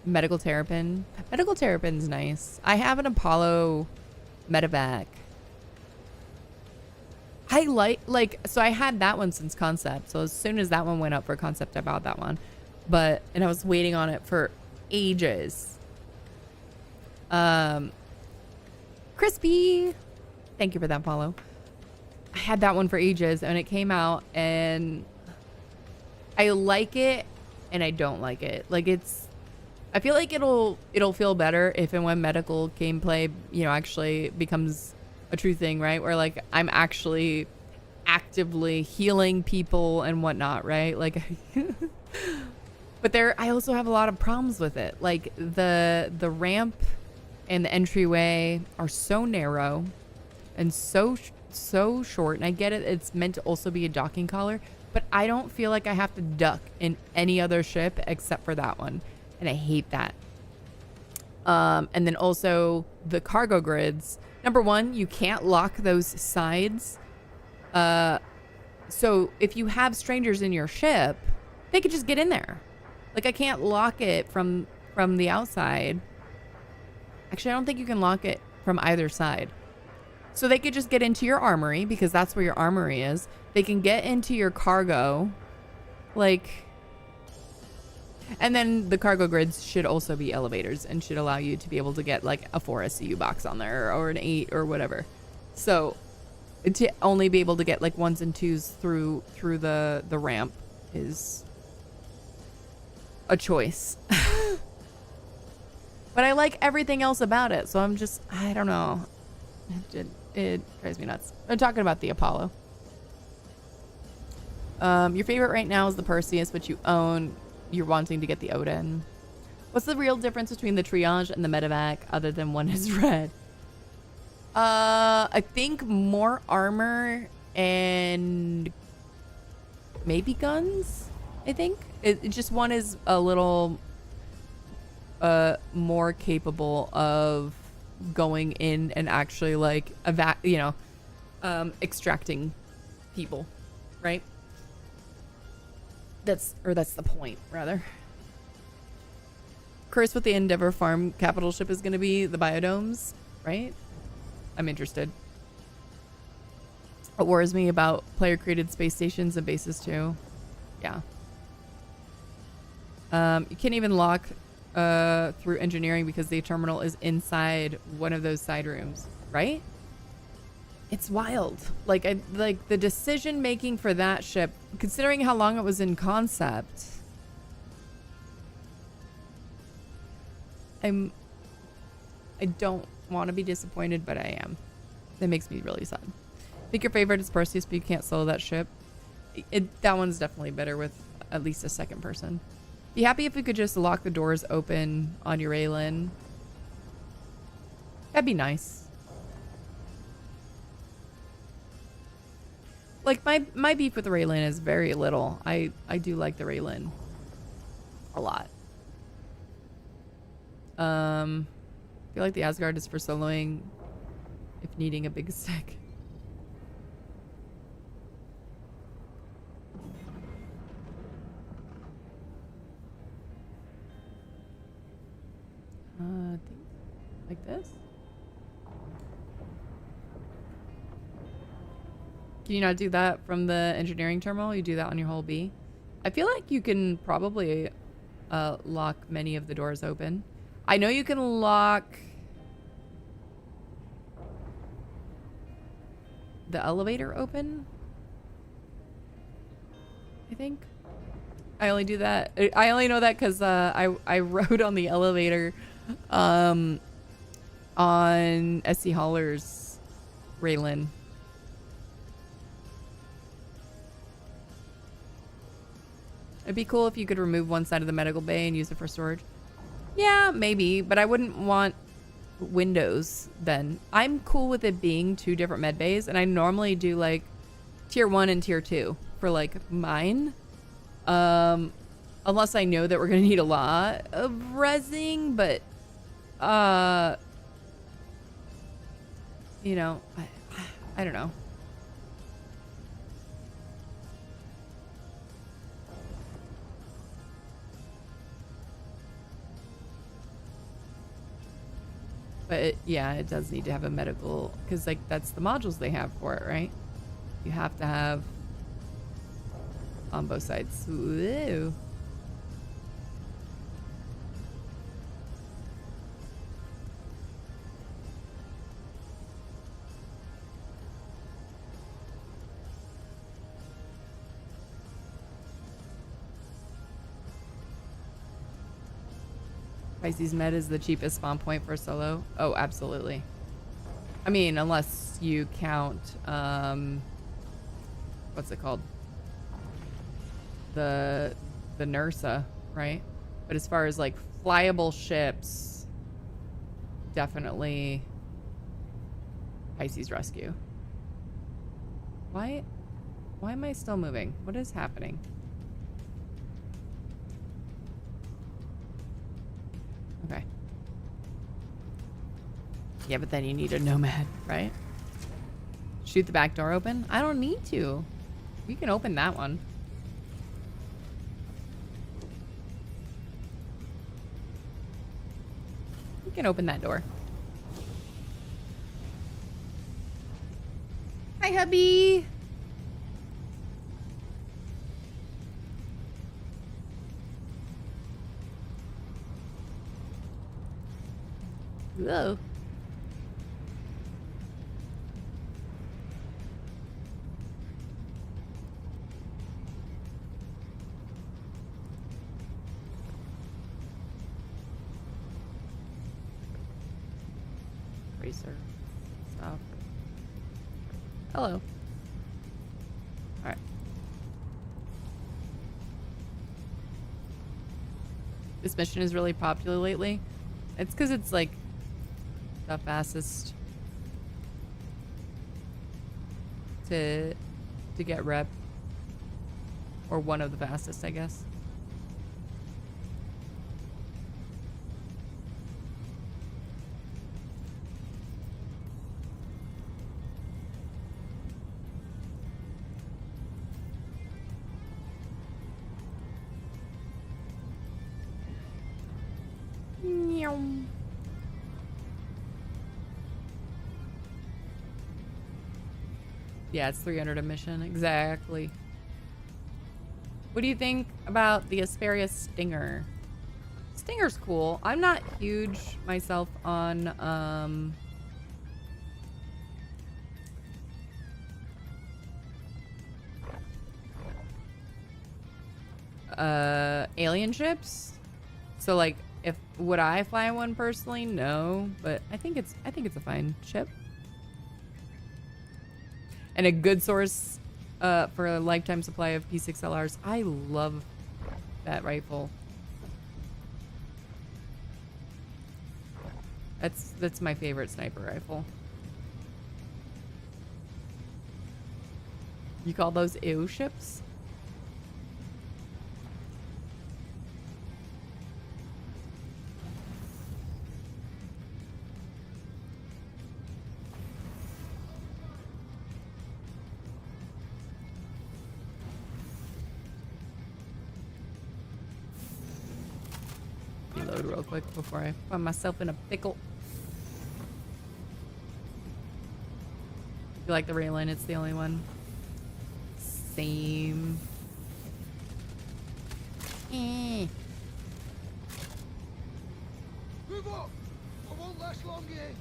Medical Terrapin. Medical Terrapin's nice. I have an Apollo medevac. I so I had that one since concept. So as soon as that one went up for concept, I bought that one. And I was waiting on it for ages. Crispy. Thank you for that follow. I had that one for ages and it came out and I like it and I don't like it. Like I feel like it'll feel better if and when medical gameplay, actually becomes a true thing, right? Where like I'm actually actively healing people and whatnot, right? Like, but I also have a lot of problems with it. Like the ramp and the entryway are so narrow and so short. And I get it. It's meant to also be a docking collar, but I don't feel like I have to duck in any other ship except for that one. And I hate that. And then also the cargo grids. Number one, you can't lock those sides. So if you have strangers in your ship, they could just get in there. Like I can't lock it from the outside. Actually, I don't think you can lock it from either side. So they could just get into your armory because that's where your armory is. They can get into your cargo. And then the cargo grids should also be elevators and should allow you to be able to get like a 4 SCU box on there or an 8 or whatever. So to only be able to get like 1s and 2s through the ramp is a choice. But I like everything else about it. So I don't know. It drives me nuts. I'm talking about the Apollo. Your favorite right now is the Perseus, which you own. You're wanting to get the Odin. What's the real difference between the Triage and the Medevac other than one is red? I think more armor and maybe guns, I think. It just one is a little more capable of going in and actually like extracting people, right? That's the point, rather. Curious what the Endeavor farm capital ship is going to be. The biodomes, right? I'm interested. It worries me about player-created space stations and bases too. Yeah. You can't even lock through engineering because the terminal is inside one of those side rooms, right? It's wild. Like the decision making for that ship, considering how long it was in concept. I don't want to be disappointed, but I am. That makes me really sad. I think your favorite is Perseus, but you can't solo that ship. That one's definitely better with at least a second person. Be happy if we could just lock the doors open on your Aylin. That'd be nice. Like my beef with the Raylin is very little. I do like the Raylin a lot. I feel like the Asgard is for soloing if needing a big stick. Like this? Can you not do that from the engineering terminal? You do that on your whole B? I feel like you can probably lock many of the doors open. I know you can lock the elevator open, I think. I only do that. I only know that because I rode on the elevator on SC Haller's Raylin. It'd be cool if you could remove one side of the medical bay and use it for storage. Yeah, maybe, but I wouldn't want windows then. I'm cool with it being two different med bays, and I normally do like tier 1 and tier 2 for like mine. Unless I know that we're gonna need a lot of rezzing, but you know, I don't know. But yeah, it does need to have a medical, because like that's the modules they have for it, right? You have to have on both sides. Ooh. Pisces Med is the cheapest spawn point for solo. Oh, absolutely. I mean, unless you count, what's it called? The Nursa, right? But as far as like flyable ships, definitely Pisces Rescue. Why am I still moving? What is happening? Okay. Yeah, but then you need a nomad, right? Shoot the back door open? I don't need to. We can open that one. We can open that door. Hi, hubby. Whoa. Racer. Stop. Hello. Alright. This mission is really popular lately. It's because it's like the fastest to get rep, or one of the fastest, I guess. Meow. Yeah, it's 300 a mission. Exactly. What do you think about the Asperia Stinger? Stinger's cool. I'm not huge myself on alien ships. So like, if would I fly one personally? No, but I think it's a fine ship and a good source for a lifetime supply of P6LRs. I love that rifle. That's my favorite sniper rifle. You call those ew ships? Reload real quick before I find myself in a pickle. You like the Raylan? It's the only one. Same. Move up! I won't last long here.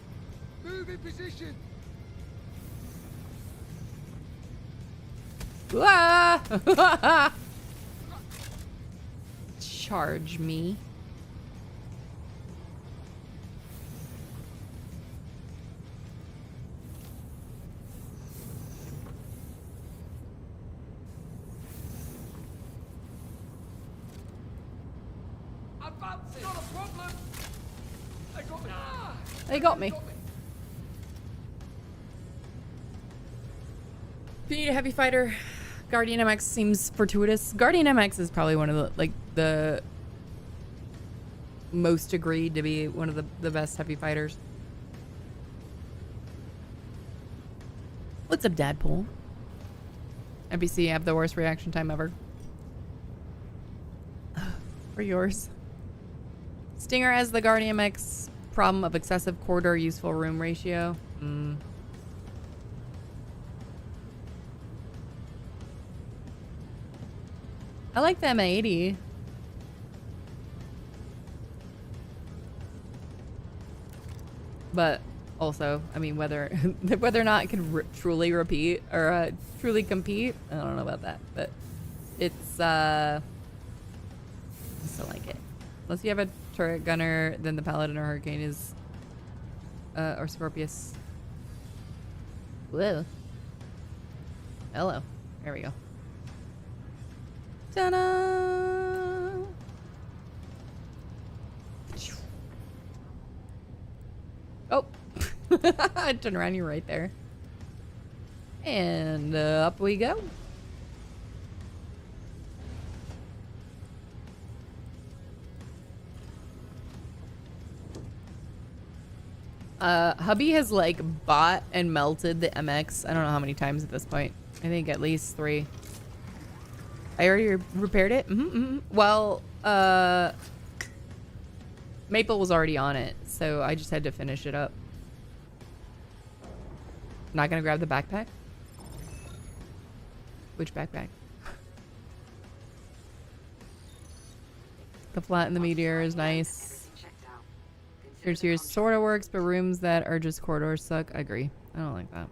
Move in position. Ah! Charge me. Not a problem. They got me. They got me. If you need a heavy fighter, Guardian MX seems fortuitous. Guardian MX is probably one of the most agreed to be one of the best heavy fighters. What's up, Dadpool? NBC have the worst reaction time ever. For yours. Stinger has the Guardian MX problem of excessive corridor useful room ratio. I like the M80. But also, I mean, whether or not it can truly repeat or truly compete, I don't know about that. But it's I still like it. Unless you have a turret gunner, then the Paladin or Hurricane is or Scorpius. Whoa. Hello. There we go. Ta-da! Oh. I turned around, you're right there. And up we go. Hubby has like bought and melted the MX. I don't know how many times at this point. I think at least 3. I already repaired it. Well, Maple was already on it, so I just had to finish it up. Not gonna grab the backpack? Which backpack? The flat in the meteor is nice. Here's sort of works, but rooms that are just corridors suck. I agree. I don't like that.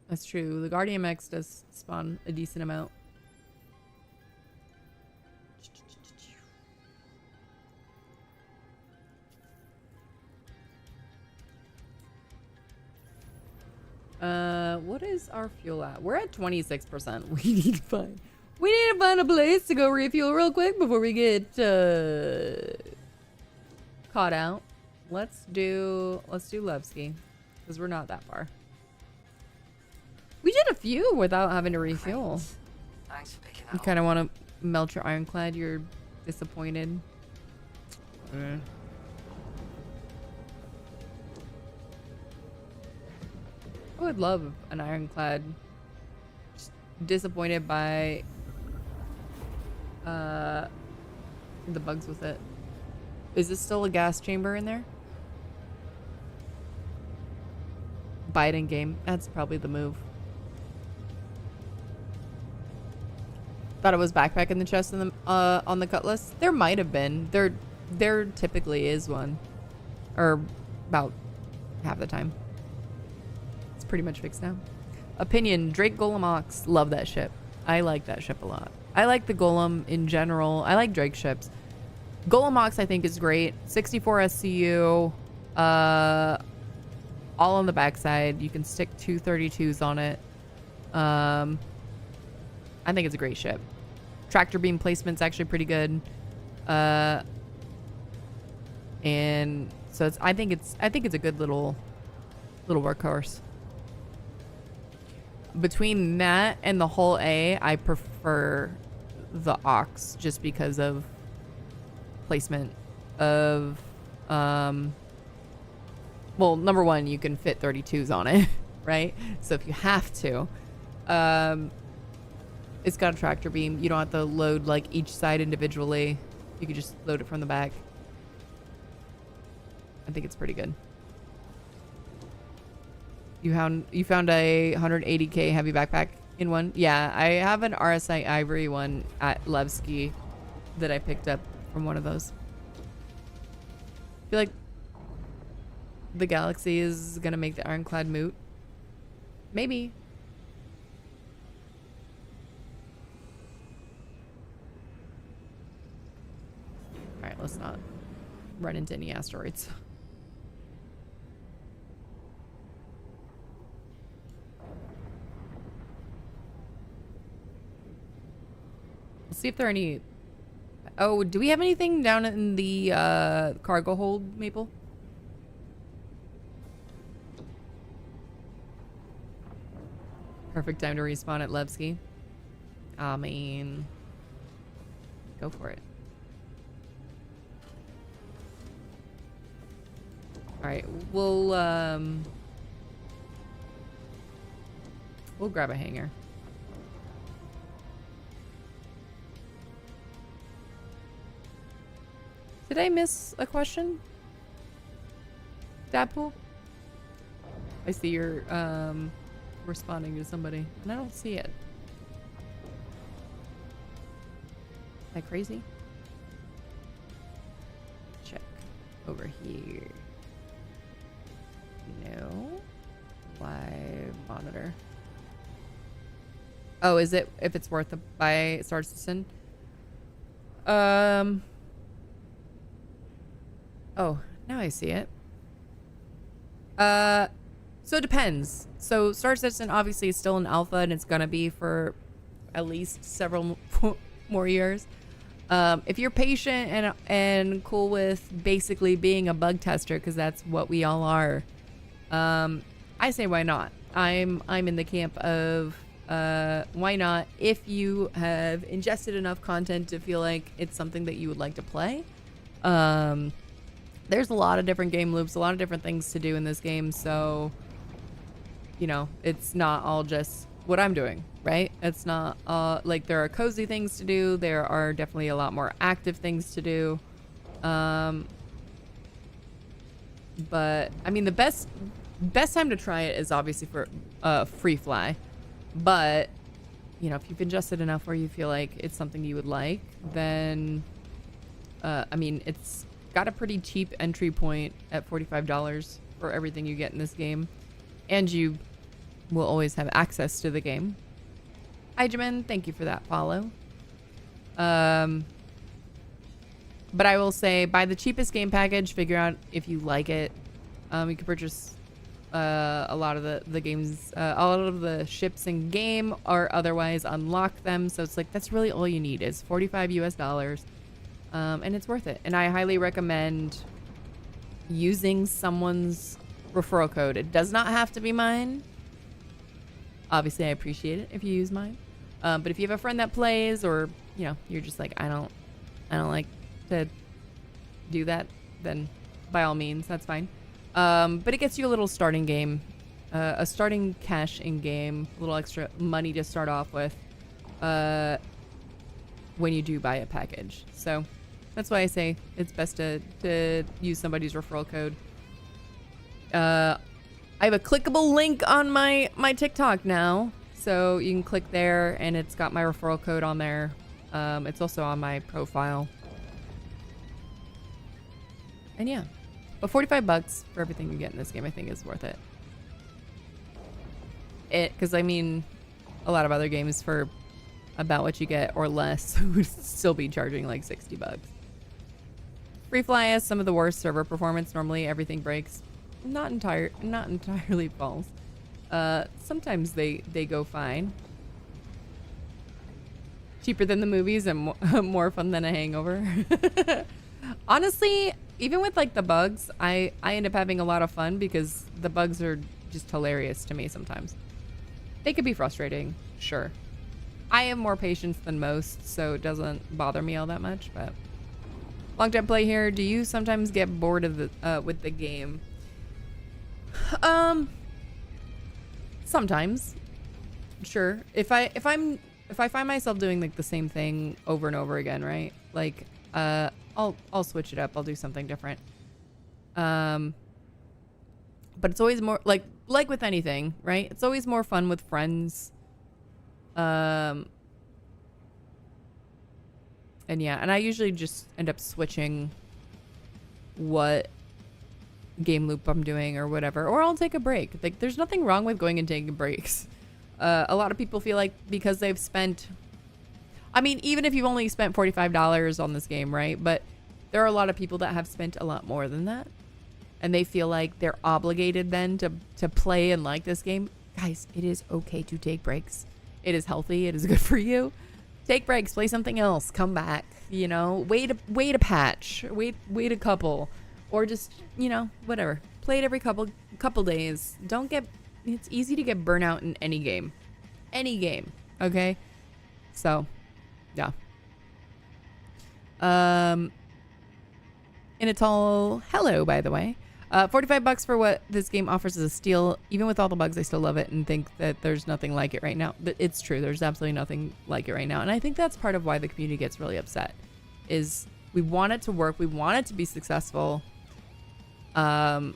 That's true. The Guardian MX does spawn a decent amount. What is our fuel at? We're at 26%. We need to find a place to go refuel real quick before we get caught out. Let's do Levski, because we're not that far. We did a few without having to refuel. Thanks for picking You up. kind of want to melt your ironclad. You're disappointed. I would love an ironclad. Just disappointed by the bugs with it. Is this still a gas chamber in there? Buy it in game. That's probably the move. thought it was backpack in the chest on the Cutlass. There might have been. There typically is one. Or about half the time. It's pretty much fixed now. Opinion, Drake Golem Ox. Love that ship. I like that ship a lot. I like the Golem in general. I like Drake ships. Golem Ox I think is great. 64 SCU. All on the backside. You can stick 232s on it. I think it's a great ship. Tractor beam placement's actually pretty good. And so I think it's a good little workhorse. Between that and the Hull A, I prefer the Ox just because of placement of well, number one, you can fit 32s on it, right? So if you have to, it's got a tractor beam. You don't have to load like each side individually. You can just load it from the back. I think it's pretty good. You found a 180k heavy backpack in one? Yeah, I have an RSI Ivory one at Levski that I picked up from one of those. I feel like the Galaxy is gonna make the Ironclad moot. Maybe. Alright, let's not run into any asteroids. Let's see if there are any... Oh, do we have anything down in the cargo hold, Maple? Perfect time to respawn at Levski. I mean... Go for it. Alright, we'll grab a hangar. Did I miss a question? Dadpool? I see you're responding to somebody, and I don't see it. Am I crazy? Check over here. No. Live monitor. Oh, is it if it's worth it by Star Citizen? Oh, now I see it. So it depends. So Star Citizen obviously is still in alpha, and it's gonna be for at least several more years. If you're patient and cool with basically being a bug tester, because that's what we all are, I say why not? I'm in the camp of why not if you have ingested enough content to feel like it's something that you would like to play. There's a lot of different game loops, a lot of different things to do in this game, so you know, it's not all just what I'm doing, right? It's not like there are cozy things to do. There are definitely a lot more active things to do. But I mean, the best time to try it is obviously for free fly. But you know, if you've ingested enough where you feel like it's something you would like, then I mean, it's got a pretty cheap entry point at $45 for everything you get in this game, and you will always have access to the game. Ijamin, thank you for that follow. But I will say, buy the cheapest game package, figure out if you like it. You can purchase a lot of the games, a lot of the ships in game, or otherwise unlock them. So it's like, that's really all you need is $45 US. And it's worth it. And I highly recommend using someone's referral code. It does not have to be mine. Obviously, I appreciate it if you use mine. But if you have a friend that plays, or you know, you're just like, I don't like to do that, then by all means, that's fine. But it gets you a little starting game, a starting cash in game, a little extra money to start off with when you do buy a package. So that's why I say it's best to use somebody's referral code. I have a clickable link on my TikTok now. So you can click there, and it's got my referral code on there. It's also on my profile. And yeah, but $45 for everything you get in this game, I think, is worth it. Because I mean, a lot of other games for about what you get or less would still be charging like $60. Free Fly has some of the worst server performance. Normally, everything breaks. Not entirely false. Sometimes they go fine. Cheaper than the movies and more fun than a hangover. Honestly, even with like the bugs, I end up having a lot of fun because the bugs are just hilarious to me sometimes. They could be frustrating, sure. I have more patience than most, so it doesn't bother me all that much, but long time play here. Do you sometimes get bored of the with the game? Sometimes. Sure. If I find myself doing like the same thing over and over again, right? Like I'll switch it up. I'll do something different. But it's always more like with anything, right? It's always more fun with friends. And yeah, and I usually just end up switching what game loop I'm doing or whatever, or I'll take a break. Like, there's nothing wrong with going and taking breaks. A lot of people feel like because they've spent, I mean, even if you've only spent $45 on this game, right? But there are a lot of people that have spent a lot more than that, and they feel like they're obligated then to play and like this game. Guys, it is okay to take breaks. It is healthy. It is good for you. Take breaks, play something else, come back, you know, wait a patch, wait a couple, or just, you know, whatever. Play it every couple days. It's easy to get burnout in any game, okay? So, yeah. And it's all hello, by the way. $45 for what this game offers is a steal. Even with all the bugs, I still love it and think that there's nothing like it right now. But it's true. There's absolutely nothing like it right now. And I think that's part of why the community gets really upset. Is we want it to work. We want it to be successful. So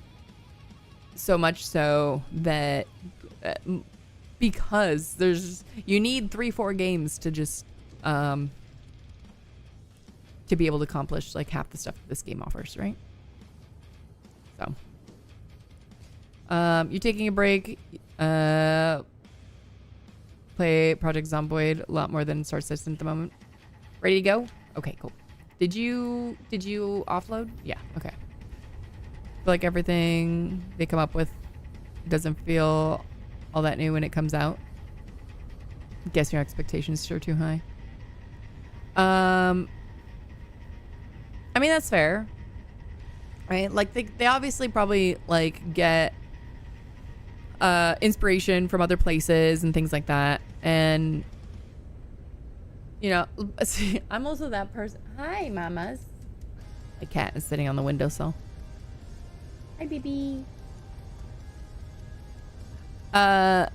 much so that because you need 3-4 games to just to be able to accomplish like half the stuff that this game offers, right? So, you're taking a break. Play Project Zomboid a lot more than Star Citizen at the moment. Ready to go? Okay, cool. Did you offload? Yeah. Okay. Feel like everything they come up with doesn't feel all that new when it comes out. Guess your expectations are too high. I mean, that's fair. Right? Like they obviously probably like get inspiration from other places and things like that. And you know, see, I'm also that person. Hi, mamas. My cat is sitting on the windowsill. Hi, baby. But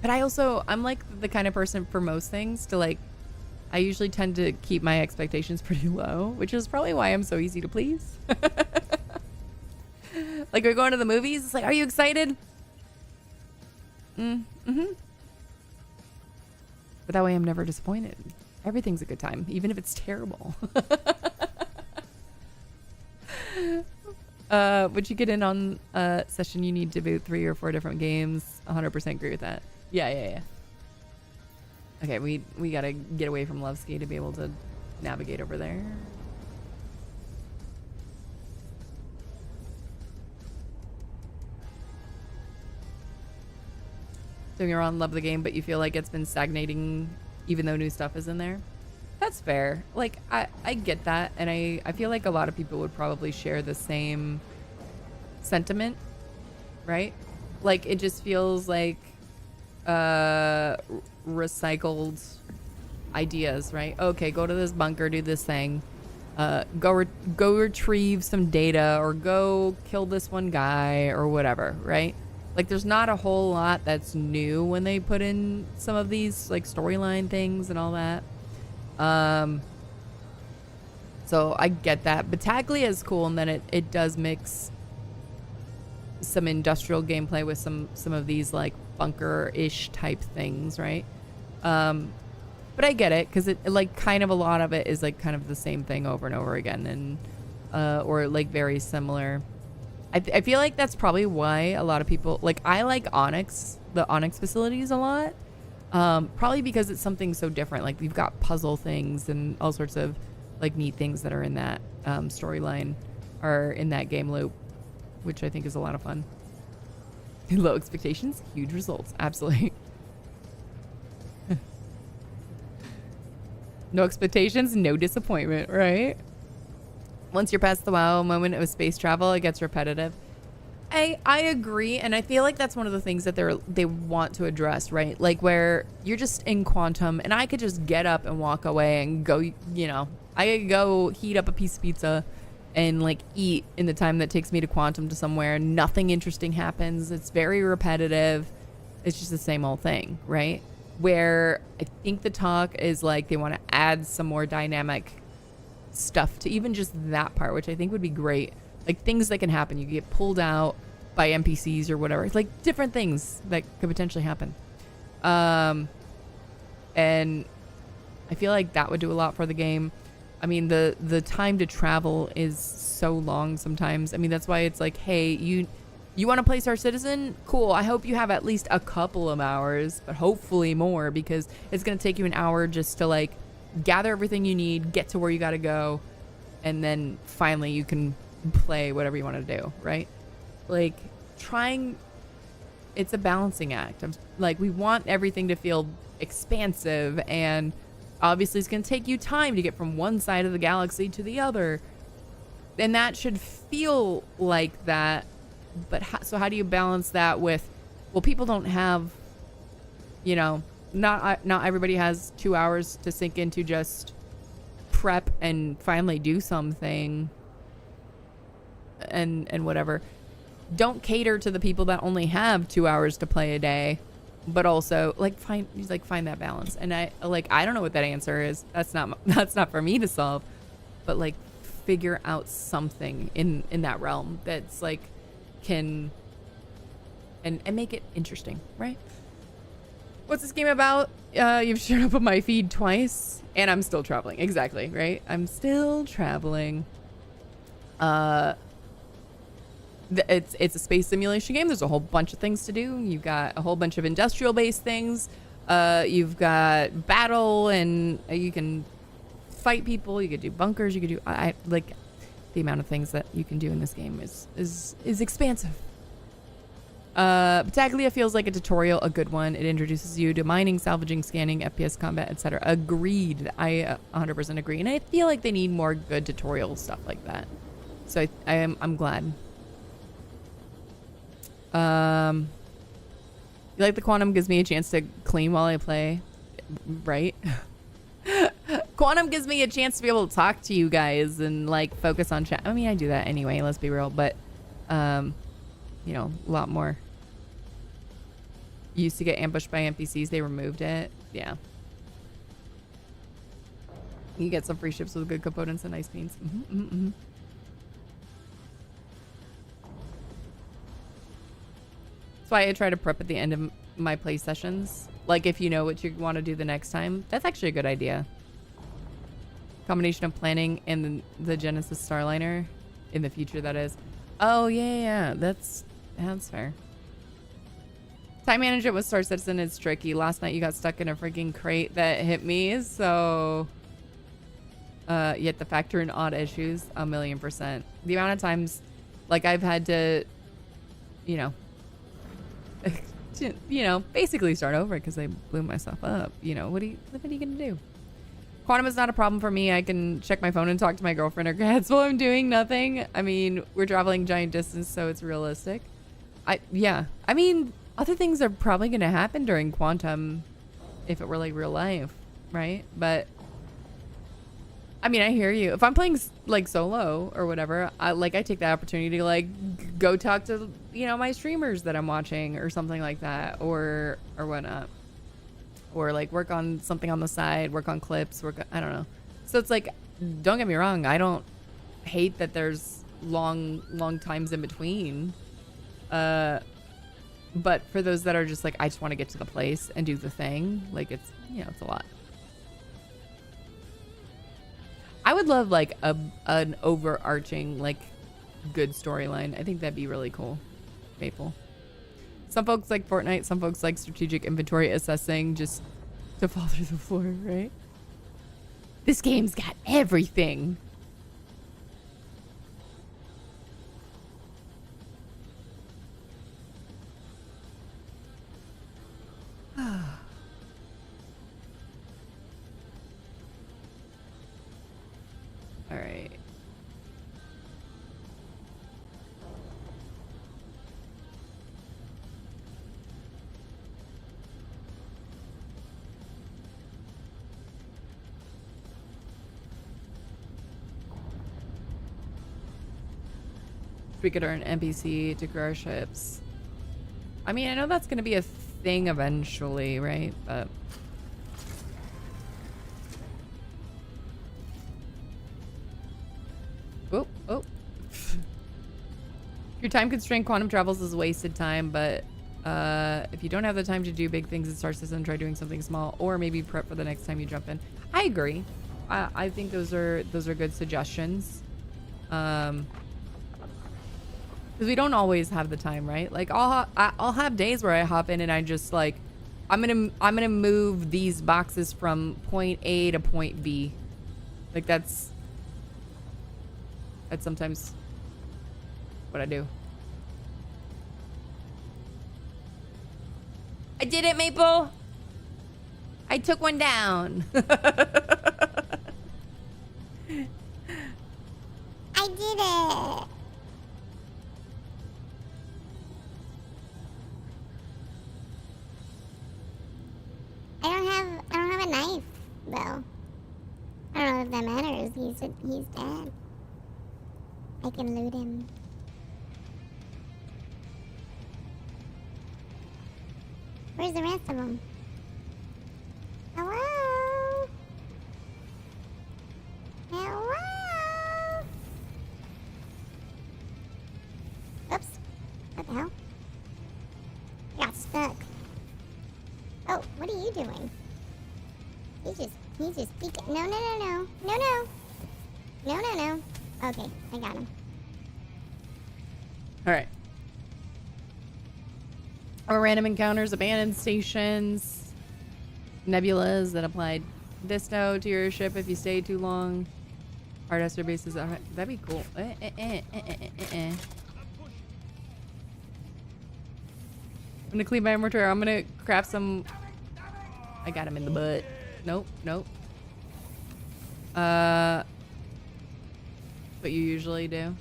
I'm like the kind of person for most things to like, I usually tend to keep my expectations pretty low, which is probably why I'm so easy to please. Like, we're going to the movies. It's like, are you excited? Mm-hmm. But that way I'm never disappointed. Everything's a good time, even if it's terrible. Would you get in on a session you need to boot 3 or 4 different games? 100% agree with that. Yeah. Okay, we gotta get away from Loveski to be able to navigate over there. So you're on love the game, but you feel like it's been stagnating even though new stuff is in there? That's fair. Like, I get that, and I feel like a lot of people would probably share the same sentiment, right? Like, it just feels like recycled ideas, right? Okay, go to this bunker, do this thing, go retrieve some data, or go kill this one guy, or whatever, right? Like, there's not a whole lot that's new when they put in some of these like storyline things and all that. So I get that. Battaglia is cool in that it does mix some industrial gameplay with some of these like bunker-ish type things, right? But I get it, because it like kind of a lot of it is like kind of the same thing over and over again, and or like very similar. I feel like that's probably why a lot of people like, I like the Onyx facilities a lot, probably because it's something so different. Like you've got puzzle things and all sorts of like neat things that are in that storyline or in that game loop, which I think is a lot of fun. Low expectations, huge results. Absolutely. No expectations, no disappointment, right? Once you're past the wow moment of space travel, it gets repetitive. I agree, and I feel like that's one of the things that they want to address, right? Like where you're just in quantum, and I could just get up and walk away and go, you know, I could go heat up a piece of pizza and like eat in the time that takes me to quantum to somewhere. Nothing interesting happens. It's very repetitive. It's just the same old thing, right? Where I think the talk is like they want to add some more dynamic stuff to even just that part, which I think would be great. Like things that can happen. You get pulled out by NPCs or whatever. It's like different things that could potentially happen. And I feel like that would do a lot for the game. I mean, the time to travel is so long sometimes. I mean, that's why it's like, hey, you want to play Star Citizen? Cool. I hope you have at least a couple of hours, but hopefully more, because it's going to take you an hour just to like gather everything you need, get to where you got to go, and then finally you can play whatever you want to do, right? Like it's a balancing act. Like we want everything to feel expansive, and obviously it's going to take you time to get from one side of the galaxy to the other, and that should feel like that. But so how do you balance that with, well, people don't have, you know, not everybody has 2 hours to sink into just prep and finally do something and whatever. Don't cater to the people that only have 2 hours to play a day, but also find that balance. And I don't know what that answer is. That's not for me to solve, but like figure out something in that realm that's like can and make it interesting, right? What's this game about? You've shown up on my feed twice, and I'm still traveling. Exactly, right? I'm still traveling. It's a space simulation game. There's a whole bunch of things to do. You've got a whole bunch of industrial-based things. You've got battle, and you can fight people. You could do bunkers. You could do like the amount of things that you can do in this game is expansive. Battaglia feels like a tutorial, a good one. It introduces you to mining, salvaging, scanning, FPS combat, etc. Agreed. I 100% agree, and I feel like they need more good tutorial stuff like that. So I'm glad. You like the quantum gives me a chance to clean while I play, right? Quantum gives me a chance to be able to talk to you guys and like focus on chat. I mean, I do that anyway, let's be real, but you know, a lot more. You used to get ambushed by NPCs, they removed it. Yeah. You get some free ships with good components and nice beans. That's why I try to prep at the end of my play sessions. Like if you know what you want to do the next time, that's actually a good idea. Combination of planning and the Genesis Starliner in the future, that is. Oh yeah, that's fair. Time management with Star Citizen is tricky. Last night you got stuck in a freaking crate that hit me, so you have to factor in odd issues 1,000,000%. The amount of times like I've had to, you know, basically start over because I blew myself up. You know, what are you gonna do? Quantum is not a problem for me. I can check my phone and talk to my girlfriend or cats while I'm doing nothing. I mean, we're traveling giant distance, so it's realistic. I mean, other things are probably going to happen during quantum if it were like real life, right? But I mean, I hear you. If I'm playing like solo or whatever, I take that opportunity to like go talk to, you know, my streamers that I'm watching or something like that, or whatnot. Or like work on something on the side, work on clips, I don't know. So it's like, don't get me wrong, I don't hate that there's long times in between. But for those that are just like, I just want to get to the place and do the thing, like it's, you know, it's a lot. I would love like an overarching, like, good storyline. I think that'd be really cool. Maple. Some folks like Fortnite, some folks like strategic inventory assessing just to fall through the floor, right? This game's got everything. All right. We could earn NPC to grow our ships. I mean, I know that's going to be a thing eventually, right? But oh. Your time constraint quantum travels is wasted time, but if you don't have the time to do big things in Star System, try doing something small, or maybe prep for the next time you jump in. I agree. I think those are good suggestions. Because we don't always have the time, right? Like I'll have days where I hop in and I just like, I'm gonna move these boxes from point A to point B. Like that's sometimes what I do. I did it, Maple. I took one down. I did it. I don't have a knife, though. I don't know if that matters. He's dead. I can loot him. Where's the rest of them? Hello? Hello? Oops. What the hell? I got stuck. Oh, what are you doing? He's just peeking. No. No. Okay, I got him. All right. Or random encounters, abandoned stations, nebulas that applied disto to your ship if you stay too long. Hard Esther bases. That'd be cool. I'm gonna clean my inventory. I'm gonna craft some. I got him in the butt. Nope. What you usually do.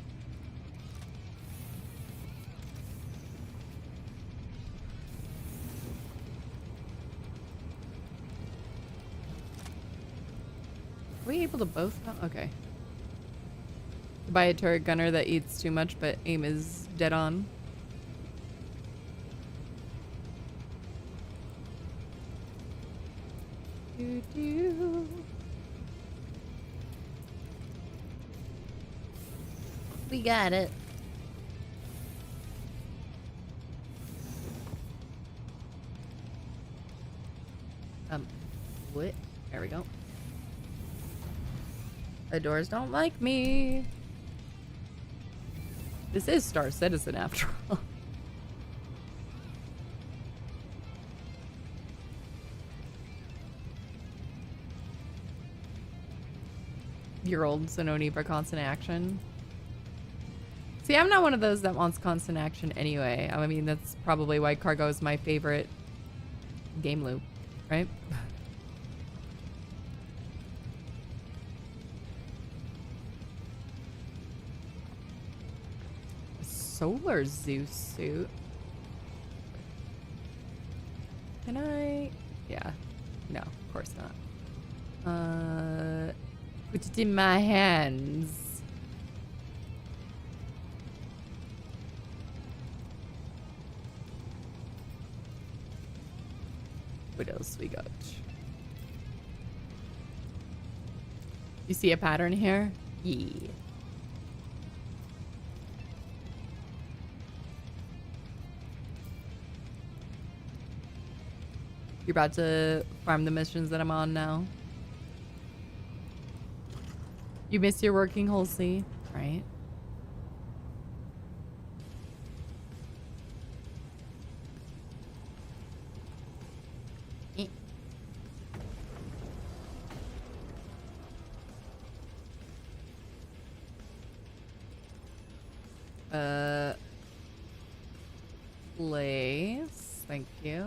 Are we able to both? Oh, okay. Buy a turret gunner that eats too much, but aim is dead on. We got it. What? There we go. The doors don't like me. This is Star Citizen after all. Year old, so no need for constant action. See, I'm not one of those that wants constant action anyway. I mean, that's probably why Cargo is my favorite game loop, right? Solar Zeus suit. Can I? Yeah. No, of course not. Put it in my hands. What else we got? You see a pattern here? Yeah. You're about to farm the missions that I'm on now. You miss your working Halsey, right? Place. Thank you.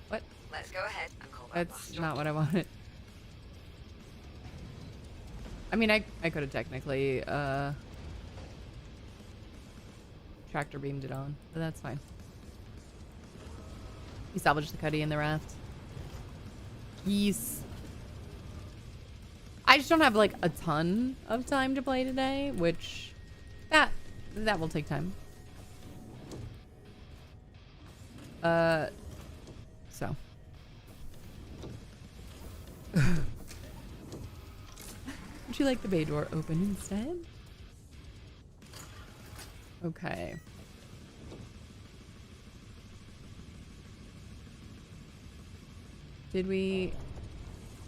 What? Let's go ahead and call that That's last not job. what I wanted. I mean, I could have technically tractor beamed it on, but that's fine. You salvaged the cuddy in the raft. Yes. I just don't have like a ton of time to play today, which that will take time. So. Would you like the bay door open instead? Okay. Did we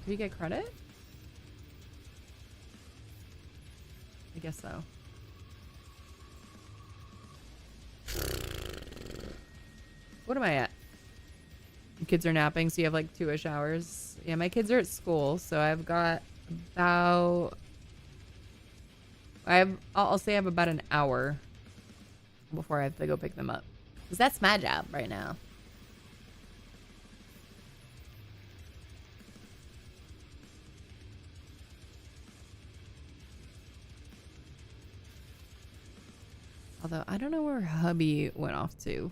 get credit? I guess so. What am I at? Your kids are napping, so you have like 2-ish hours. Yeah, my kids are at school, so I've got about... I'll say I have about an hour before I have to go pick them up. Because that's my job right now. Although, I don't know where hubby went off to.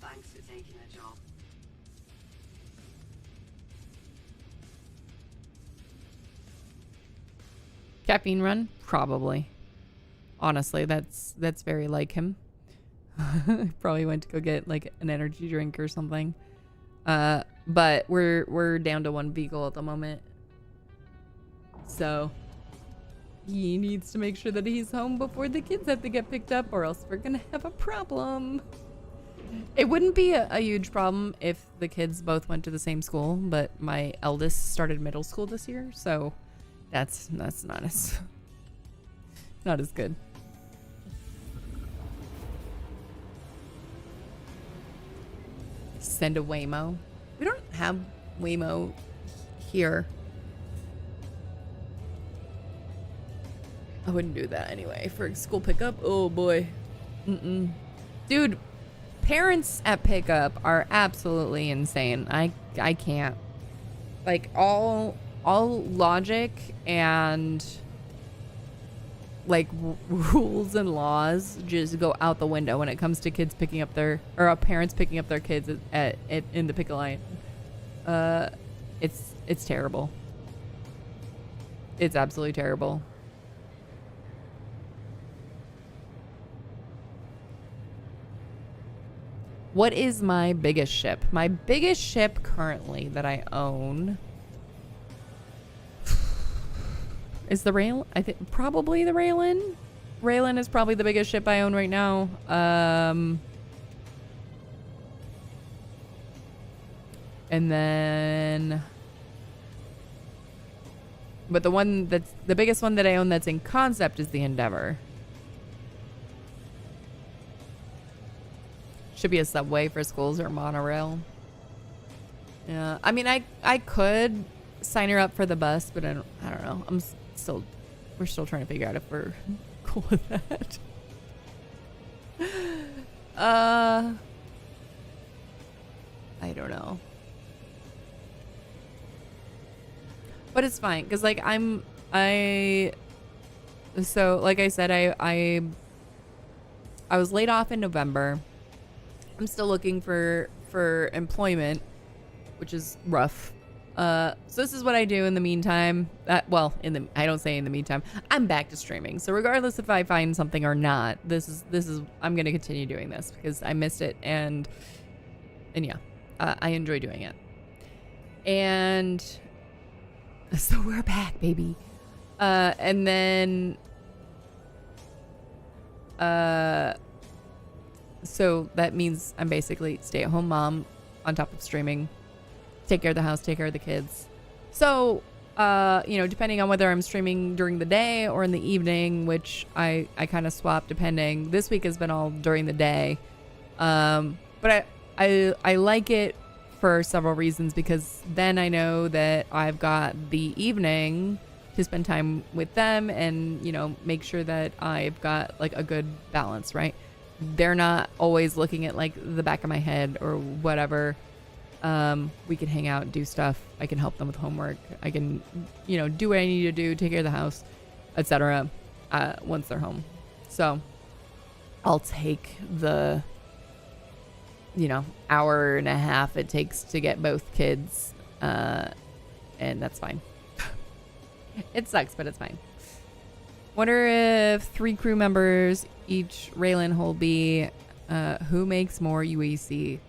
Thanks for taking a job. Caffeine run? Probably. Honestly, that's very like him. Probably went to go get like an energy drink or something. But we're down to one vehicle at the moment. So he needs to make sure that he's home before the kids have to get picked up, or else we're gonna have a problem. It wouldn't be a huge problem if the kids both went to the same school, but my eldest started middle school this year, so that's not as not as good. Send a Waymo. We don't have Waymo here. I wouldn't do that anyway for school pickup. Oh boy. Dude, parents at pickup are absolutely insane. I can't. Like all logic and like rules and laws just go out the window when it comes to kids picking up their parents picking up their kids in the pick line. It's terrible. It's absolutely terrible. What is my biggest ship? My biggest ship currently that I own is the Rail. I think probably the Raylin. Raylin is probably the biggest ship I own right now. And then, but the one that's the biggest one that I own that's in concept is the Endeavor. Should be a subway for schools or monorail. Yeah, I mean, I could sign her up for the bus, but I don't know. We're still trying to figure out if we're cool with that. I don't know. But it's fine, because like so like I said, I was laid off in November. I'm still looking for employment, which is rough. So this is what I do in the meantime. I don't say in the meantime. I'm back to streaming. So regardless if I find something or not, this is I'm gonna continue doing this because I missed it, and yeah, I enjoy doing it. And so we're back, baby. And then So that means I'm basically stay-at-home mom on top of streaming, take care of the house, take care of the kids. So, you know, depending on whether I'm streaming during the day or in the evening, which I kind of swap depending. This week has been all during the day. But I like it for several reasons, because then I know that I've got the evening to spend time with them and, you know, make sure that I've got like a good balance, right? They're not always looking at like the back of my head or whatever. We can hang out, do stuff. I can help them with homework. I can, you know, do what I need to do, take care of the house, etc. Once they're home. So I'll take the, you know, hour and a half it takes to get both kids, and that's fine. It sucks, but it's fine. Wonder if 3 crew members, each Raylan Holby, who makes more UAC?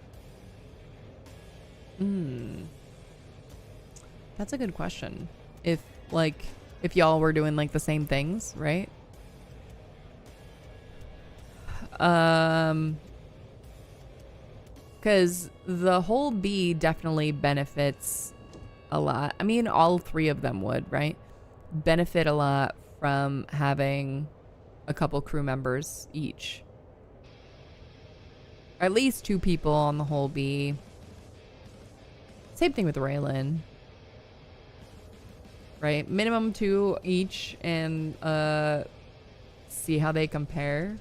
That's a good question. If y'all were doing like the same things, right? Because the whole B definitely benefits a lot. I mean, all 3 of them would, right? Benefit a lot from having a couple crew members each. Or at least 2 people on the whole B. Same thing with Raylan. Right? Minimum 2 each, and see how they compare.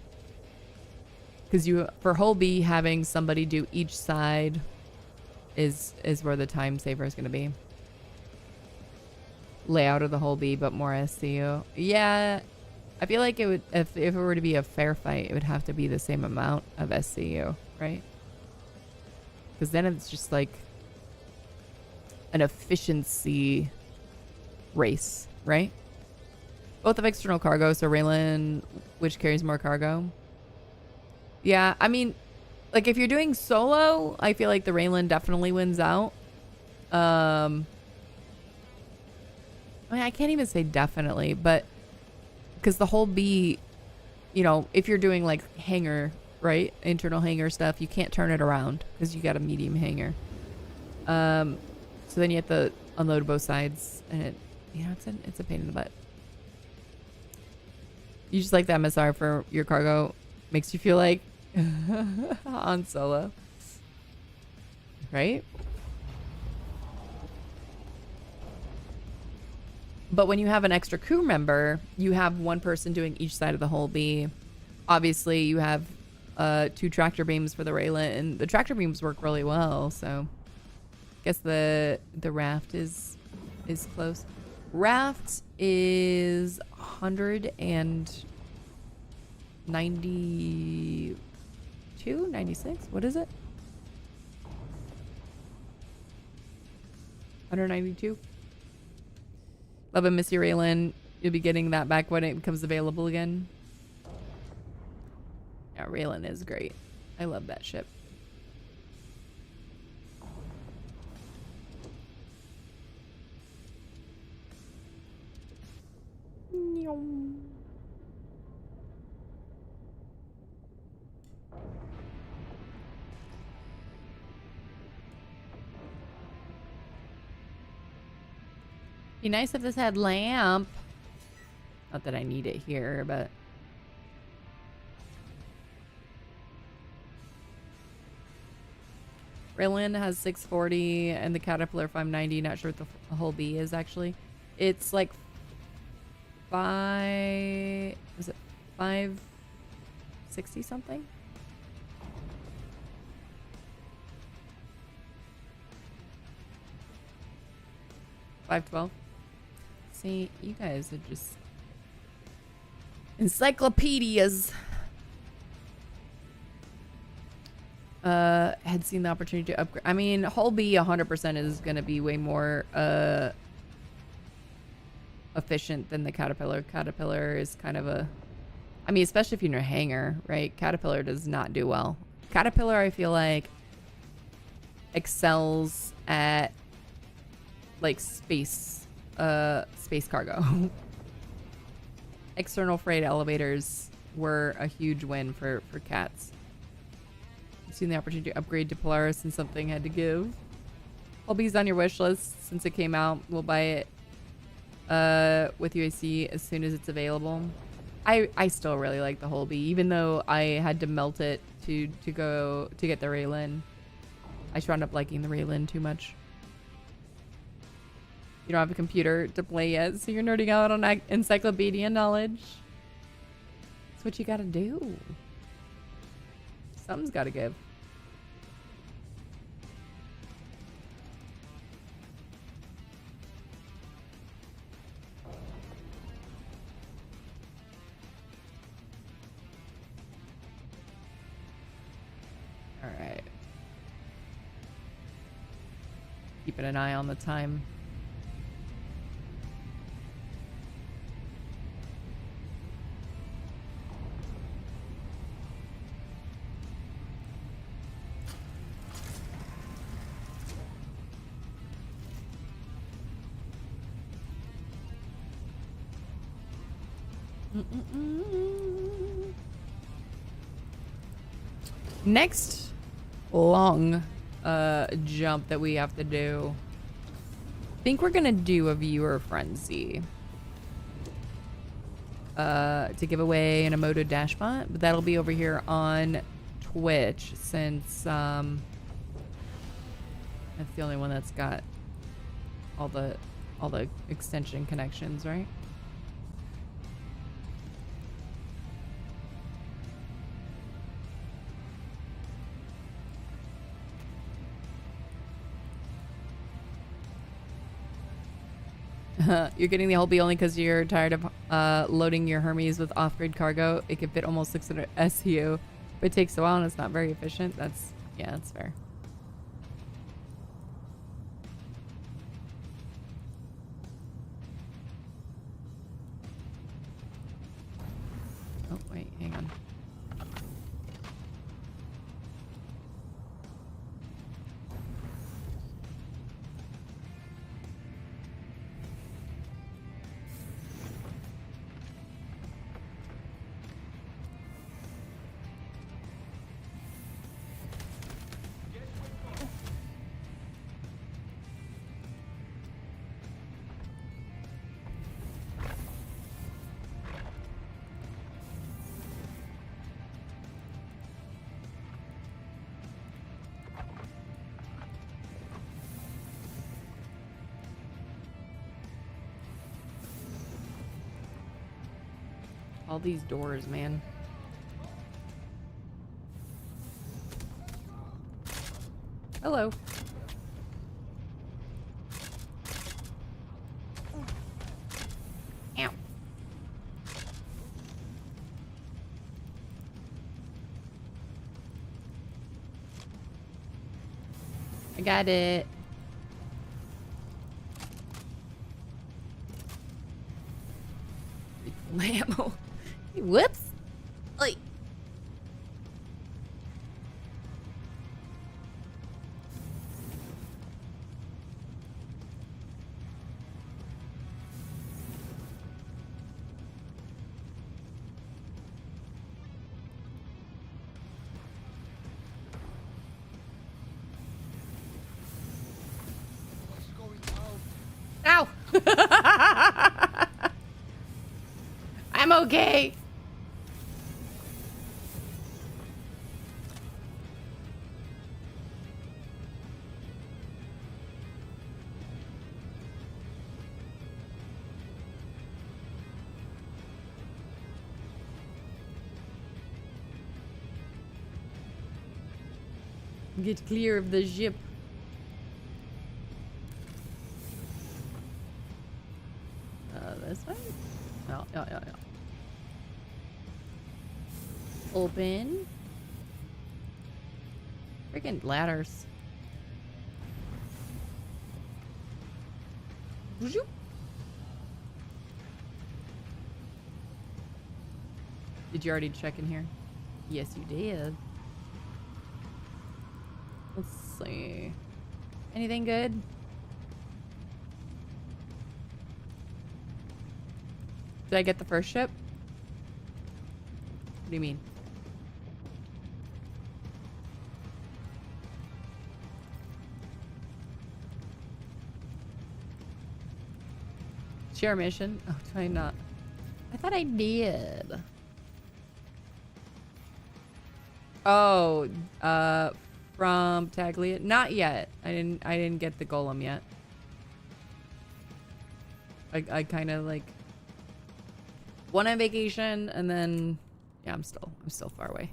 Because for whole B, having somebody do each side is where the time saver is going to be. Layout of the whole B, but more SCU. Yeah, I feel like it would, if it were to be a fair fight, it would have to be the same amount of SCU, right? Because then it's just like an efficiency race, right? Both have external cargo, so Raylan, which carries more cargo? Yeah, I mean, like if you're doing solo, I feel like the Raylan definitely wins out. I mean, I can't even say definitely, but because the whole B, you know, if you're doing like hanger, right? Internal hanger stuff, you can't turn it around because you got a medium hanger. So then you have to unload both sides, and it, you know, it's a pain in the butt. You just like the MSR for your cargo, makes you feel like on solo, right? But when you have an extra crew member, you have one person doing each side of the whole B. Obviously, you have 2 tractor beams for the Raylan, and the tractor beams work really well. So, I guess the raft is close. Raft is 192, 96. What is it? 192. Love and miss you, Raylan. You'll be getting that back when it becomes available again. Yeah, Raylan is great. I love that ship. Be nice if this had lamp. Not that I need it here, but Raylan has 640 and the Caterpillar 590. Not sure what the whole B is actually. It's like 560 something? $512. See, you guys are just encyclopedias. Had seen the opportunity to upgrade. I mean, whole B 100% is going to be way more efficient than the Caterpillar. Caterpillar is kind of a, I mean, especially if you're in a hangar, right? Caterpillar does not do well. Caterpillar, I feel like, excels at like space cargo. External freight elevators were a huge win for cats. Seeing the opportunity to upgrade to Polaris and something had to give. Holby's on your wish list since it came out. We'll buy it with UAC as soon as it's available. I still really like the Holby, even though I had to melt it to get the Raylin. I just wound up liking the Raylin too much. You don't have a computer to play yet, so you're nerding out on encyclopedia knowledge. That's what you gotta do. Something's gotta give. Alright. Keeping an eye on the time. Next long jump that we have to do. I think we're gonna do a viewer frenzy to give away an Emoto Dashbot, but that'll be over here on Twitch since that's the only one that's got all the extension connections, right? You're getting the Holby only because you're tired of loading your Hermes with off-grid cargo. It can fit almost 600 SU, but it takes a while and it's not very efficient. Yeah, that's fair. Oh, wait, hang on. All these doors, man. Hello. Ow. I got it. Ammo. Whoops. Oi. What's going down? Ow. I'm okay. Get clear of the ship. This way? Yeah. Open. Freaking ladders. Zoop. Did you already check in here? Yes, you did. Let's see. Anything good? Did I get the first ship? do you mean? Share mission? Oh, do I not? I thought I did. Oh, from Taglia? Not yet. I didn't get the golem yet. I kind of like went on vacation and then yeah, I'm still far away.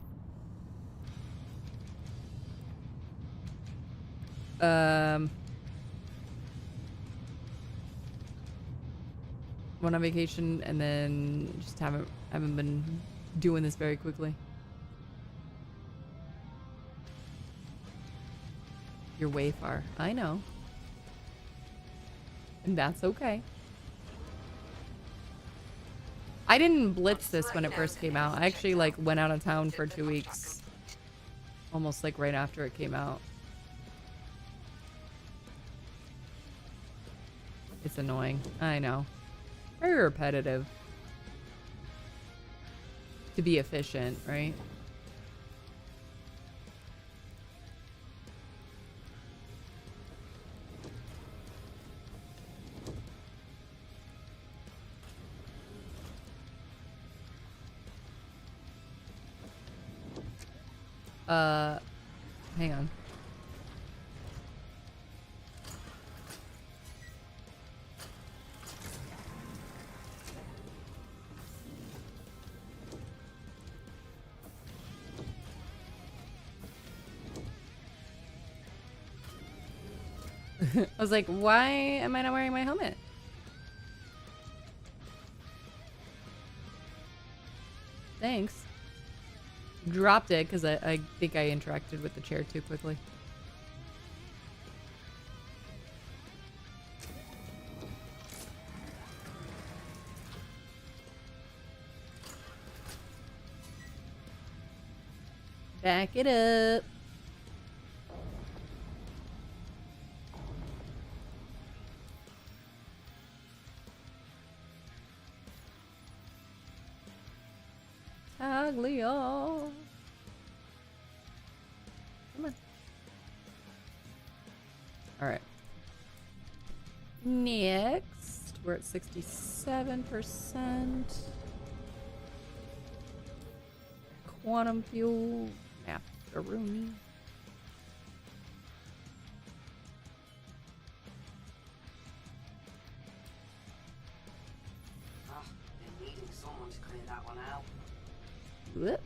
Went on vacation and then just haven't been doing this very quickly. You're way far. I know. And that's okay. I didn't blitz this when it first came out. I actually like went out of town for 2 weeks. Almost like right after it came out. It's annoying. I know. Very repetitive. To be efficient, right? Hang on. I was like, why am I not wearing my helmet? Thanks. Dropped it because I think I interacted with the chair too quickly. Back it up. Taglio. Come on. All right. Next, we're at 67%. Quantum fuel. Macaroon. Been needing someone to clear that one out. Whoop.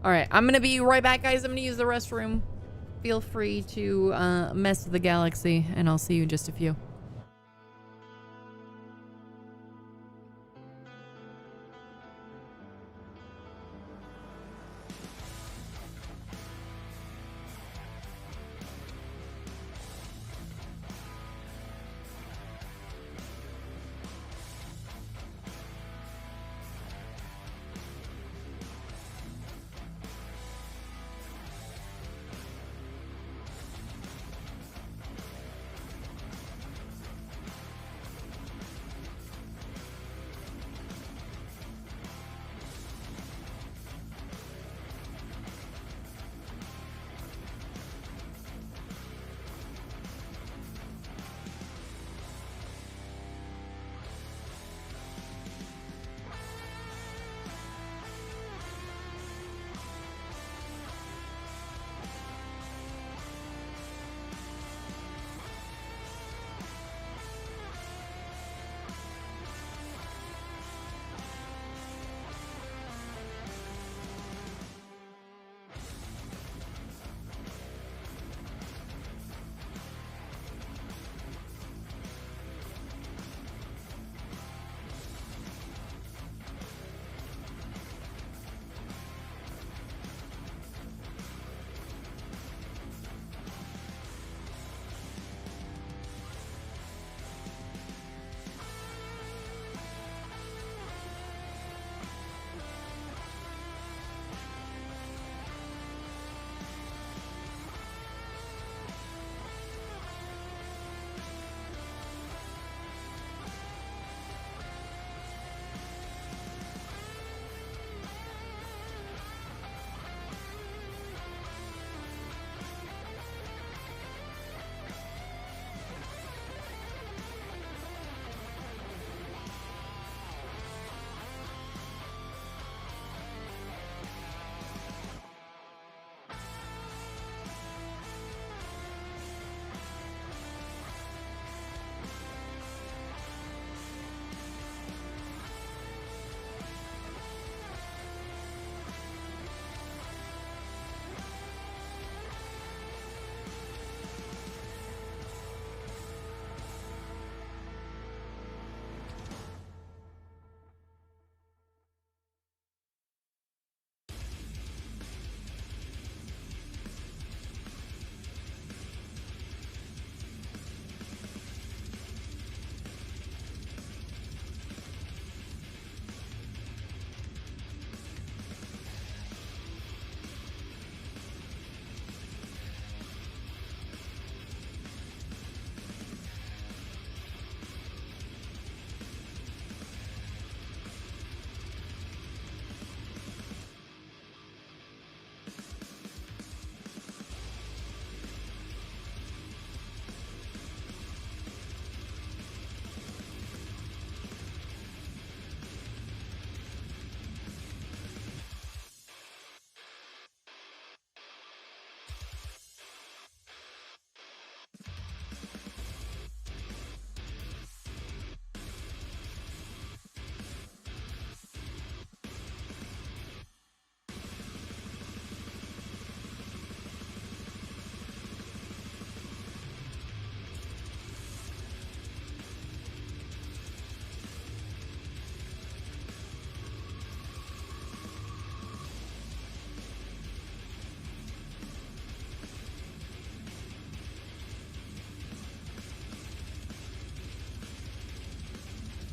All right, I'm gonna be right back, guys. I'm gonna use the restroom. Feel free to mess with the galaxy, and I'll see you in just a few.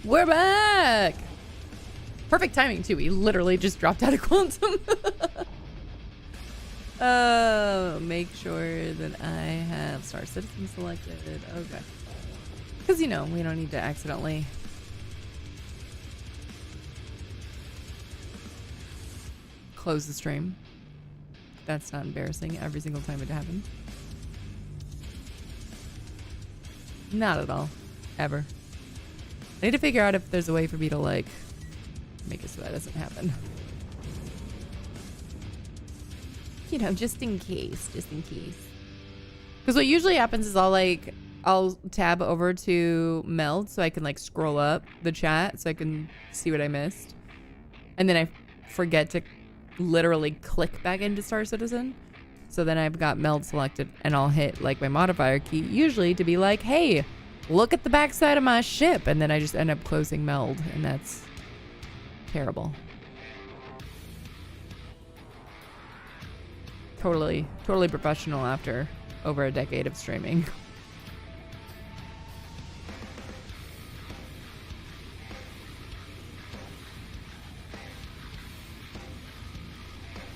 We're back! Perfect timing, too. We literally just dropped out of Quantum. Make sure that I have Star Citizen selected. Okay. Because, you know, we don't need to accidentally... close the stream. That's not embarrassing every single time it happens. Not at all. Ever. I need to figure out if there's a way for me to, like, make it so that doesn't happen. You know, just in case. Just in case. Because what usually happens is I'll tab over to Meld so I can, like, scroll up the chat so I can see what I missed. And then I forget to literally click back into Star Citizen. So then I've got Meld selected and I'll hit, like, my modifier key, usually to be like, hey, look at the backside of my ship. And then I just end up closing Meld, and that's terrible. Totally professional after over a decade of streaming.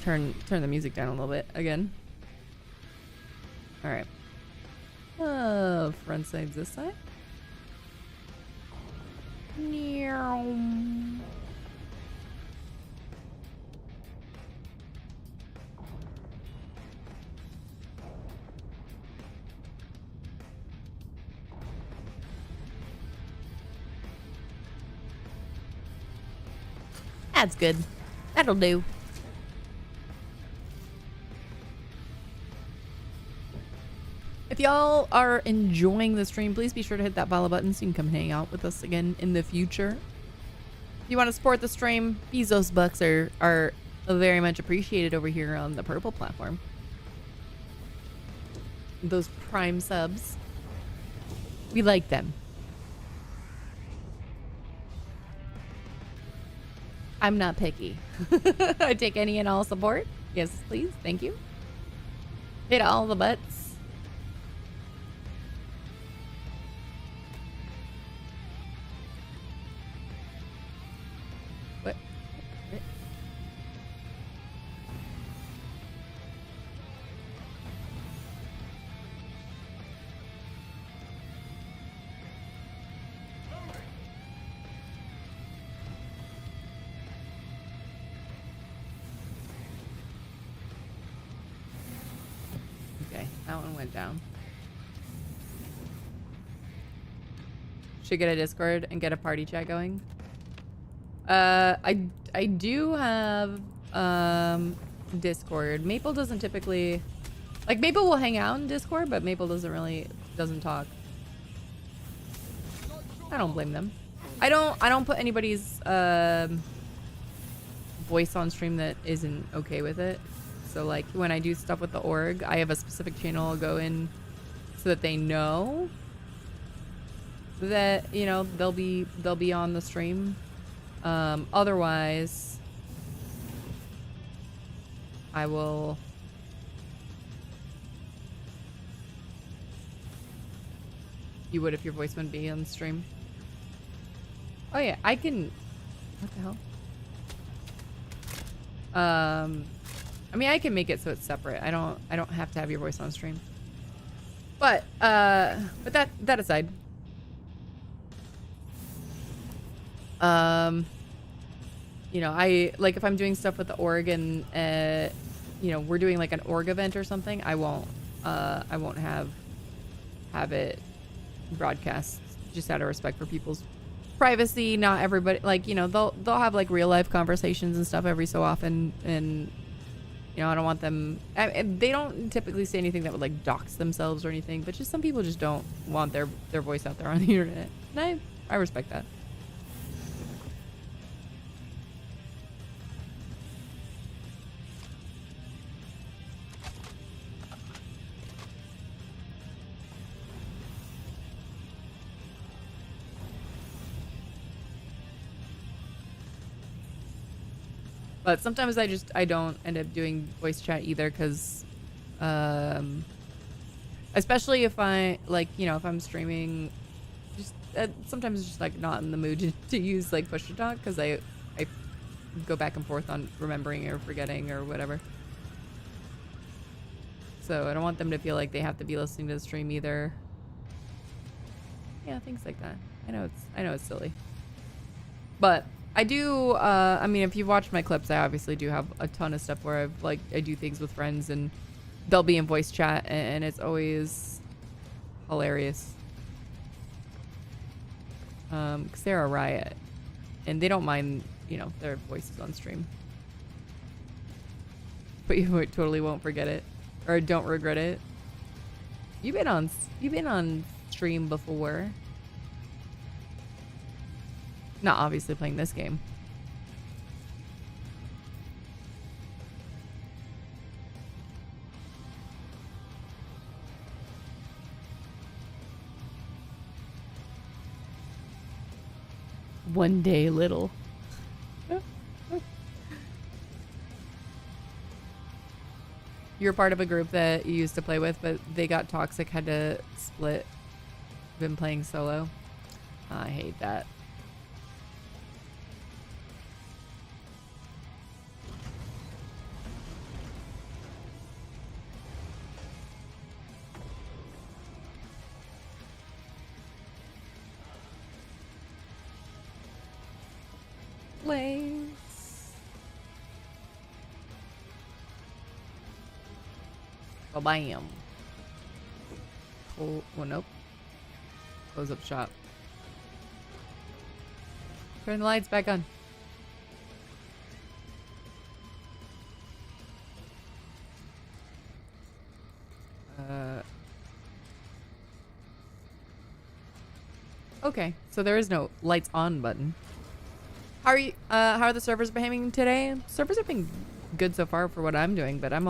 Turn the music down a little bit again. All right. Front side's this side. Meow. That's good. That'll do. If y'all are enjoying the stream, please be sure to hit that follow button so you can come hang out with us again in the future. If you want to support the stream, Bezos bucks are very much appreciated over here on the Purple platform. Those Prime subs. We like them. I'm not picky. I take any and all support. Yes, please. Thank you. Hit all the butts. What? Okay, that one went down. Should get a Discord and get a party chat going. I do have Discord. Maple doesn't typically, like, Maple will hang out in Discord, but Maple doesn't talk. I don't blame them. I don't put anybody's voice on stream that isn't okay with it. So, like, when I do stuff with the org, I have a specific channel I'll go in so that they know that, you know, they'll be on the stream. Otherwise, I will. You would if your voice wouldn't be on the stream. Oh yeah, I can. What the hell? I mean, I can make it so it's separate. I don't have to have your voice on stream. But that aside. You know, I like if I'm doing stuff with the org and you know, we're doing like an org event or something, I won't have it broadcast just out of respect for people's privacy. Not everybody, like, you know, they'll have like real life conversations and stuff every so often, and you know, I don't want them. They don't typically say anything that would like dox themselves or anything, but just some people just don't want their voice out there on the internet, and I respect that. But sometimes I don't end up doing voice chat either, because especially if I, like, you know, if I'm streaming, just sometimes just like not in the mood to use like push to talk because I go back and forth on remembering or forgetting or whatever. So I don't want them to feel like they have to be listening to the stream either. Yeah, things like that. I know it's silly. But I do, I mean, if you've watched my clips, I obviously do have a ton of stuff where I do things with friends and they'll be in voice chat and it's always hilarious. Because they're a riot and they don't mind, you know, their voices on stream. But you totally won't forget it or don't regret it. You've been on stream before. Not obviously playing this game. One day little. You're part of a group that you used to play with, but they got toxic, had to split. Been playing solo. I hate that. Lace. Bam. Oh, well, nope. Close up shop. Turn the lights back on. Okay, so there is no lights on button. How are you? How are the servers behaving today? Servers have been good so far for what I'm doing, but I'm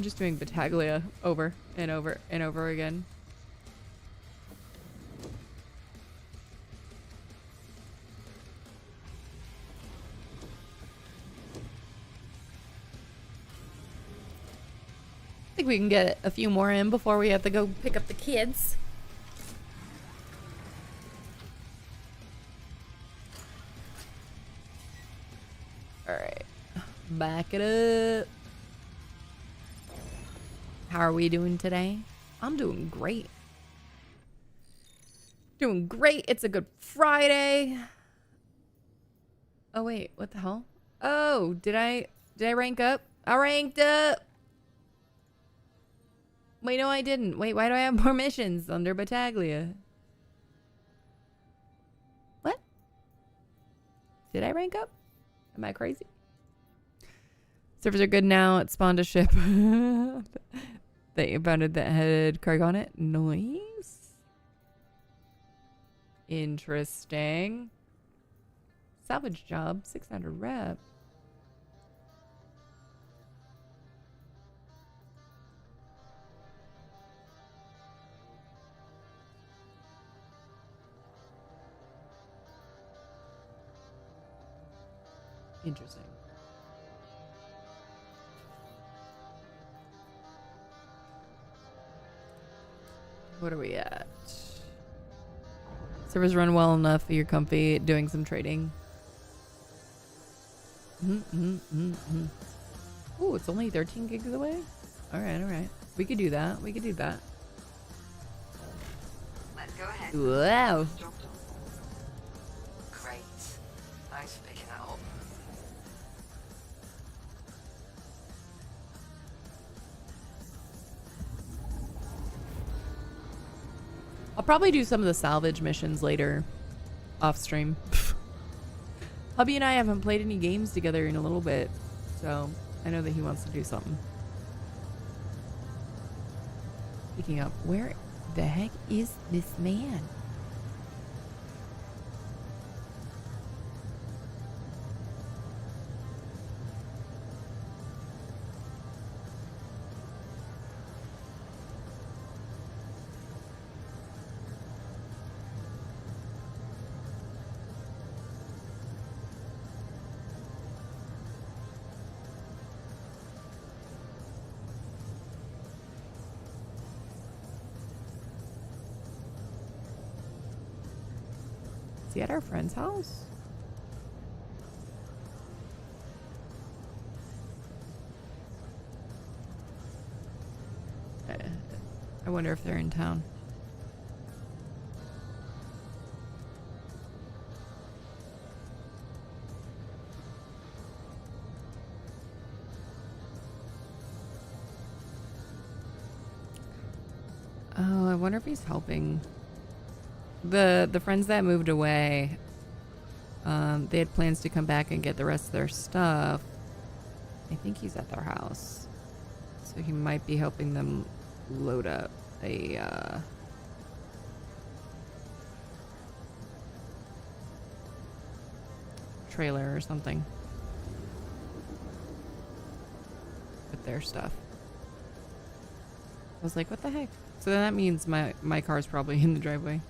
just doing Battaglia over and over and over again. I think we can get a few more in before we have to go pick up the kids. Alright. Back it up. How are we doing today? I'm doing great. Doing great. It's a good Friday. Oh wait, what the hell? Oh, did I rank up? I ranked up. Wait, no I didn't. Wait, why do I have more missions under Battaglia? What? Did I rank up? Am I crazy? Servers are good now. It spawned a ship that you founded that had Craig on it. Nice. Interesting. Salvage job. 600 rep. Interesting. What are we at? Servers run well enough. You're comfy doing some trading. Ooh, it's only 13 gigs away? Alright, alright. We could do that. We could do that. Let's go ahead. Wow. Great. Thanks for picking that up. I'll probably do some of the salvage missions later off stream. Hubby and I haven't played any games together in a little bit, so I know that he wants to do something. Picking up, where the heck is this man? he at our friend's house? I wonder if they're in town. Oh, I wonder if he's helping. The friends that moved away, they had plans to come back and get the rest of their stuff. I think he's at their house. So he might be helping them load up a trailer or something with their stuff. I was like, what the heck? So that means my car's probably in the driveway.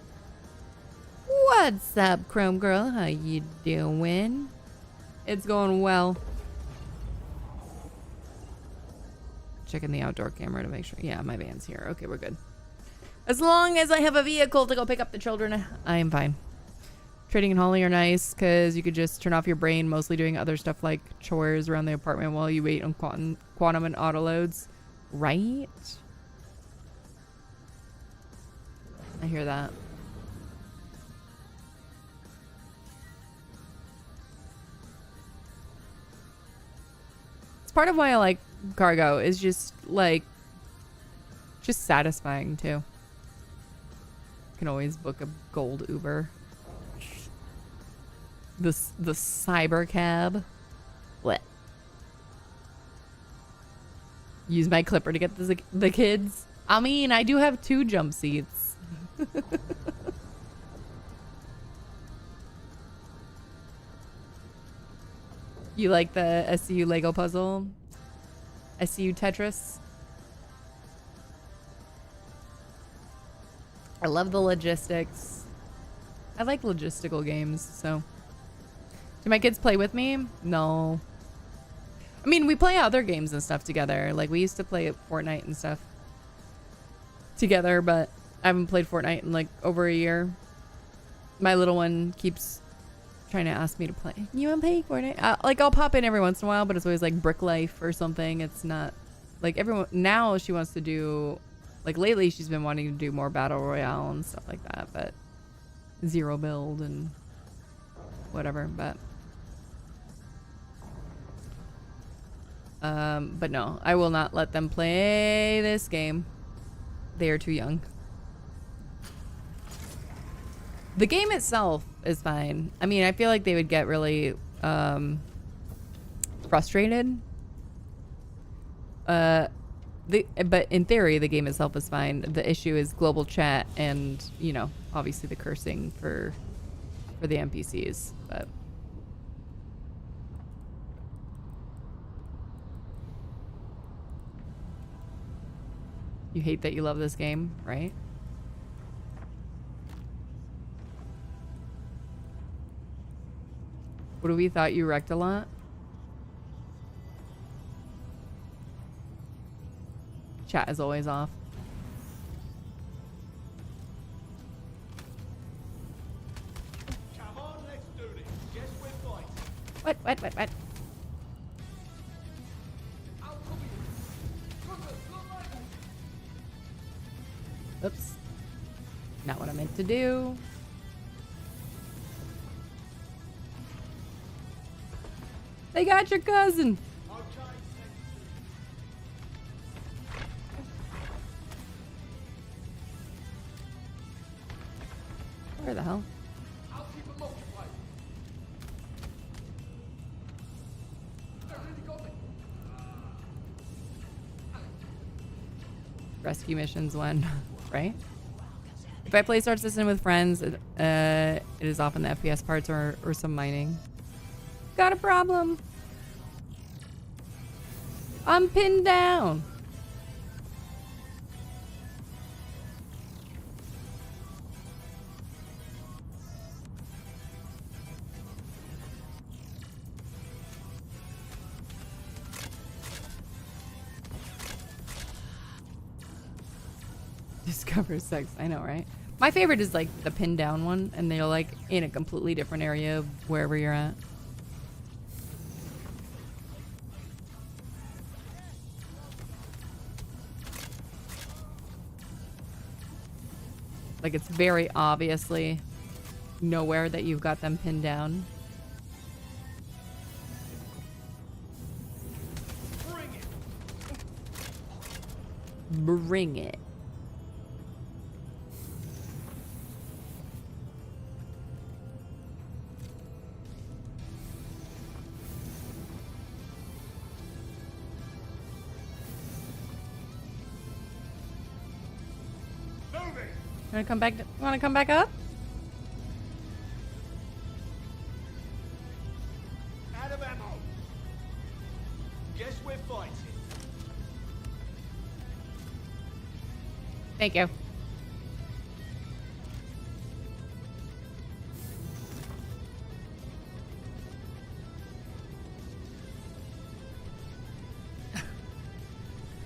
What's up, Chrome Girl? How you doing? It's going well. Checking the outdoor camera to make sure. Yeah, my van's here. Okay, we're good. As long as I have a vehicle to go pick up the children, I am fine. Trading and hauling are nice because you could just turn off your brain, mostly doing other stuff like chores around the apartment while you wait on quantum and auto loads. Right? I hear that. It's part of why I like cargo, is just like satisfying too. You can always book a gold Uber. The cyber cab. What? Use my clipper to get the kids. I mean, I do have 2 jump seats. You like the SCU Lego puzzle? SCU Tetris? I love the logistics. I like logistical games, so. Do my kids play with me? No. I mean, we play other games and stuff together. Like, we used to play Fortnite and stuff together, but I haven't played Fortnite in like over a year. My little one keeps trying to ask me to play. You want to play Fortnite? Like, I'll pop in every once in a while, but it's always like Brick Life or something. It's not like everyone. Now she wants to do, like, lately she's been wanting to do more Battle Royale and stuff like that, but zero build and whatever. But no, I will not let them play this game. They are too young. The game itself is fine. I mean, I feel like they would get really frustrated. But in theory, the game itself is fine. The issue is global chat and, you know, obviously the cursing for the NPCs. But you hate that you love this game, right? What do we thought you wrecked a lot? Chat is always off. Come on, let's do this. Guess we're fighting. What? I'll cover you. Look like Oops. Not what I meant to do. They got your cousin. Where the hell? I'll keep them occupied. They really got me. Rescue missions when, right? If I play Star Citizen with friends, it is often the FPS parts or some mining. Got a problem. I'm pinned down. Discover sex. I know, right? My favorite is like the pinned down one, and they're like in a completely different area of wherever you're at. Like it's very obviously nowhere that you've got them pinned down. Bring it. Wanna come back? Wanna come back up? Out of ammo. Guess we're fighting. Thank you.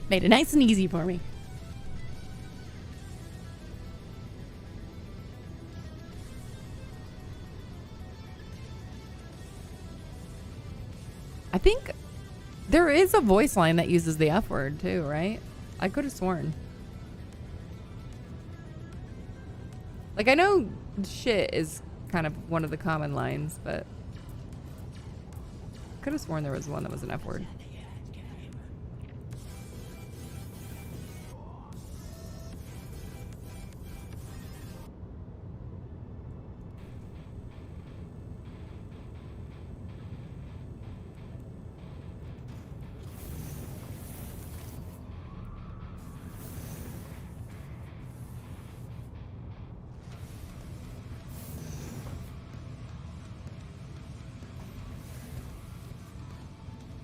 Made it nice and easy for me. I think there is a voice line that uses the F word too, right? I could have sworn. Like, I know shit is kind of one of the common lines, but could have sworn there was one that was an F word.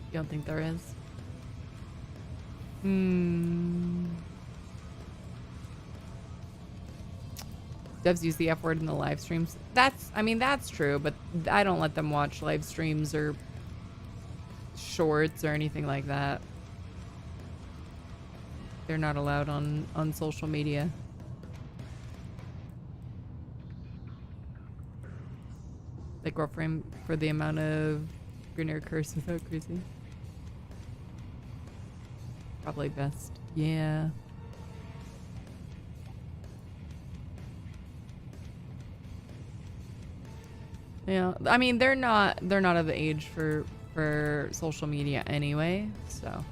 You don't think there is? Devs use the F word in the live streams. I mean, that's true, but I don't let them watch live streams or shorts or anything like that. They're not allowed on social media. Like Warframe for the amount of Grineer curse without crazy. Probably best. Yeah. Yeah. I mean, they're not of age for social media anyway, so.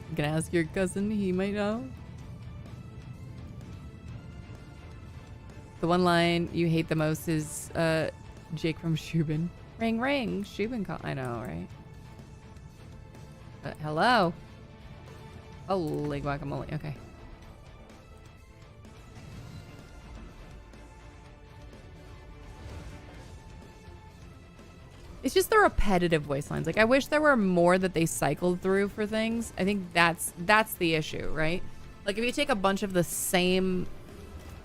You can ask your cousin, he might know. The one line you hate the most is Jake from Shubin. Ring ring, Shubin call. I know, right? Hello. Holy guacamole. Okay. It's just the repetitive voice lines. Like, I wish there were more that they cycled through for things. I think that's the issue, right? Like, if you take a bunch of the same,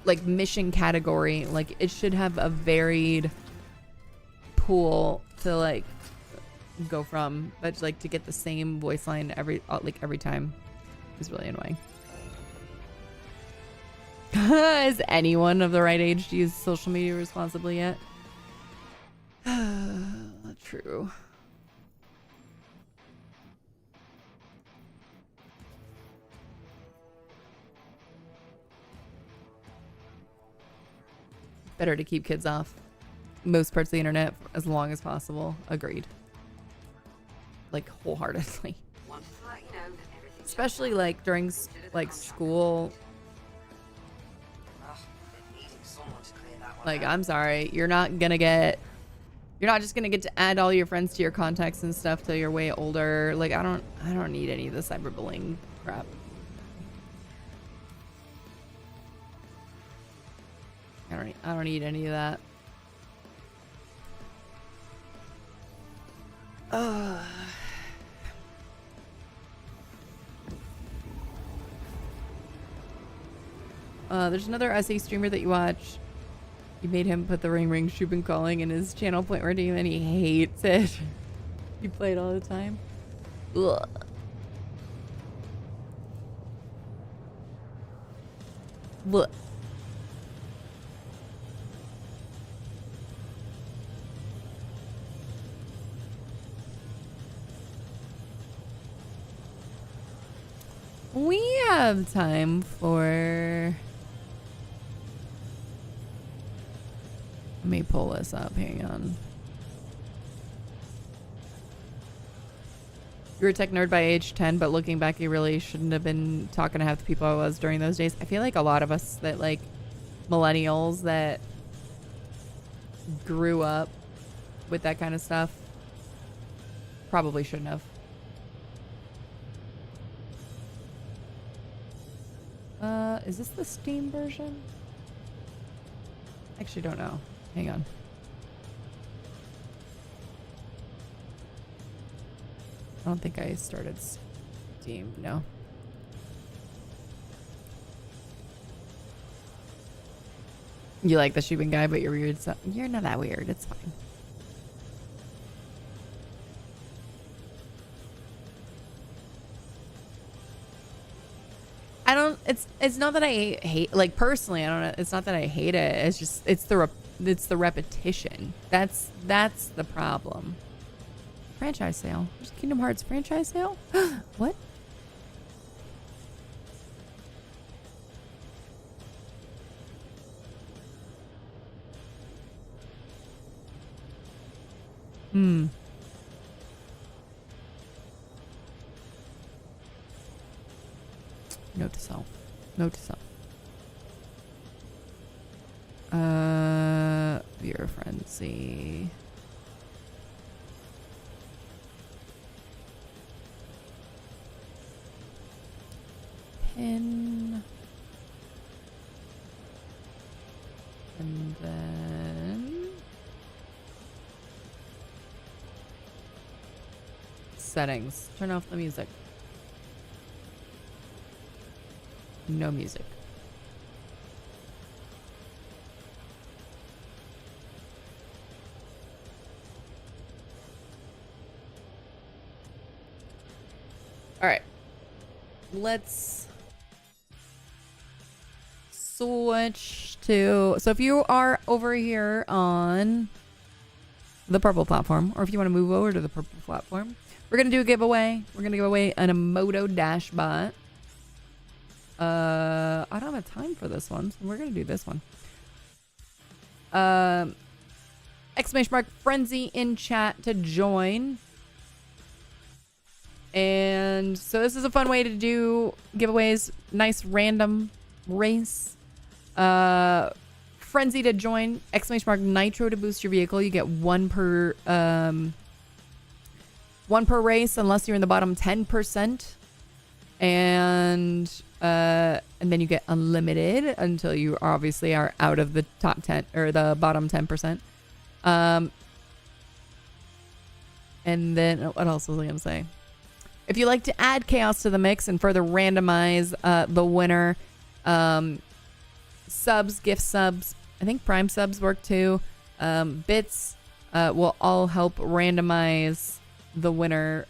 like, mission category, like, it should have a varied pool to, like, go from. But, like, to get the same voice line every time is really annoying. Is anyone of the right age to use social media responsibly yet? True. Better to keep kids off most parts of the internet as long as possible. Agreed. Like, wholeheartedly. Especially like during like school. Like, I'm sorry, you're not just gonna get to add all your friends to your contacts and stuff till you're way older. Like, I don't need any of the cyberbullying crap. I don't need any of that. There's another SA streamer that you watch. You made him put the ring ring Shubin calling in his channel point redeem and he hates it. You play it all the time. Ugh. Look. We have time for... Let me pull this up. Hang on. You were a tech nerd by age 10, but looking back, you really shouldn't have been talking to half the people I was during those days. I feel like a lot of us that, like, millennials that grew up with that kind of stuff probably shouldn't have. Is this the Steam version? Actually, don't know. Hang on. I don't think I started Steam. No. You like the shooting guy, but you're weird. So you're not that weird. It's fine. I don't. It's not that I hate. Like personally, I don't know. It's not that I hate it. It's just it's the repetition. That's the problem. Franchise sale. There's Kingdom Hearts franchise sale. What? Note to self. Note to self. Viewer frenzy. Pin. And then settings. Turn off the music. No music. All right. Let's switch to... So if you are over here on the purple platform, or if you want to move over to the purple platform, we're going to do a giveaway. We're going to give away an Emoto Dash bot. I don't have time for this one, so we're gonna do this one. Exclamation mark frenzy in chat to join. And so this is a fun way to do giveaways. Nice random race. Frenzy to join. Exclamation mark nitro to boost your vehicle. You get one per race unless you're in the bottom 10%. And then you get unlimited until you obviously are out of the top 10 or the bottom 10%. And then what else was I gonna say? If you like to add chaos to the mix and further randomize the winner, subs, gift subs, I think prime subs work too. Bits will all help randomize the winner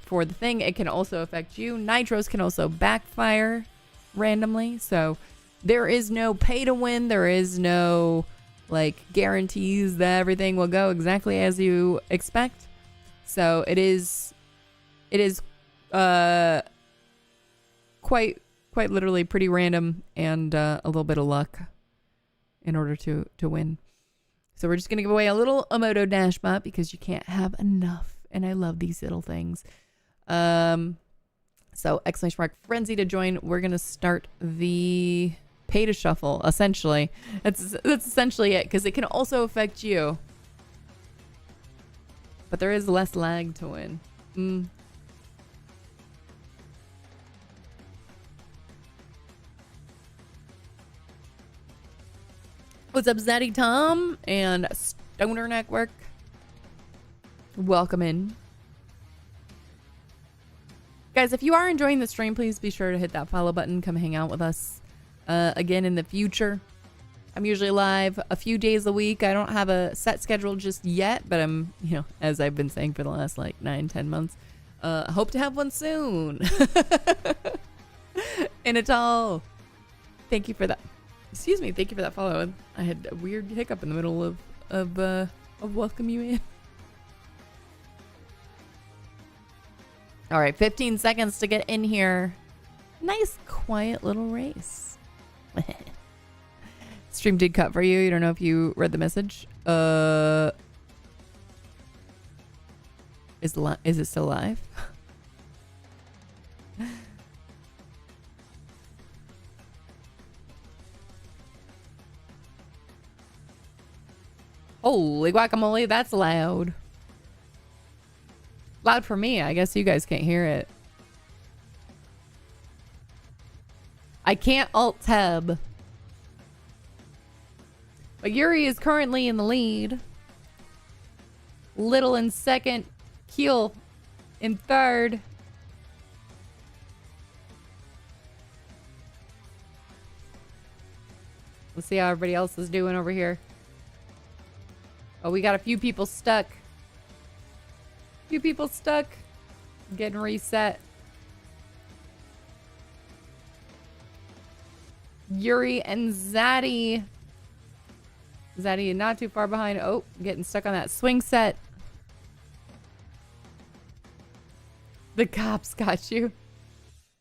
for the thing. It can also affect you. Nitros can also backfire randomly. So there is no pay to win. There is no like guarantees that everything will go exactly as you expect. So it is quite literally pretty random and a little bit of luck in order to win. So we're just gonna give away a little Emoto Dash bot because you can't have enough. And I love these little things. So exclamation mark frenzy to join. We're gonna start the pay to shuffle. Essentially, that's essentially it because it can also affect you. But there is less lag to win. What's up, Zaddy Tom and Stoner Network? Welcome in. Guys, if you are enjoying the stream, please be sure to hit that follow button. Come hang out with us again in the future. I'm usually live a few days a week. I don't have a set schedule just yet, but I'm, as I've been saying for the last like 9-10 months, hope to have one soon. And it's all Thank you for that. Excuse me. Thank you for that follow. I had a weird hiccup in the middle of welcome you in. All right, 15 seconds to get in here. Nice, quiet little race. Stream did cut for you. You don't know if you read the message. Is it still live? Holy guacamole, that's loud. Loud for me. I guess you guys can't hear it. I can't alt tab. But Yuri is currently in the lead. Little in second. Keel in third. Let's see how everybody else is doing over here. Oh, we got a few people stuck. Few people stuck. Getting reset. Yuri and Zaddy. Zaddy not too far behind. Oh, getting stuck on that swing set. The cops got you.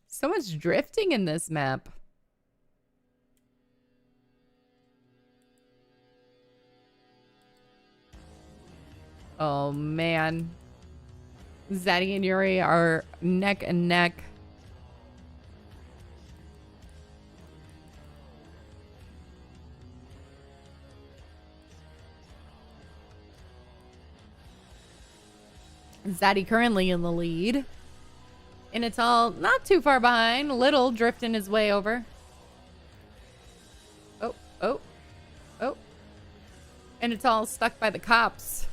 So much drifting in this map. Oh, man. Zaddy and Yuri are neck and neck. Zaddy currently in the lead. And it's all not too far behind. Little drifting his way over. Oh, oh, oh. And it's all stuck by the cops.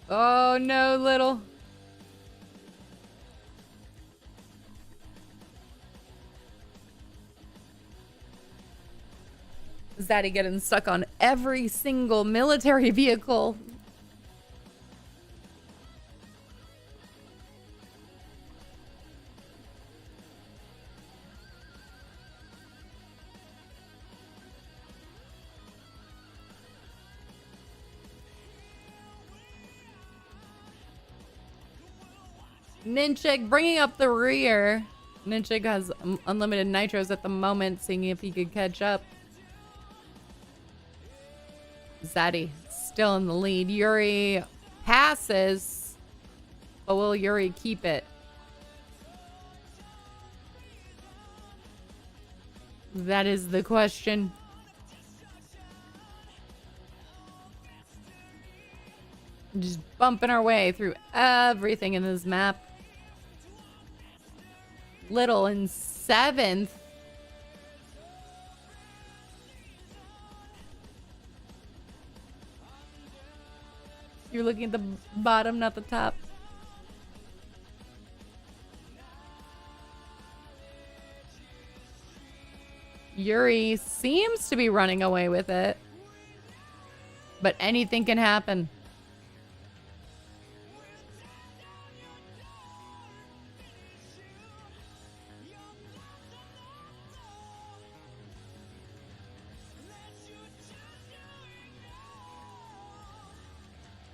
Oh no, Little. Zaddy getting stuck on every single military vehicle. Ninchik bringing up the rear. Ninchik has unlimited nitros at the moment, seeing if he could catch up. Zaddy still in the lead. Yuri passes, but will Yuri keep it? That is the question. Just bumping our way through everything in this map. Little in 7th. You're looking at the bottom, not the top. Yuri seems to be running away with it. But anything can happen.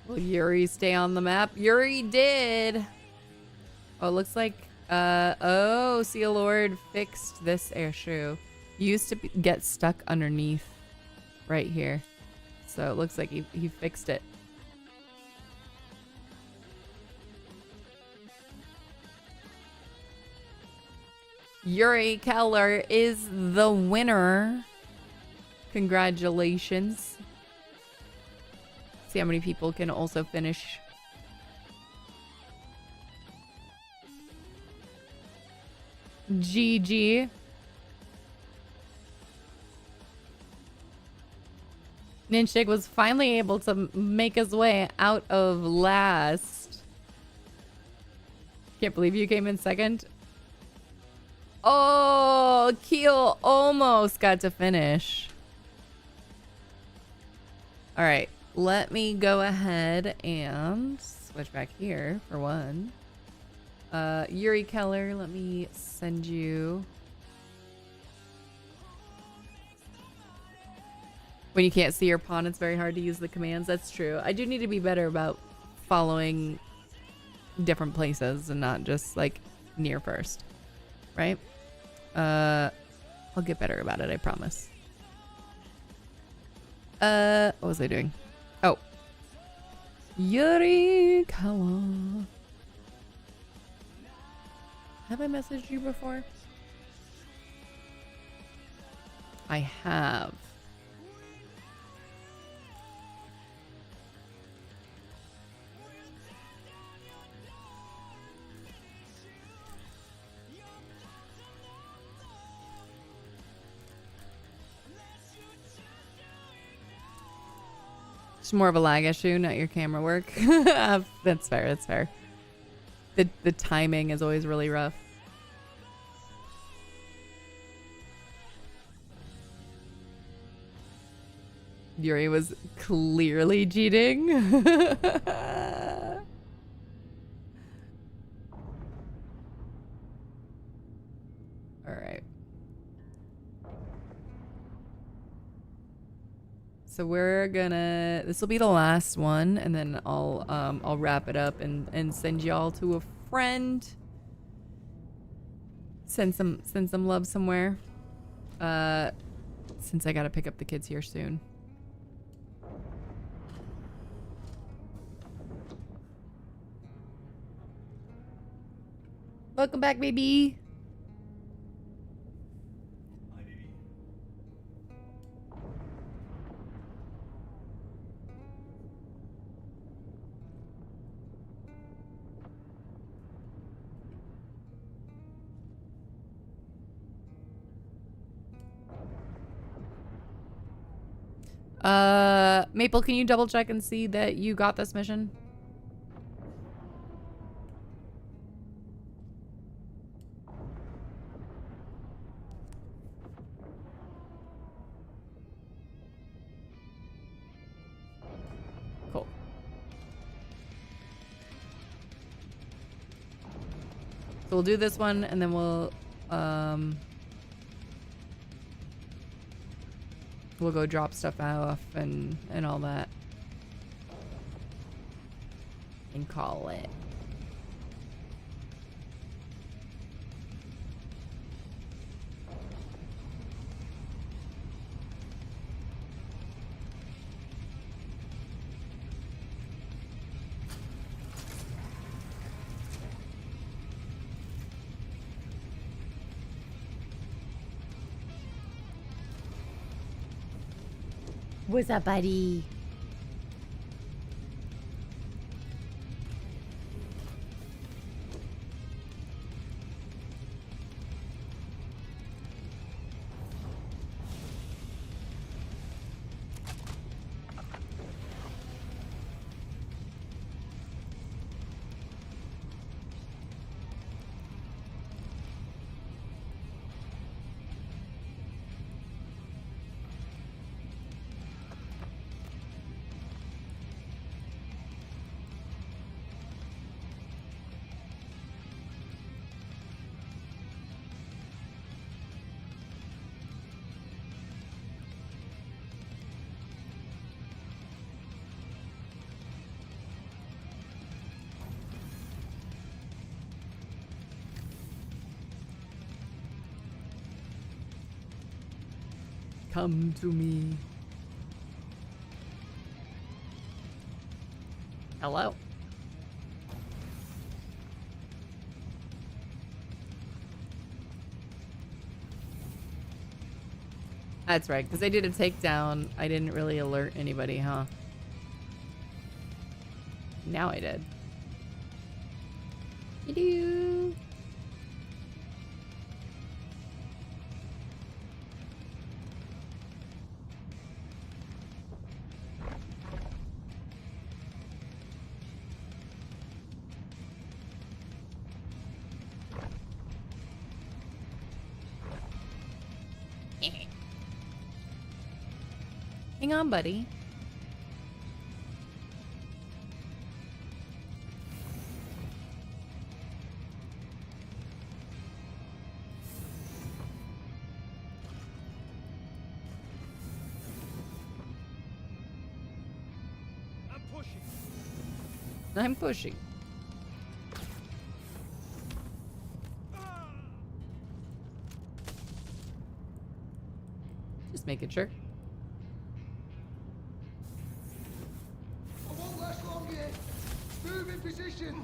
Will Yuri stay on the map? Yuri did. Oh, it looks like, oh, Seal Lord fixed this airshoe. Used to get stuck underneath right here. So it looks like he fixed it. Yuri Keller is the winner. Congratulations. See how many people can also finish. GG. Ninchik was finally able to make his way out of last. Can't believe you came in second. Oh, Keel almost got to finish. All right. Let me go ahead and switch back here for one. Yuri Keller, let me send you. When you can't see your pawn, it's very hard to use the commands. That's true. I do need to be better about following different places and not just like near first, right? I'll get better about it, I promise. What was I doing? Oh. Yuri Kawa. Have I messaged you before? I have. It's more of a lag issue, not your camera work. That's fair, that's fair. The timing is always really rough. Yuri was clearly cheating. Alright. So we're gonna, this will be the last one, and then I'll wrap it up and send y'all to a friend. Send some love somewhere. Since I gotta pick up the kids here soon. Welcome back, baby. Maple, can you double check and see that you got this mission? Cool. So we'll do this one and then we'll go drop stuff off and all that. And call it. What's up, buddy? Come to me. Hello. That's right, because I did a takedown. I didn't really alert anybody, huh? Now I did. You. Hang on, buddy. I'm pushing. Just making sure. I won't last long here. Move in position.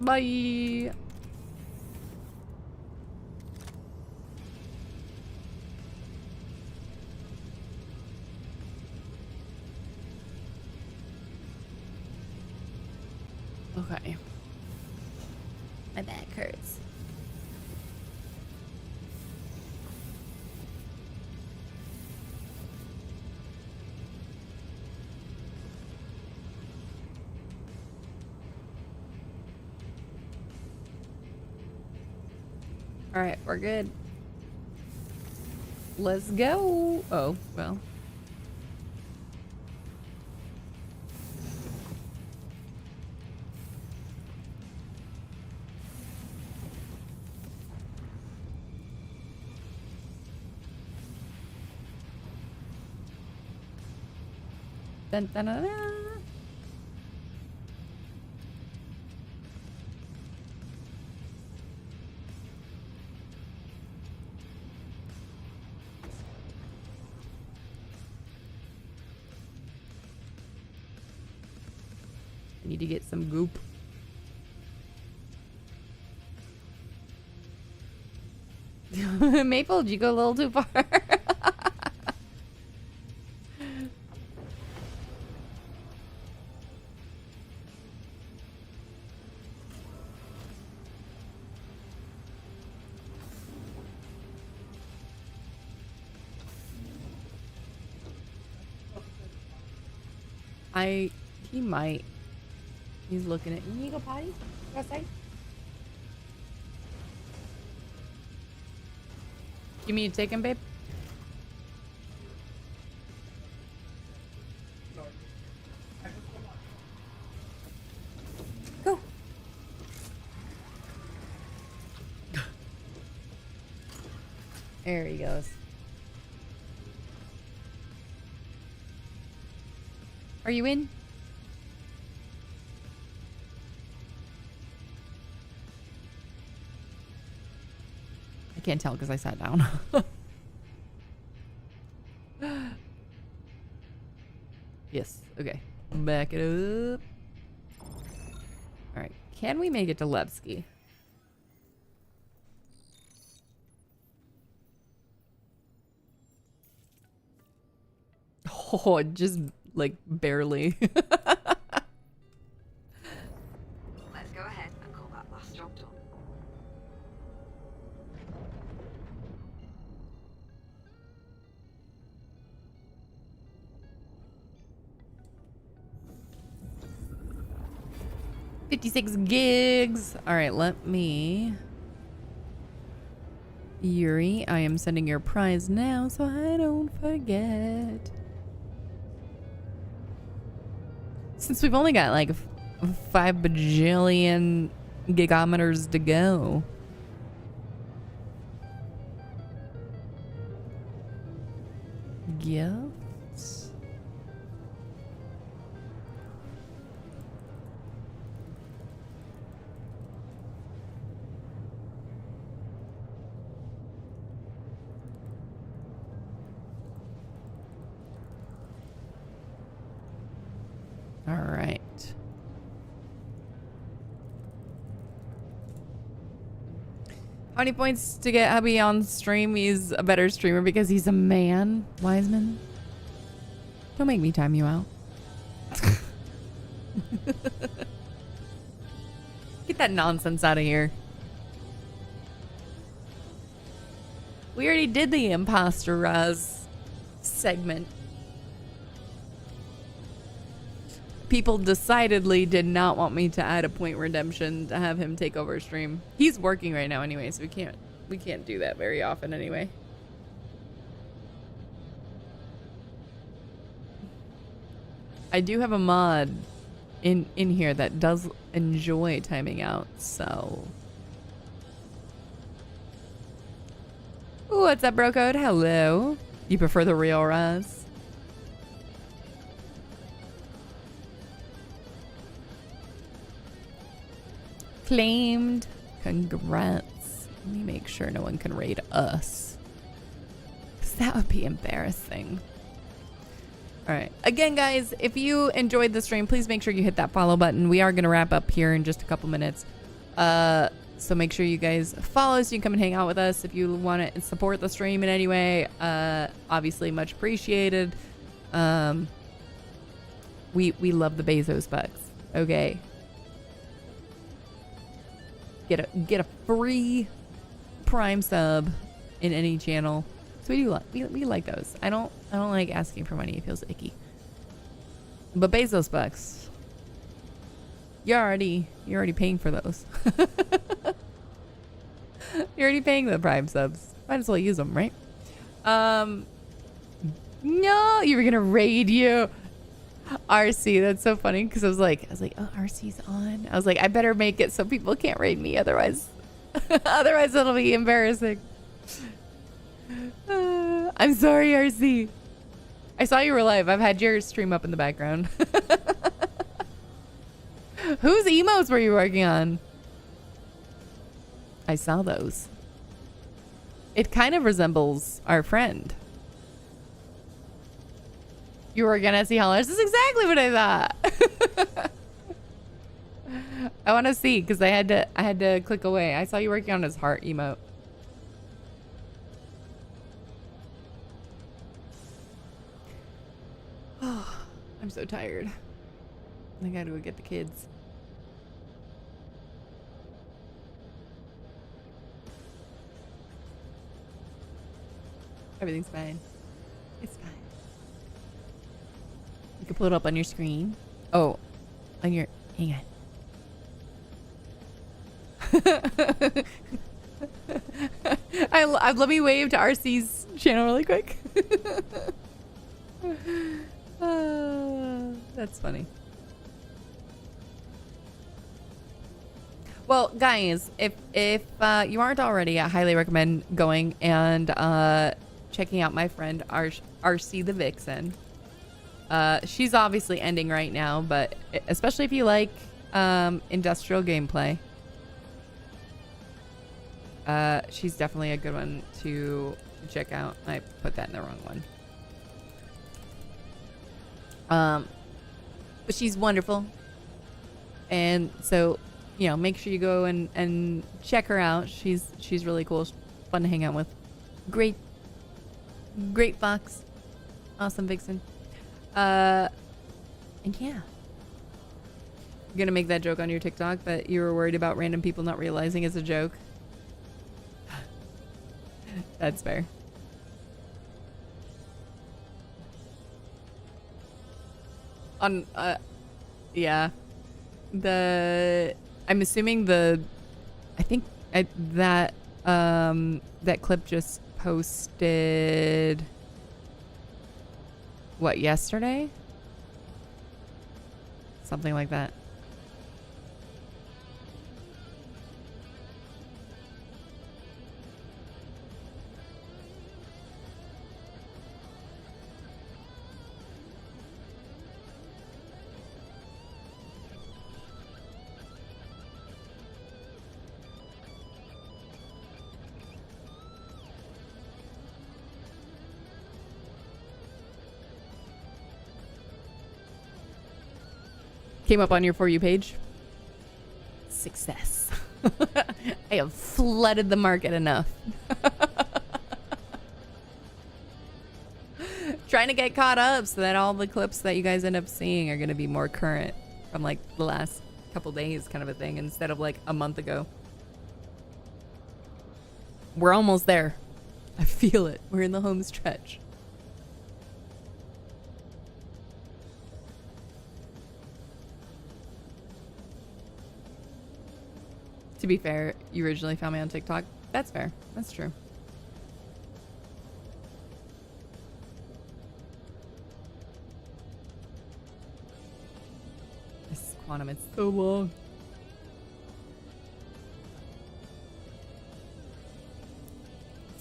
Bye. Okay. My back hurts. All right, we're good. Let's go. Oh, well. Dun, dun, dun, dun. I need to get some goop. Maple, did you go a little too far? He might. He's looking at me. You go potty? Go outside? You mean to take him, babe? Go. There he goes. Are you in? I can't tell because I sat down. Yes. Okay. Back it up. All right. Can we make it to Levski? Oh, just like barely. Let's go ahead and call that last job done. $56 gigs. All right, let me. Yuri, I am sending your prize now so I don't forget. Since we've only got like 5 bajillion gigometers to go. Gifts. All right. How many points to get hubby on stream? He's a better streamer because he's a man. Wiseman. Don't make me time you out. Get that nonsense out of here. We already did the imposter Raz segment. People decidedly did not want me to add a point redemption to have him take over stream. He's working right now anyway, so we can't do that very often anyway. I do have a mod in here that does enjoy timing out, so what's up, bro code? Hello. You prefer the real Rahhz? Claimed. Congrats. Let me make sure no one can raid us. 'Cause that would be embarrassing. All right. Again, guys, if you enjoyed the stream, please make sure you hit that follow button. We are going to wrap up here in just a couple minutes. So make sure you guys follow so you can come and hang out with us. If you want to support the stream in any way, obviously much appreciated. We love the Bezos bucks. Okay. Get a free Prime sub in any channel. So we like those. I don't like asking for money. It feels icky. But Bezos bucks, you're already paying for those. You're already paying the Prime subs. Might as well use them, right? No, you were gonna raid you. RC, that's so funny because I was like, oh, RC's on. I was like, I better make it so people can't raid me, otherwise it'll be embarrassing. I'm sorry, RC. I saw you were live. I've had your stream up in the background. Whose emotes were you working on? I saw those. It kind of resembles our friend. You were gonna see hollers. This is exactly what I thought. I want to see because I had to click away. I saw you working on his heart emote. Oh, I'm so tired. I gotta go get the kids. Everything's fine. It's fine. You can pull it up on your screen. Oh, on your... Hang on. Let me wave to RC's channel really quick. That's funny. Well, guys, if you aren't already, I highly recommend going and checking out my friend RC the Vixen. She's obviously ending right now, but especially if you like industrial gameplay, she's definitely a good one to check out. I put that in the wrong one. But she's wonderful, and so make sure you go and check her out. She's really cool. She's fun to hang out with. Great fox, awesome Vixen. And yeah, you're gonna make that joke on your TikTok that you were worried about random people not realizing it's a joke. That's fair. On yeah, I'm assuming I think that clip just posted what, yesterday? Something like that. Came up on your For You page. Success. I have flooded the market enough. Trying to get caught up so that all the clips that you guys end up seeing are going to be more current from like the last couple days kind of a thing instead of like a month ago. We're almost there. I feel it. We're in the home stretch. To be fair, you originally found me on TikTok. That's fair. That's true. This is Quantum. It's so long.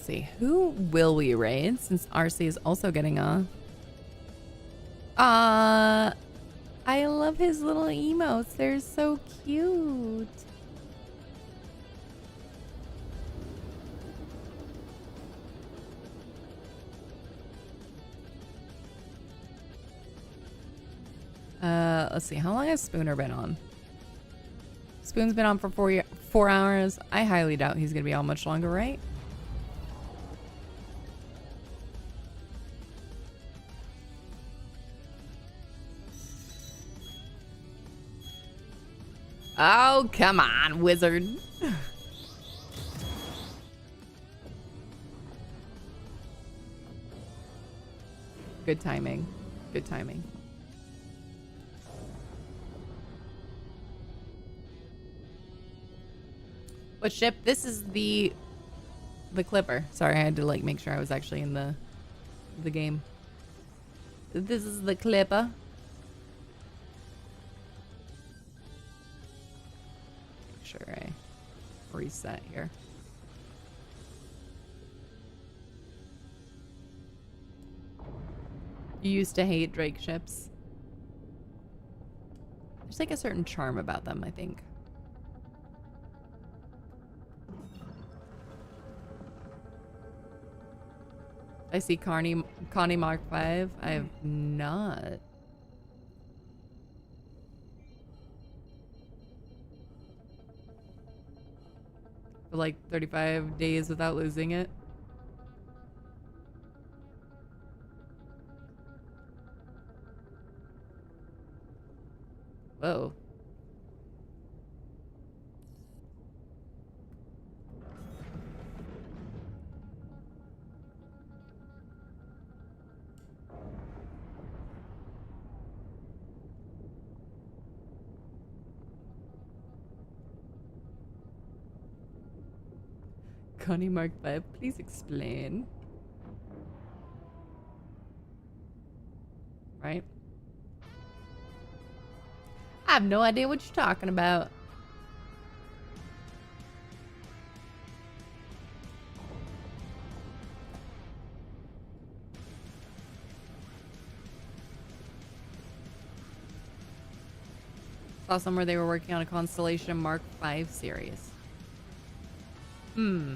see. Who will we raid since RC is also getting off? I love his little emotes. They're so cute. Let's see. How long has Spooner been on? Spoon's been on for 4 hours. I highly doubt he's gonna be on much longer, right? Oh, come on, wizard. Good timing. Good timing. What ship? This is the Clipper. Sorry, I had to like make sure I was actually in the game. This is the Clipper. Make sure I reset here. You used to hate Drake ships. There's like a certain charm about them, I think. I see Connie Mark 5. I have not. For like 35 days without losing it. Whoa. Connie Mark 5, please explain. Right? I have no idea what you're talking about. Saw somewhere they were working on a Constellation Mark 5 series. Hmm.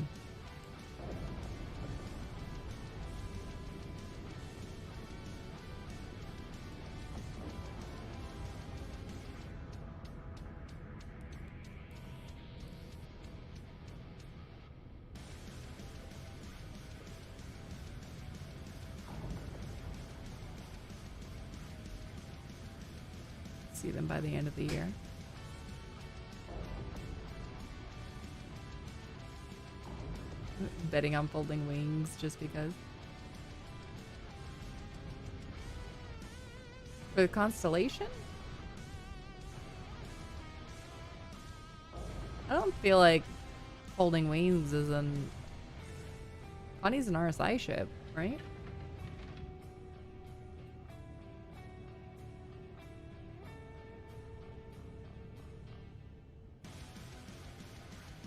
See them by the end of the year. Betting on folding wings just because. For the Constellation? I don't feel like folding wings is an... Connie's an RSI ship, right?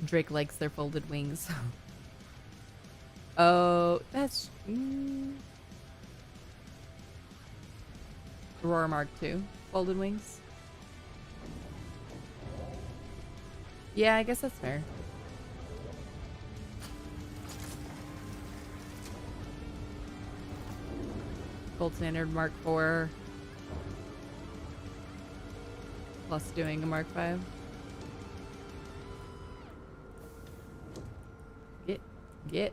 Drake likes their folded wings. Oh, that's... Aurora Mark II. Folded wings. Yeah, I guess that's fair. Gold Standard Mark IV. Plus doing a Mark V. Get.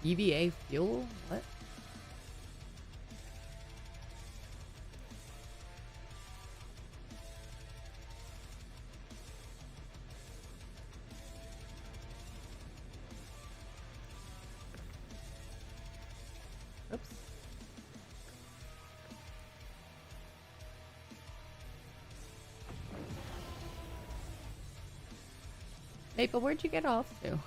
EVA fuel? What? Oops. Maple, where'd you get off to?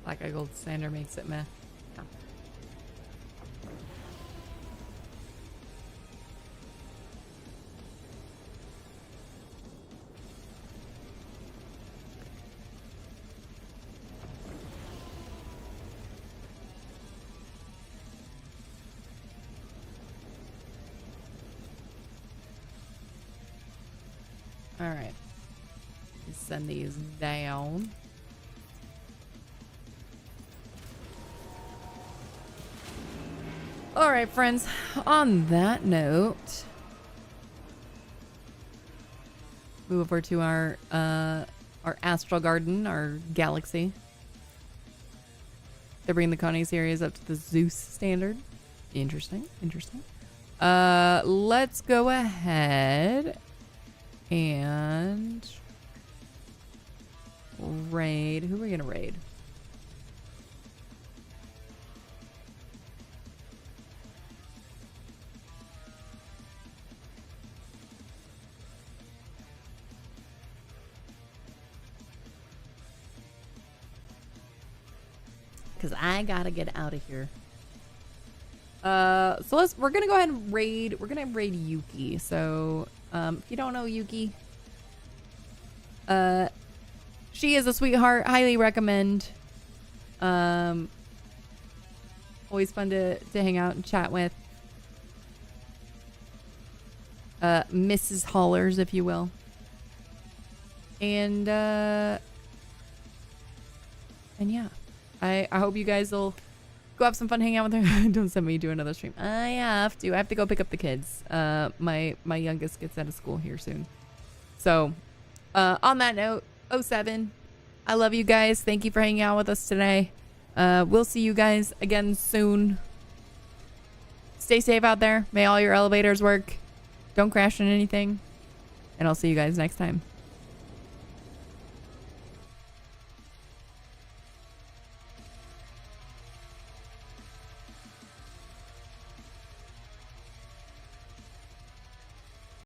Black Eye Gold Sander makes it meh. Yeah. All right. Let's send these down. All right, friends. On that note, move over to our astral garden, our galaxy. They're bringing the Connie series up to the Zeus standard. Interesting. Interesting. Let's go ahead and raid. Who are we gonna raid? Because I gotta get out of here. So we're gonna go ahead and raid. We're gonna raid Yuki. So, if you don't know Yuki, she is a sweetheart. Highly recommend. Always fun to hang out and chat with. Mrs. Hollers, if you will. And yeah. I hope you guys will go have some fun hanging out with her. Don't send me to another stream. I have to go pick up the kids. My youngest gets out of school here soon. So, on that note, 07, I love you guys. Thank you for hanging out with us today. We'll see you guys again soon. Stay safe out there. May all your elevators work. Don't crash in anything. And I'll see you guys next time.